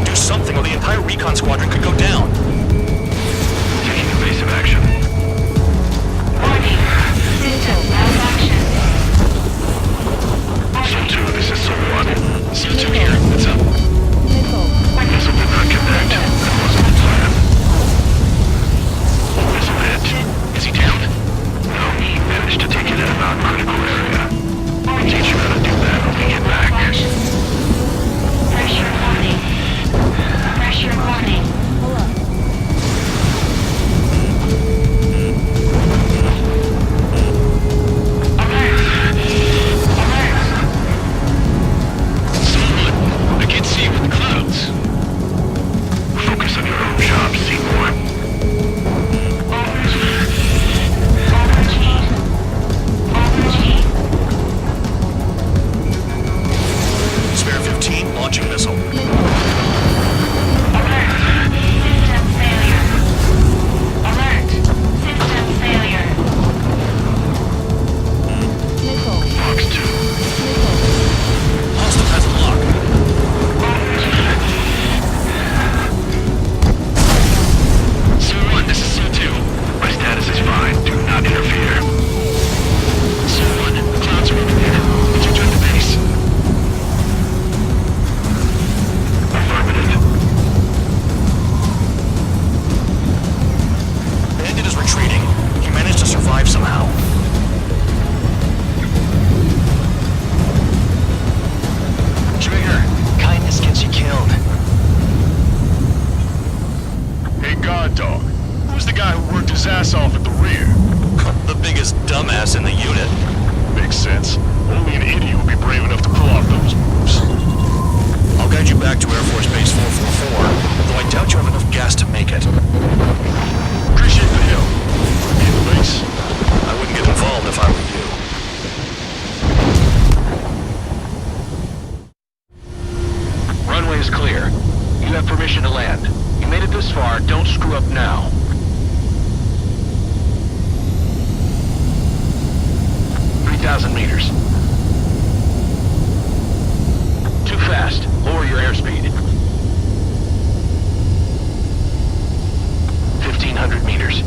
Do something or the entire recon squadron could go down. Taking evasive action. Warning. System malfunction. Zone 2, this is Zone 1. Zone 2 here. What's up? Missile did not connect. That wasn't the plan. Missile hit. Is he down? No, he managed to take it in a non-critical area. I'll teach you how to do that when we get back. Pressure warning. Pressure warning. I can't see you in the clouds. Focus on your own job, Seymour. Spare 15, launching missile. Alert. System failure. Alert. System failure. Fox 2. Hostile has a lock. Zone 1, this is Zone 2. My status is fine. Do not interfere. Zone 1, the clouds are over there. Did you join the base? Affirmative. Bandit is retreating. He managed to survive somehow. Trigger, kindness gets you killed. Hey, God Dog. Who's the guy who worked his ass off at the rear? The biggest dumbass in the unit. Makes sense. Only an idiot would be brave enough to pull off those moves. I'll guide you back to Air Force Base 444, though I doubt you have enough gas to make it. Appreciate the help. In the base. I wouldn't get involved if I were you. Runway is clear. You have permission to land. You made it this far, don't screw up now. $3,000 meters. Too fast. Lower your airspeed. 1,500 meters.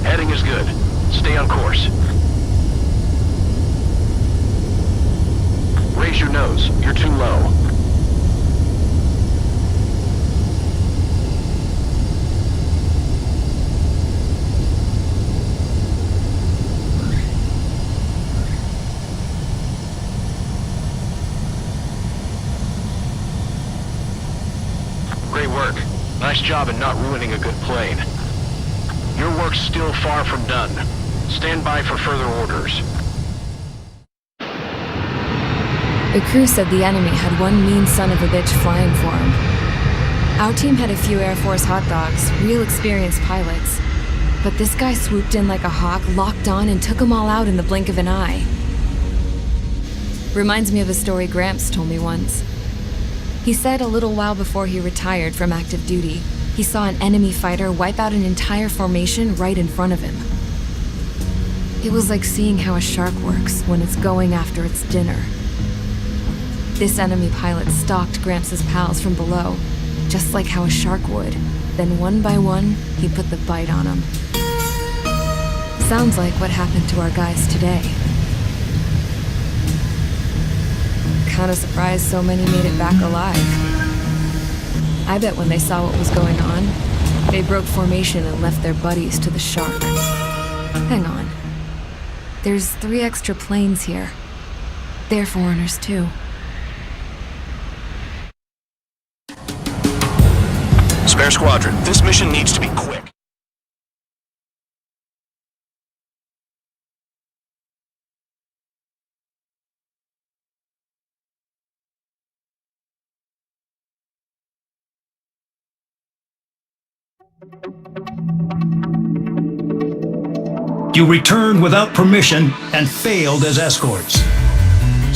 Heading is good. Stay on course. Raise your nose. You're too low. Great work. Nice job in not ruining a good plane. Your work's still far from done. Stand by for further orders. The crew said the enemy had one mean son of a bitch flying for him. Our team had a few Air Force hot dogs, real experienced pilots. But this guy swooped in like a hawk, locked on, and took them all out in the blink of an eye. Reminds me of a story Gramps told me once. He said a little while before he retired from active duty, he saw an enemy fighter wipe out an entire formation right in front of him. It was like seeing how a shark works when it's going after its dinner. This enemy pilot stalked Gramps' pals from below, just like how a shark would. Then one by one, he put the bite on them. Sounds like what happened to our guys today. Kinda surprised so many made it back alive. I bet when they saw what was going on, they broke formation and left their buddies to the shark. Hang on. There's 3 extra planes here. They're foreigners too. Spare squadron, this mission needs to be quick. You returned without permission and failed as escorts.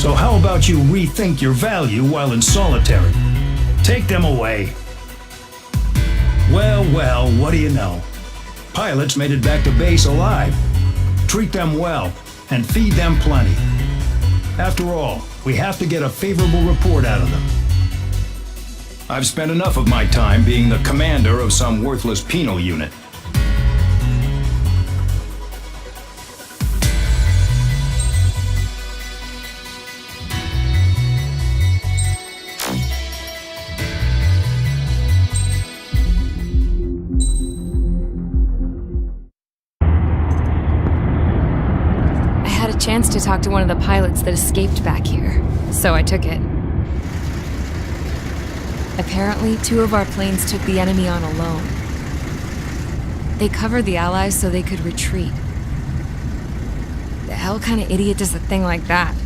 So how about you rethink your value while in solitary? Take them away. Well, what do you know? Pilots made it back to base alive. Treat them well and feed them plenty. After all, we have to get a favorable report out of them. I've spent enough of my time being the commander of some worthless penal unit. Chance to talk to one of the pilots that escaped back here, so I took it. Apparently, 2 of our planes took the enemy on alone. They covered the Allies so they could retreat. The hell kind of idiot does a thing like that?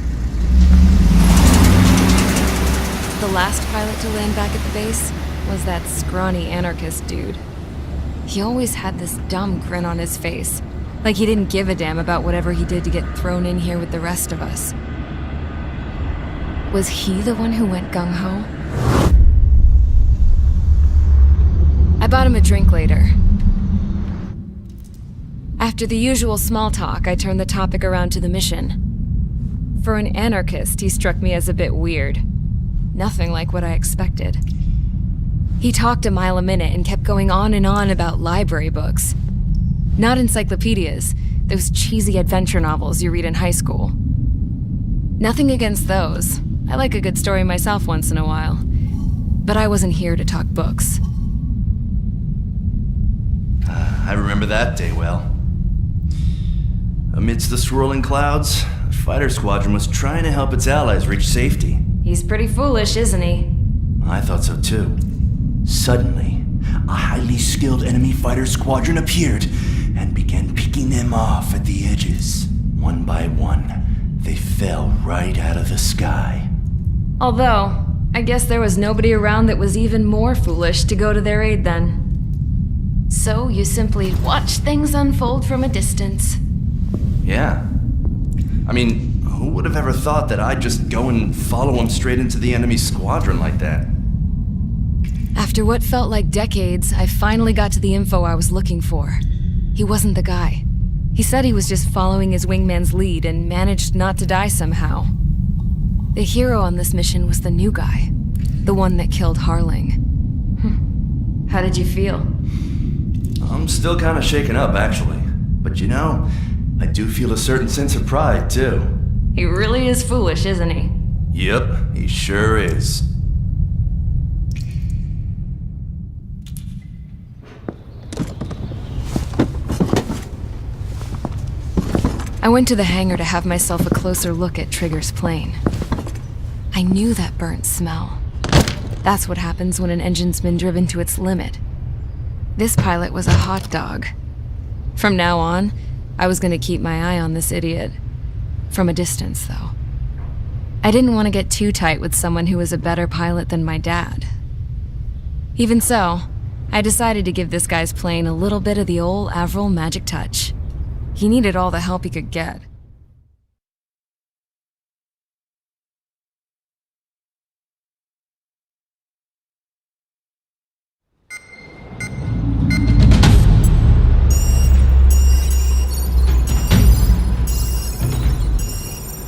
The last pilot to land back at the base was that scrawny anarchist dude. He always had this dumb grin on his face, like he didn't give a damn about whatever he did to get thrown in here with the rest of us. Was he the one who went gung-ho? I bought him a drink later. After the usual small talk, I turned the topic around to the mission. For an anarchist, he struck me as a bit weird. Nothing like what I expected. He talked a mile a minute and kept going on and on about library books. Not encyclopedias, those cheesy adventure novels you read in high school. Nothing against those. I like a good story myself once in a while. But I wasn't here to talk books. I remember that day well. Amidst the swirling clouds, the fighter squadron was trying to help its allies reach safety. He's pretty foolish, isn't he? I thought so too. Suddenly, a highly skilled enemy fighter squadron appeared and began picking them off at the edges. One by one, they fell right out of the sky. Although, I guess there was nobody around that was even more foolish to go to their aid then. So you simply watch things unfold from a distance. Yeah. I mean, who would have ever thought that I'd just go and follow him straight into the enemy squadron like that? After what felt like decades, I finally got to the info I was looking for. He wasn't the guy. He said he was just following his wingman's lead and managed not to die somehow. The hero on this mission was the new guy, the one that killed Harling. How did you feel? I'm still kind of shaken up, actually. But you know, I do feel a certain sense of pride, too. He really is foolish, isn't he? Yep, he sure is. I went to the hangar to have myself a closer look at Trigger's plane. I knew that burnt smell. That's what happens when an engine's been driven to its limit. This pilot was a hot dog. From now on, I was going to keep my eye on this idiot. From a distance, though. I didn't want to get too tight with someone who was a better pilot than my dad. Even so, I decided to give this guy's plane a little bit of the old Avril magic touch. He needed all the help he could get.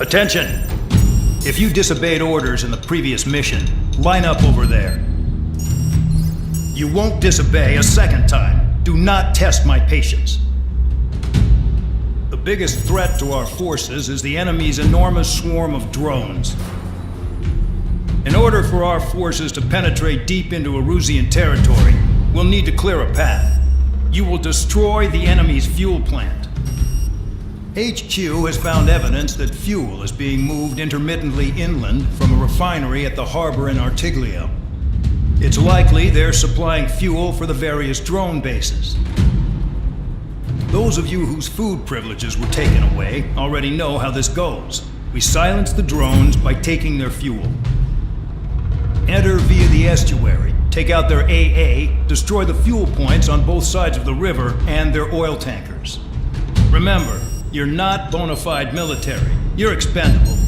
Attention! If you disobeyed orders in the previous mission, line up over there. You won't disobey a second time. Do not test my patience. The biggest threat to our forces is the enemy's enormous swarm of drones. In order for our forces to penetrate deep into Erusian territory, we'll need to clear a path. You will destroy the enemy's fuel plant. HQ has found evidence that fuel is being moved intermittently inland from a refinery at the harbor in Artiglio. It's likely they're supplying fuel for the various drone bases. Those of you whose food privileges were taken away already know how this goes. We silence the drones by taking their fuel. Enter via the estuary, take out their AA, destroy the fuel points on both sides of the river and their oil tankers. Remember, you're not bona fide military. You're expendable.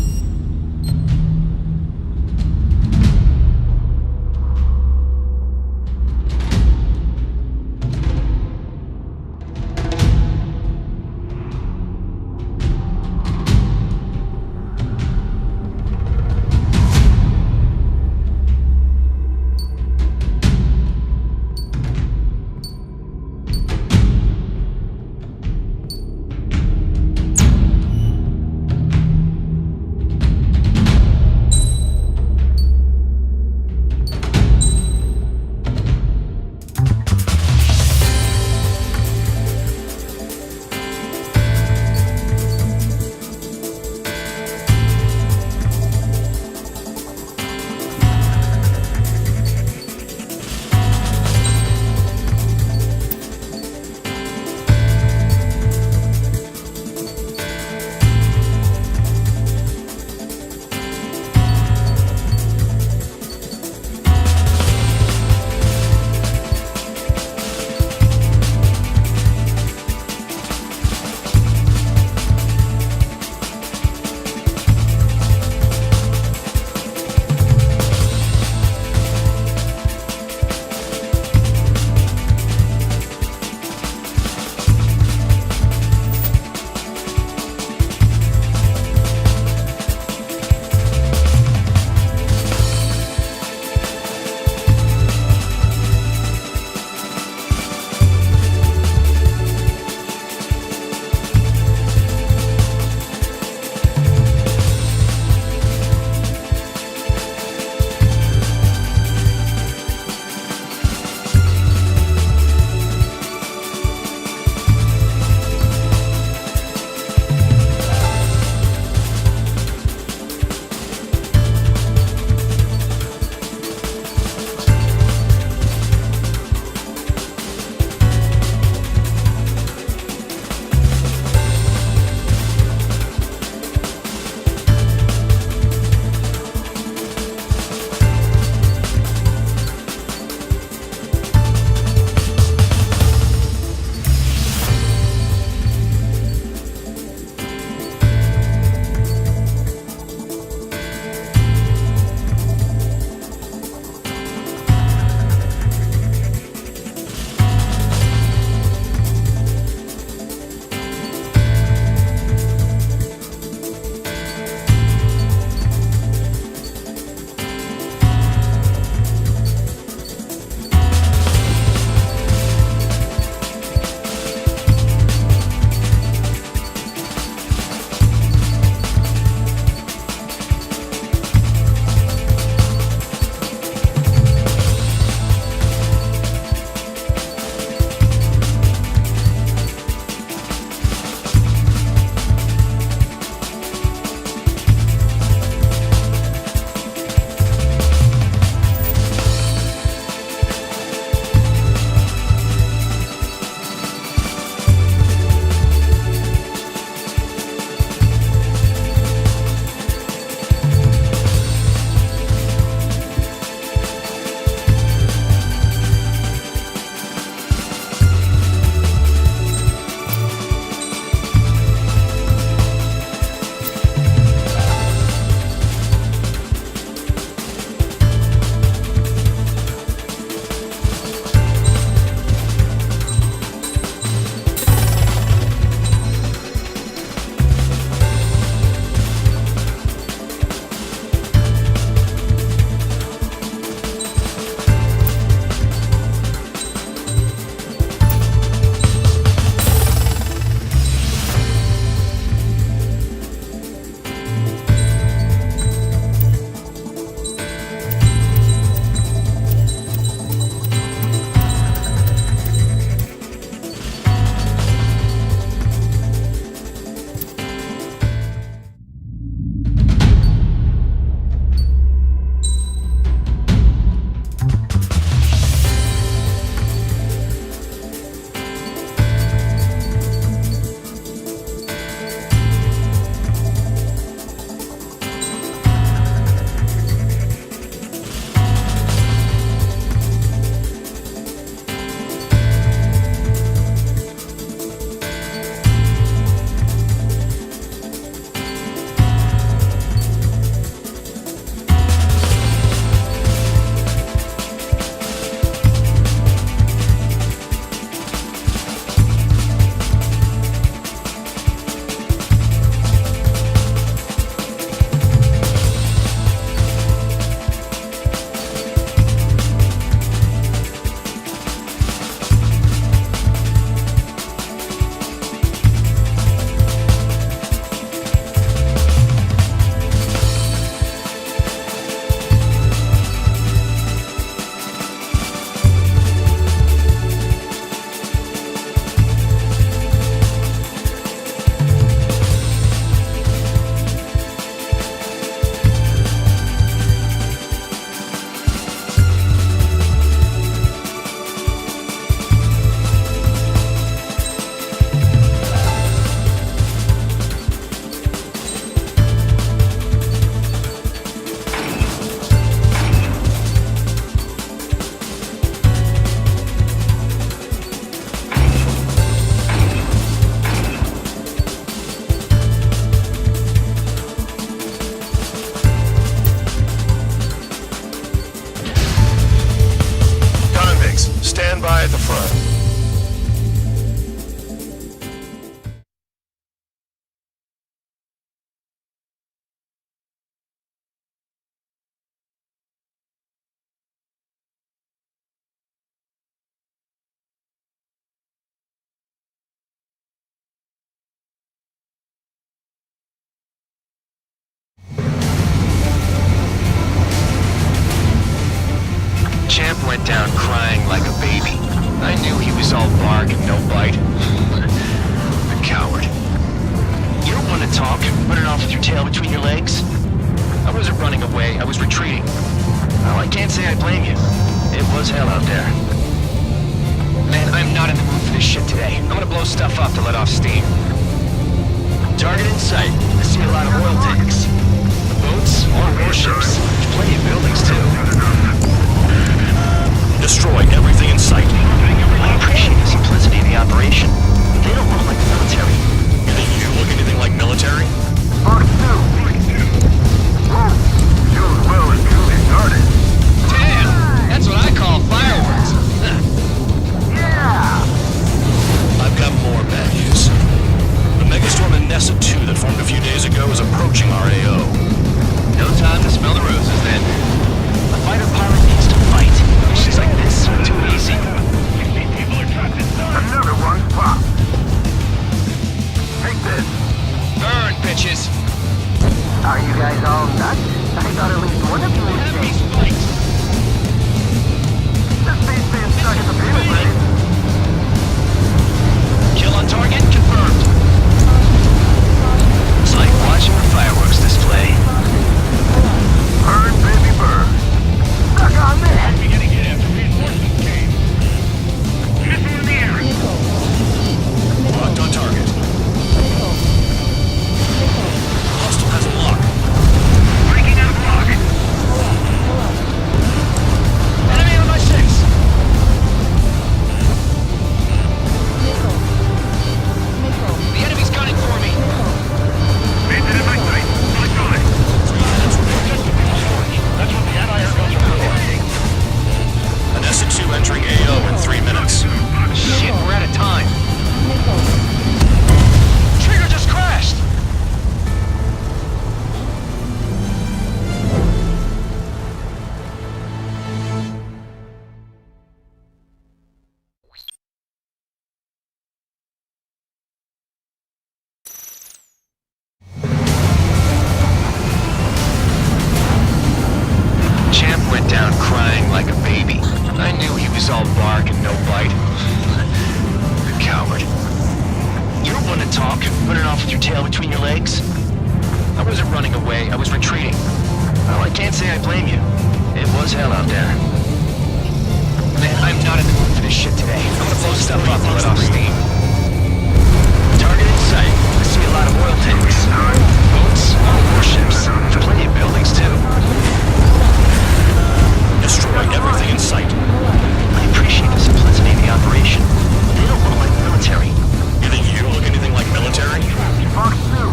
went down crying like a baby. I knew he was all bark and no bite. The coward. You don't want to talk, running off with your tail between your legs? I wasn't running away, I was retreating. Well, I can't say I blame you. It was hell out there. Man, I'm not in the mood for this shit today. I'm gonna blow stuff up to let off steam. Target in sight. I see a lot of oil tanks. Boats or warships. There's plenty of buildings, too. Destroy everything in sight. I appreciate the simplicity of the operation. They don't look like the military. You think you look anything like military? Fox 2. Whoa. Joe's well and truly started. Damn! That's what I call fireworks. Yeah! I've got more bad news. The megastorm in Nessa 2 that formed a few days ago is approaching our AO. No time to smell the roses, then. A fighter pilot needs to fight. Missions like this are too easy. Another one's popped. Take this. Burn, bitches! Are you guys all nuts? I thought at least one of you was Heavy safe. spikes! This thing's being stuck in the payload blade. Kill on target confirmed. It's like watching a fireworks display. Burn, baby, burn. Stuck on this. Beginning hit after reinforcements came. Missile in the air. Locked on target. Hostile has a lock. Breaking out of block. Enemy on my 6! The enemy's gunning for me! Maintain in my sight. Electronic. That's what the anti-air guns are for. An S2 entering AO in 3 minutes. Shit, we're out of time. Trigger just crashed! Champ went down crying like a baby. I knew he was all bark and no bite. The coward. You don't want to talk, running off with your tail between your legs? I wasn't running away, I was retreating. Well, I can't say I blame you. It was hell out there. Man, I'm not in the mood for this shit today. I'm gonna blow stuff up and let off steam. Target in sight. I see a lot of oil tanks. Boats or warships. There's plenty of buildings, too. Destroy everything in sight. I appreciate the simplicity of the operation. They don't look like the military. You think you look anything like military? Fox 2.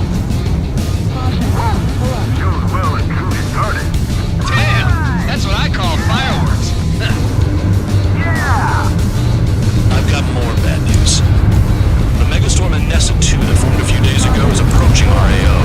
Joe's well and truly started. Damn! That's what I call fireworks. Yeah! I've got more bad news. The megastorm in Nessa 2 that formed a few days ago is approaching our AO.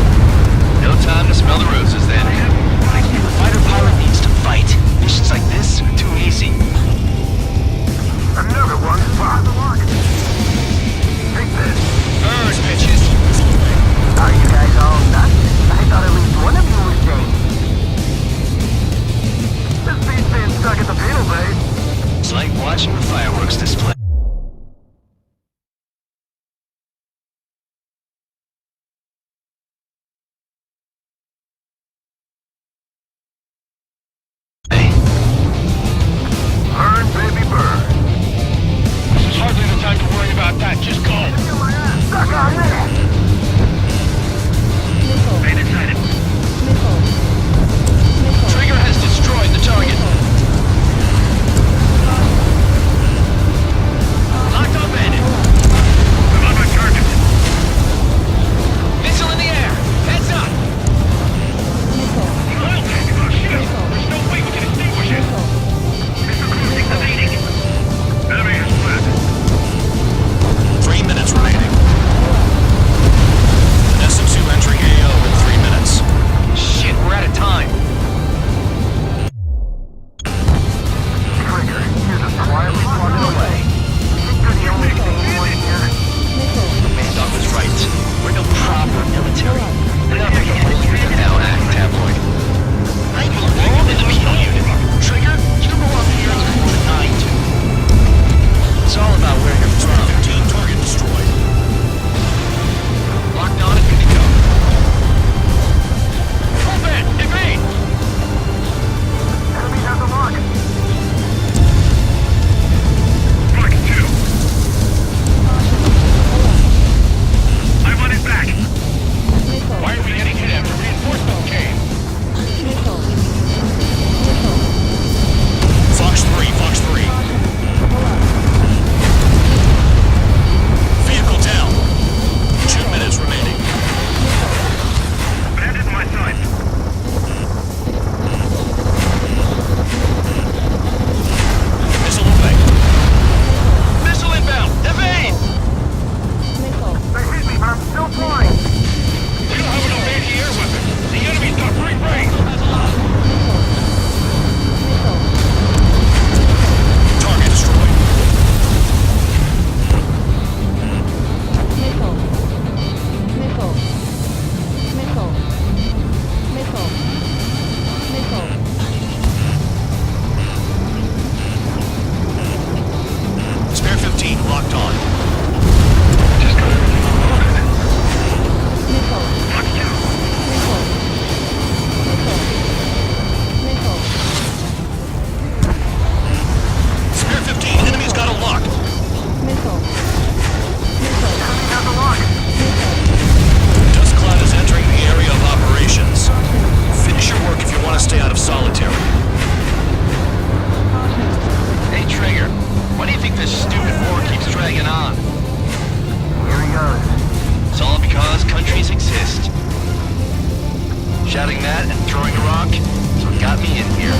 shouting that and throwing a rock. So it got me in here.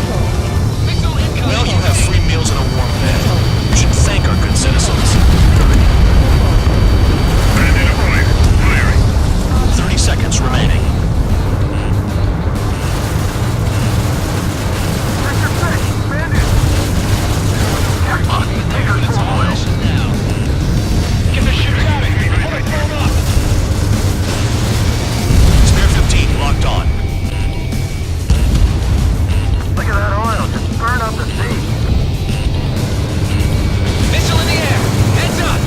Well, you have free meals and a warm bed. You should thank our good citizens. 30 seconds remaining. Spare 15 locked on. Look at that oil, just burn up the sea. Missile in the air! Heads up!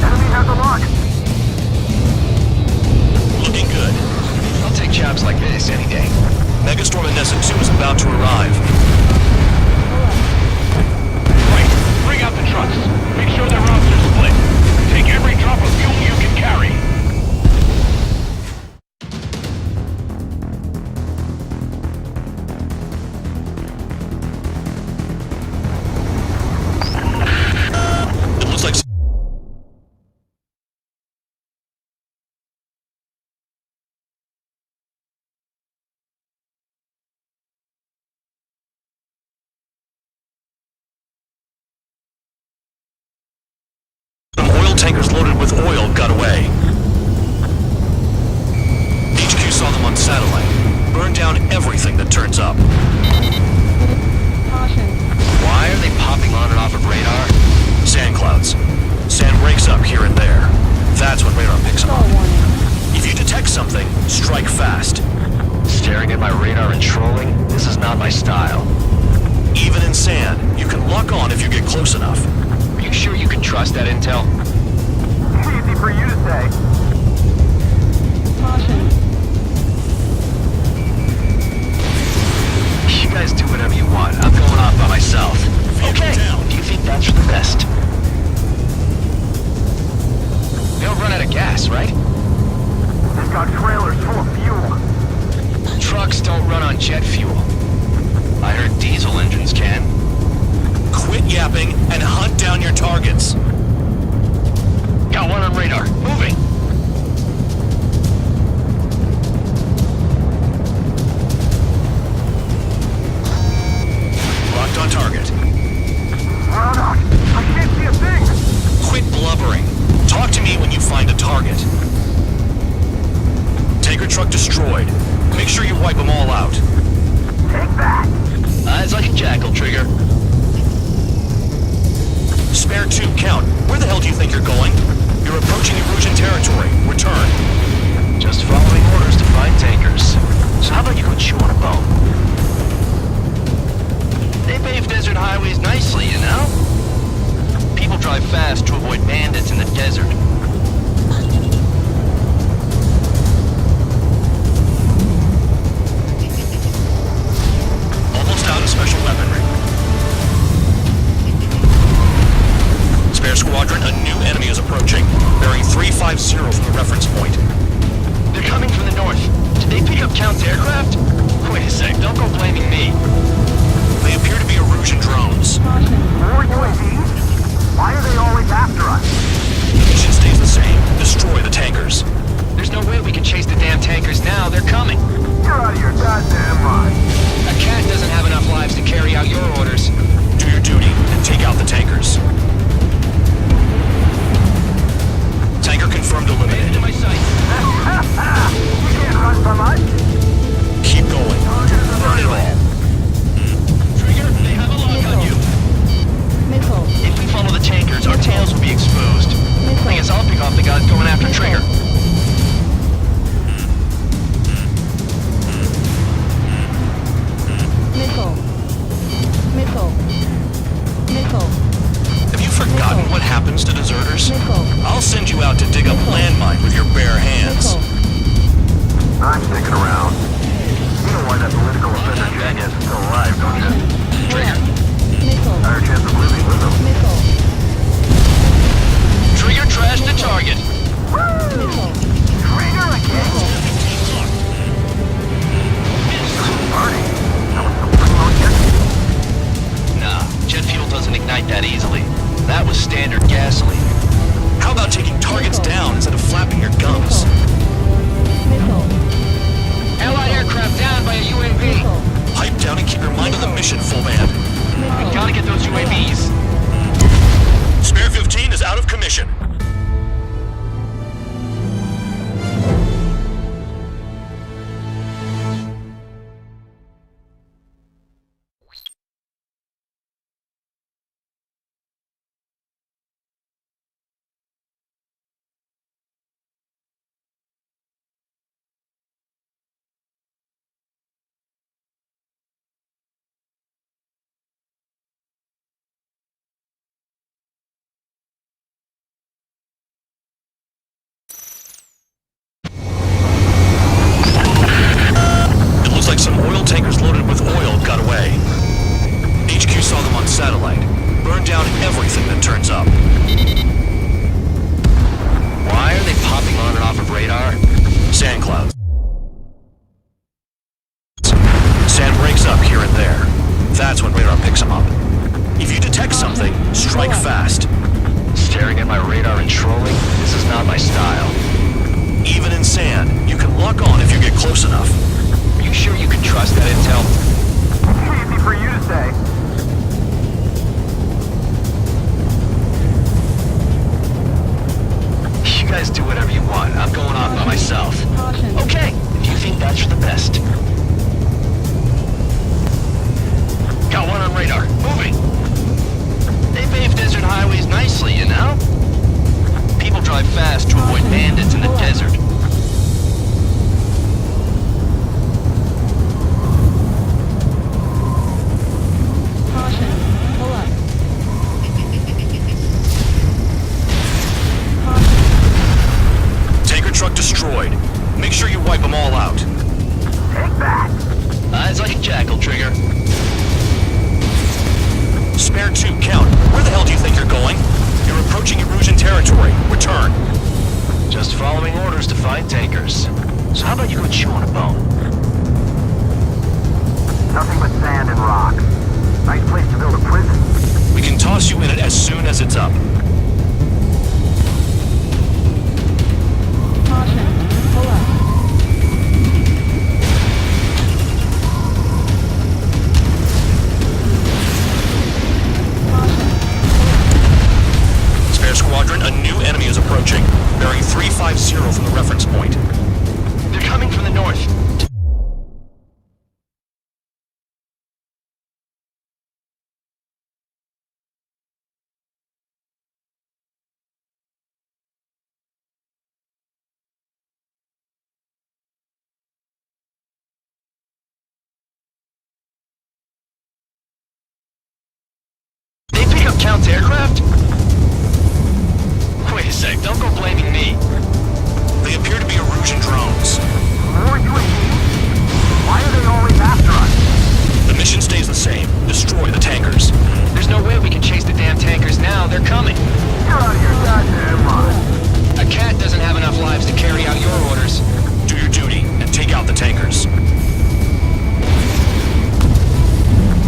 Enemy has a lock. Looking good. I'll take jobs like this any day. Megastorm and Nessa 2 is about to arrive. Right, bring out the trucks. Make sure their routes are split. Take every drop of fuel you can carry. It looks like some oil tankers loaded with oil got away. HQ saw them on satellite. Burn down everything that turns up. Why are they popping on and off of radar? Sand clouds. Sand breaks up here and there. That's when radar picks them up. If you detect something, strike fast. Staring at my radar and trolling? This is not my style. Even in sand, you can lock on if you get close enough. Are you sure you can trust that intel? Easy for you to say. You guys do whatever you want. I'm going off by myself. Okay. Do you think that's for the best? They don't run out of gas, right? They've got trailers full of fuel. Trucks don't run on jet fuel. I heard diesel engines can. Quit yapping and hunt down your targets. Got one on radar. Moving. Locked on target. Run out. I can't see a thing. Quit blubbering. Talk to me when you find a target. Tanker truck destroyed. Make sure you wipe them all out. Take that. Eyes like a jackal, Trigger. Spare 2, count. Where the hell do you think you're going? You're approaching Erusian territory. Return. Just following orders to find tankers. So how about you go chew on a bone? They pave desert highways nicely, you know? People drive fast to avoid bandits in the desert. Almost out of special weaponry. Spare squadron, a new enemy is approaching. Bearing 350 from the reference point. They're coming from the north. Did they pick up Count's aircraft? Wait a sec, don't go blaming me. They appear to be Erusian drones. More UAVs? Why are they always after us? Mission stays the same. Destroy the tankers. There's no way we can chase the damn tankers now. They're coming. You're out of your goddamn mind. A cat doesn't have enough lives to carry out your orders. Do your duty and take out the tankers. Tanker confirmed eliminated. To my sight. You can't run from us. Keep going. Burn it all. Trigger, they have a lock on you. If we follow the tankers, our tails will be exposed. I guess I'll pick off the guys going after Trigger. Have you forgotten what happens to deserters? I'll send you out to dig up landmines locks them up. If you detect something, strike fast. Staring at my radar and trolling? This is not my style. Even in sand, you can lock on if you get close enough. Are you sure you can trust that intel? Easy for you to say. You guys do whatever you want. I'm going off by myself. Okay, if you think that's for the best. Got one on radar. Moving. They pave desert highways nicely, you know? People drive fast to avoid bandits in the desert. Tanker truck destroyed. Make sure you wipe them all out. Take that. Eyes like a jackal, Trigger. Spare 2, count. Where the hell do you think you're going? You're approaching Erusian territory. Return. Just following orders to find tankers. So how about you go chew on a bone? Nothing but sand and rock. Nice place to build a prison. We can toss you in it as soon as it's up. Spare squadron, a new enemy is approaching. Bearing 350 from the reference point. They're coming from the north. They pick up Count's aircraft? Wait a sec, don't go blaming me. They appear to be Erusian drones. More UAVs? Why are they always after us? The mission stays the same. Destroy the tankers. There's no way we can chase the damn tankers now. They're coming. You're out of your goddamn mind. A cat doesn't have enough lives to carry out your orders. Do your duty and take out the tankers.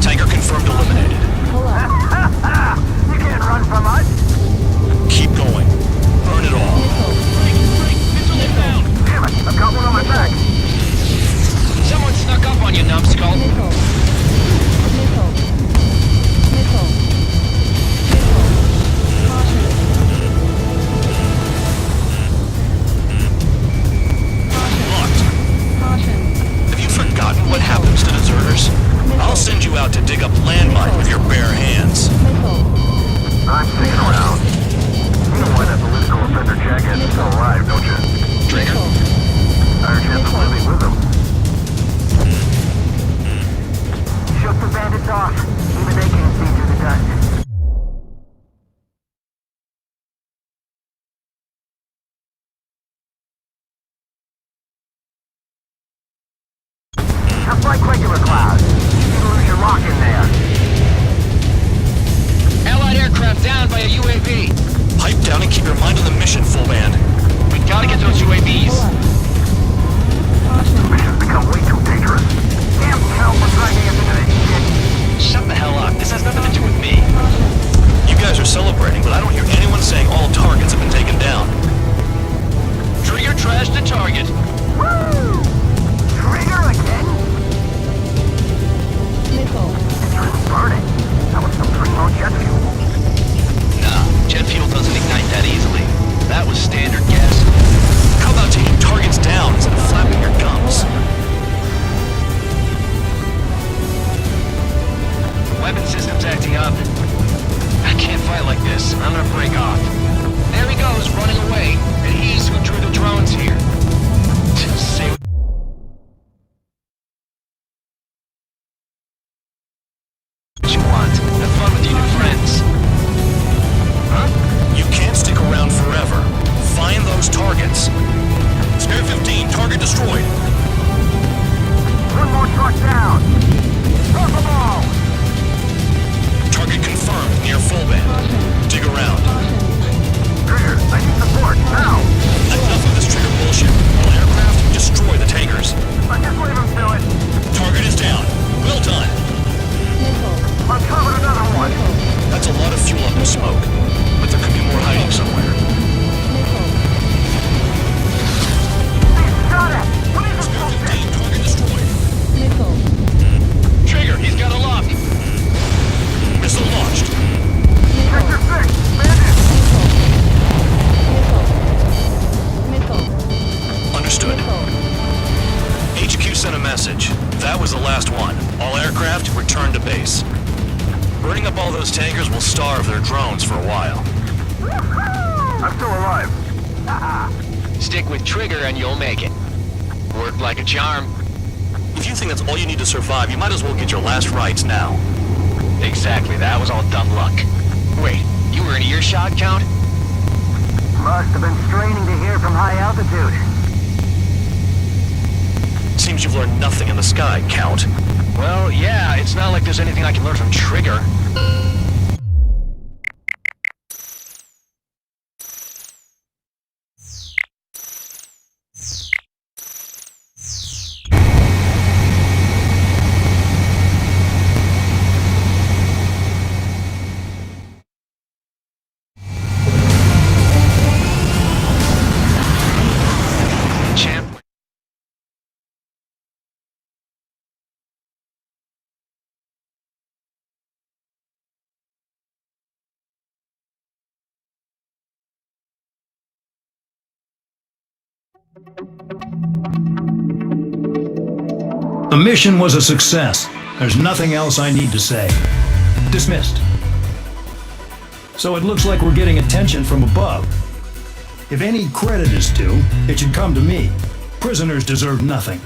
Tanker confirmed eliminated. You can't run from us. Keep going. Burn it all. Damn it, I've got one on my back. Someone snuck up on you, numbskull. Locked. Have you forgotten what happens to deserters? I'll send you out to dig up landmine with your bare hands. I'm sticking around. You know why that political offender jackass is still alive, don't you? Trigger? Higher chance of living with him. Shook the bandits off. Even they can't see through the dust. Just like regular clouds. You lose your lock in there. Allied aircraft down by a UAV. Pipe down and keep your mind on the mission, full band. We gotta get those UAVs. The mission's become way too dangerous. Damn Cal for dragging us into this shit. Shut the hell up. This has nothing to do with me. You guys are celebrating, but I don't hear anyone saying all targets have been taken down. Trigger trashed the target. Woo! Trigger again? It's burning. That was some primo jet fuel. Nah, jet fuel doesn't ignite that easily. That was standard gas. How about taking targets down instead of flapping your gums? message. That was the last one. All aircraft, return to base. Burning up all those tankers will starve their drones for a while. I'm still alive. Stick with Trigger and you'll make it. Worked like a charm. If you think that's all you need to survive, you might as well get your last rites now. Exactly, that was all dumb luck. Wait, you were in earshot, Count? Must have been straining to hear from high altitude. Seems you've learned nothing in the sky, Count. Well, yeah, it's not like there's anything I can learn from Trigger. The mission was a success. There's nothing else I need to say. Dismissed. So it looks like we're getting attention from above. If any credit is due, it should come to me. Prisoners deserve nothing.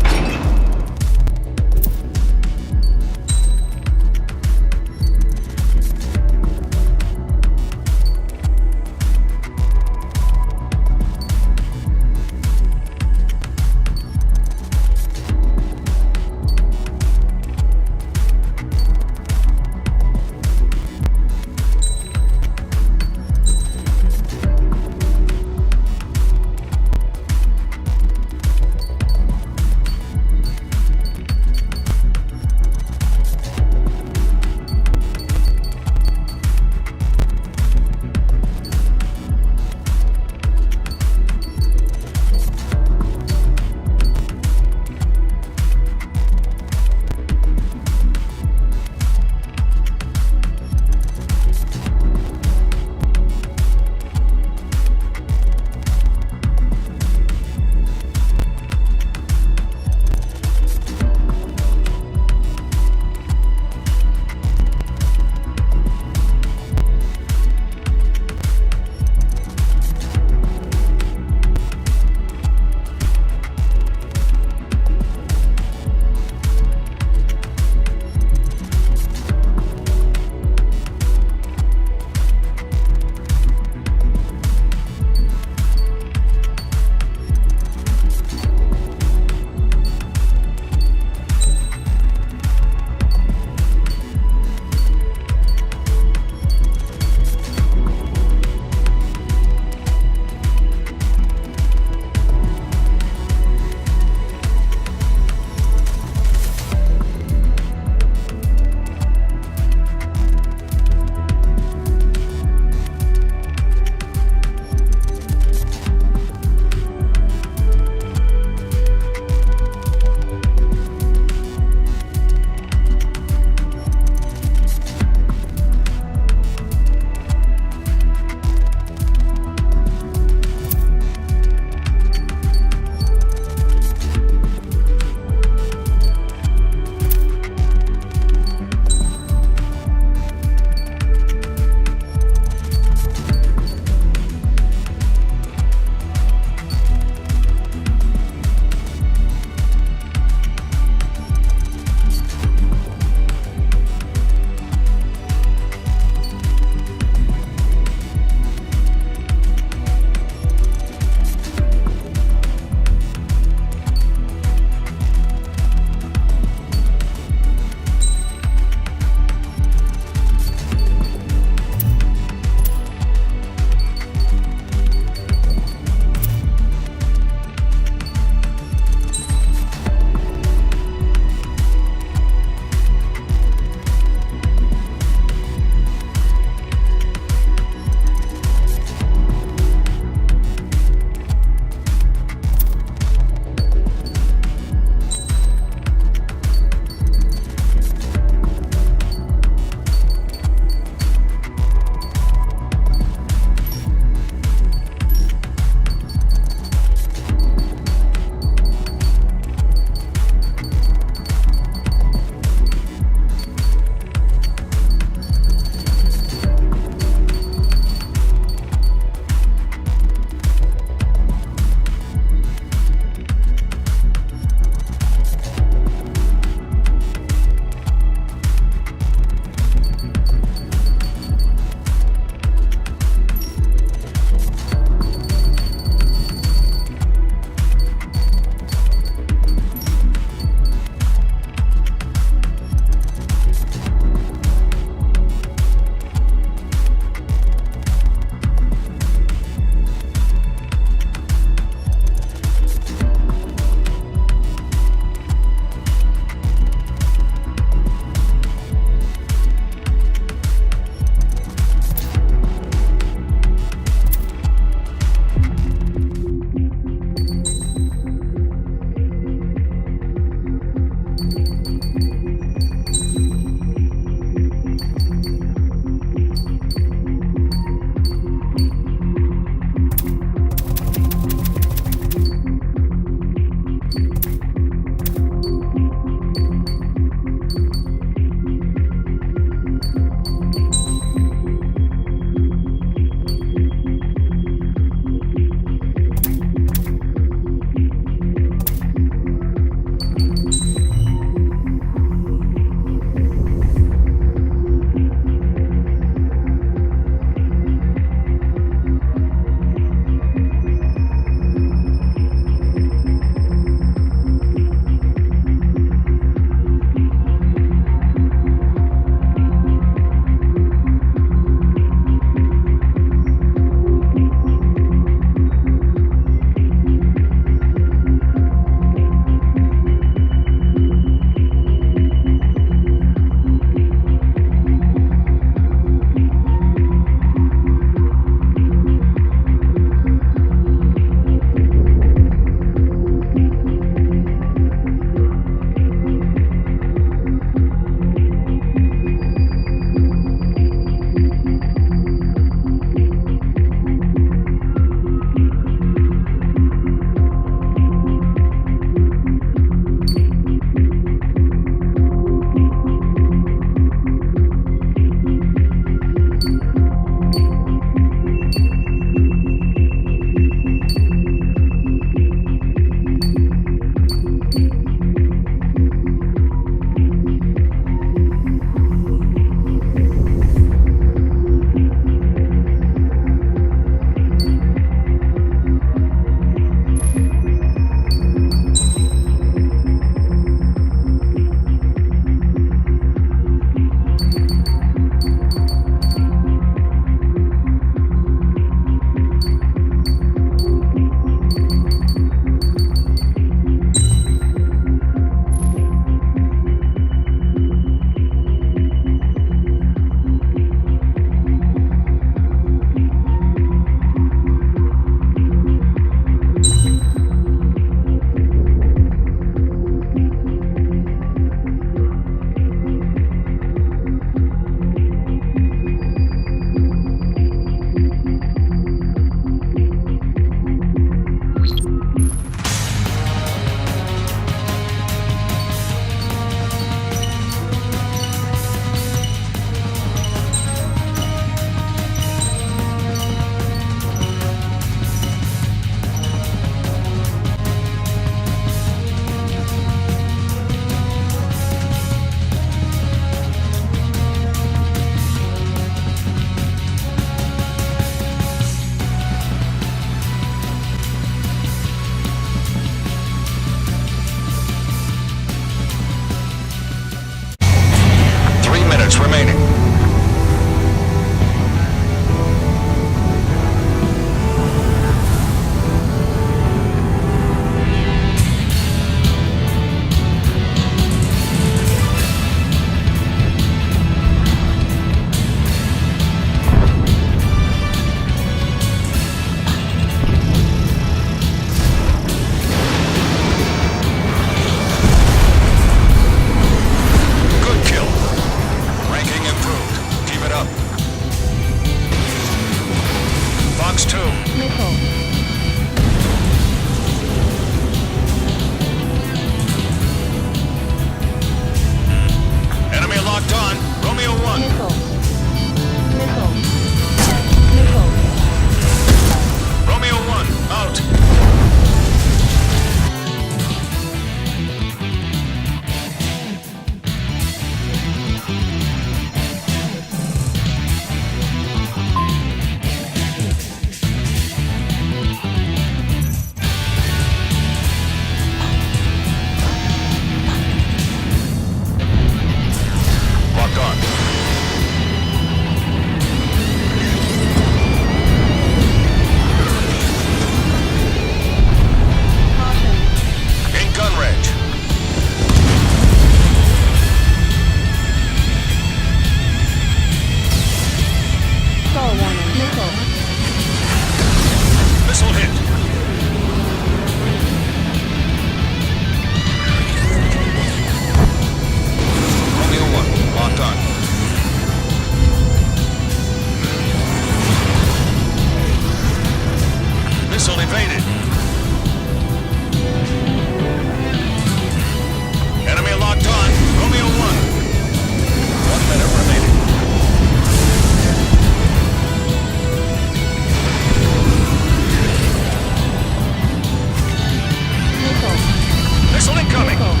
Incoming!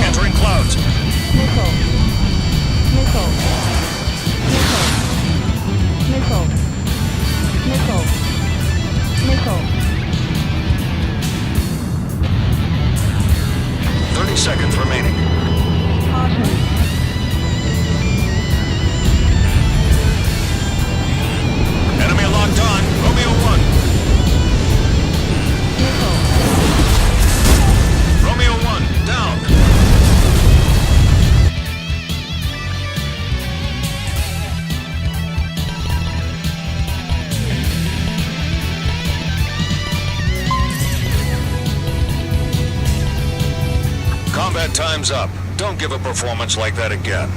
Entering clouds. Missile. 30 seconds remaining. Caution. Enemy locked on. Romeo 1. Romeo 1, down. Combat time's up. Don't give a performance like that again.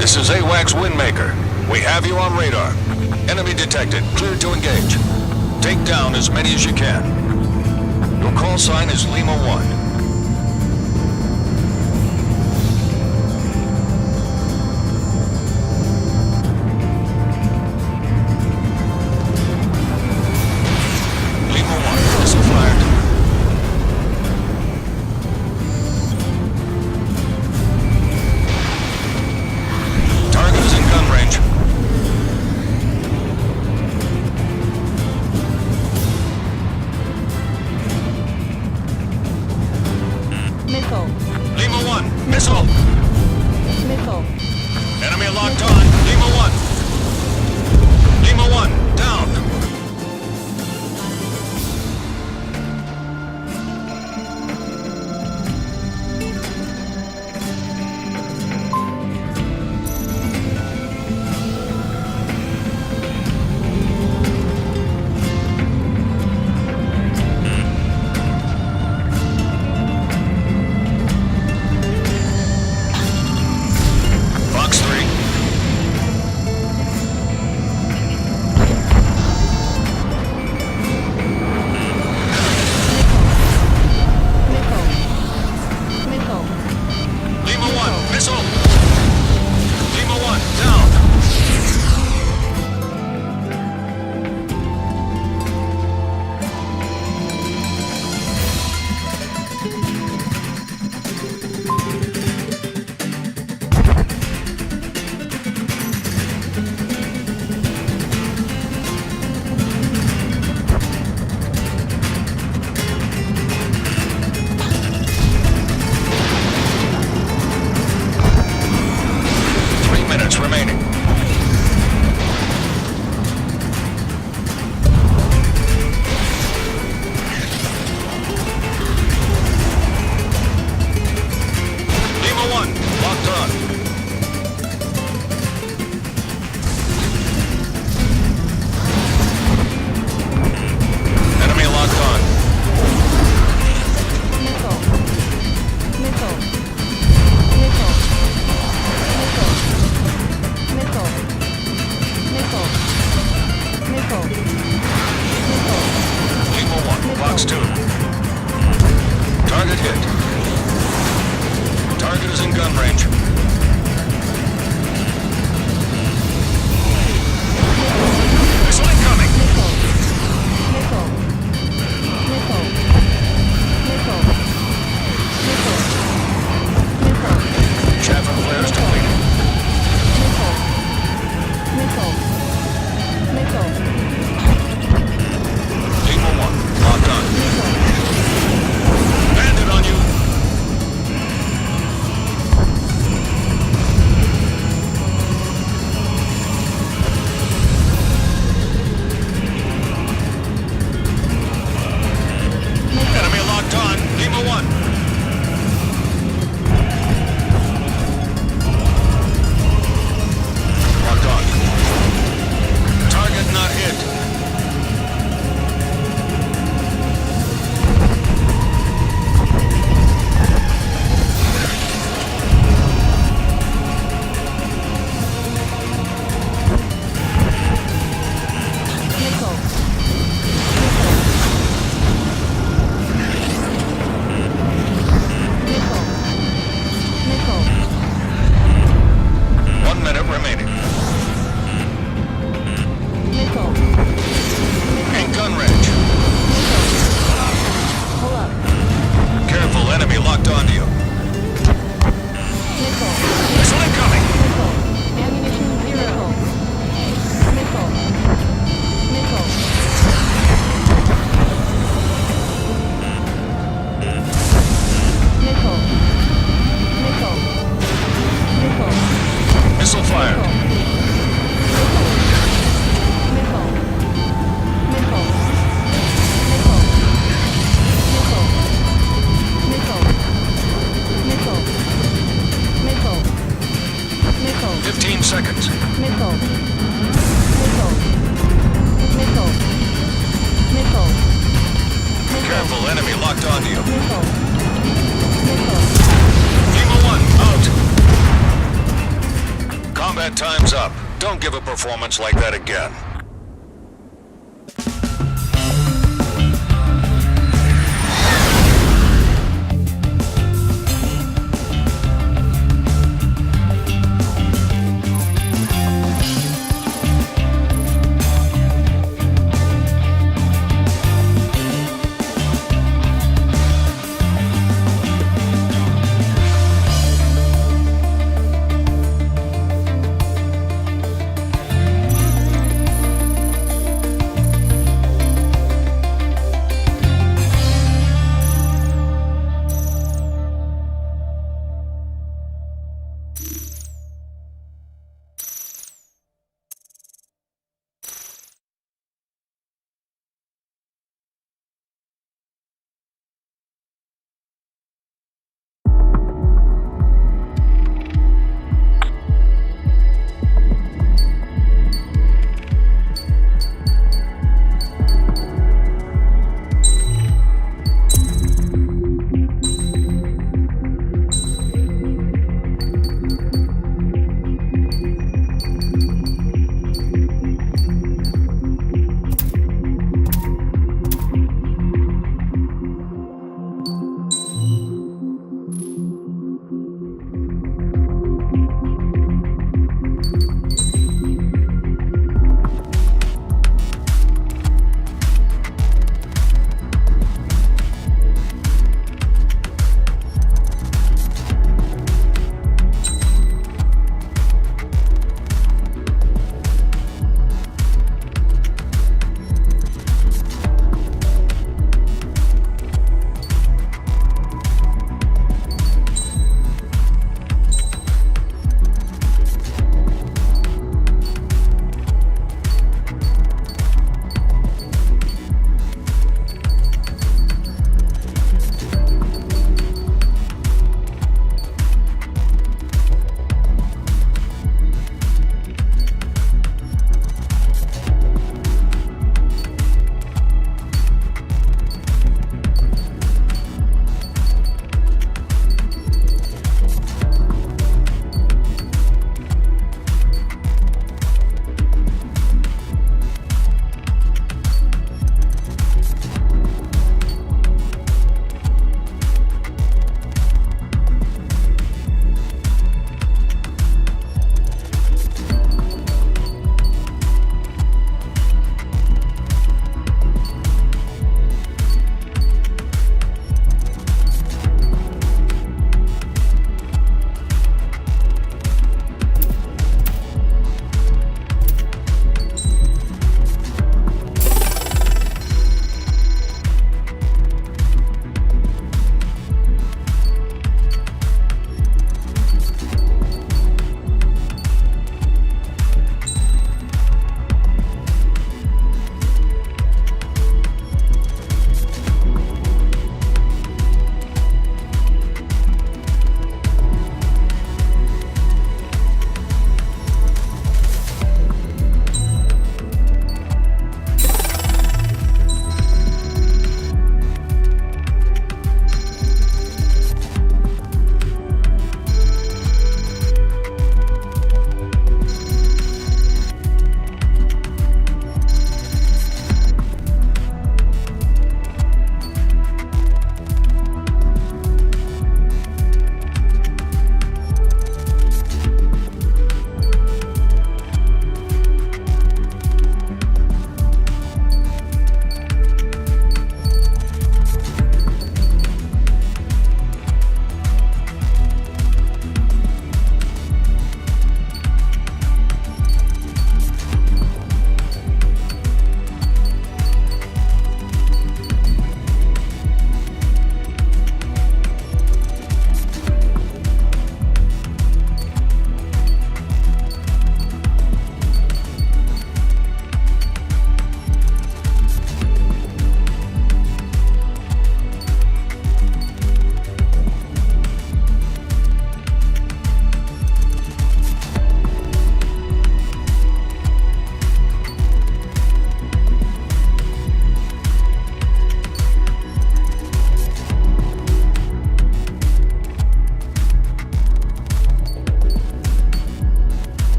This is AWACS Windmaker. We have you on radar. Enemy detected. Clear to engage. Take down as many as you can. Your call sign is Lima 1. on to you. Missile. Lima 1, out. Combat time's up. Don't give a performance like that again.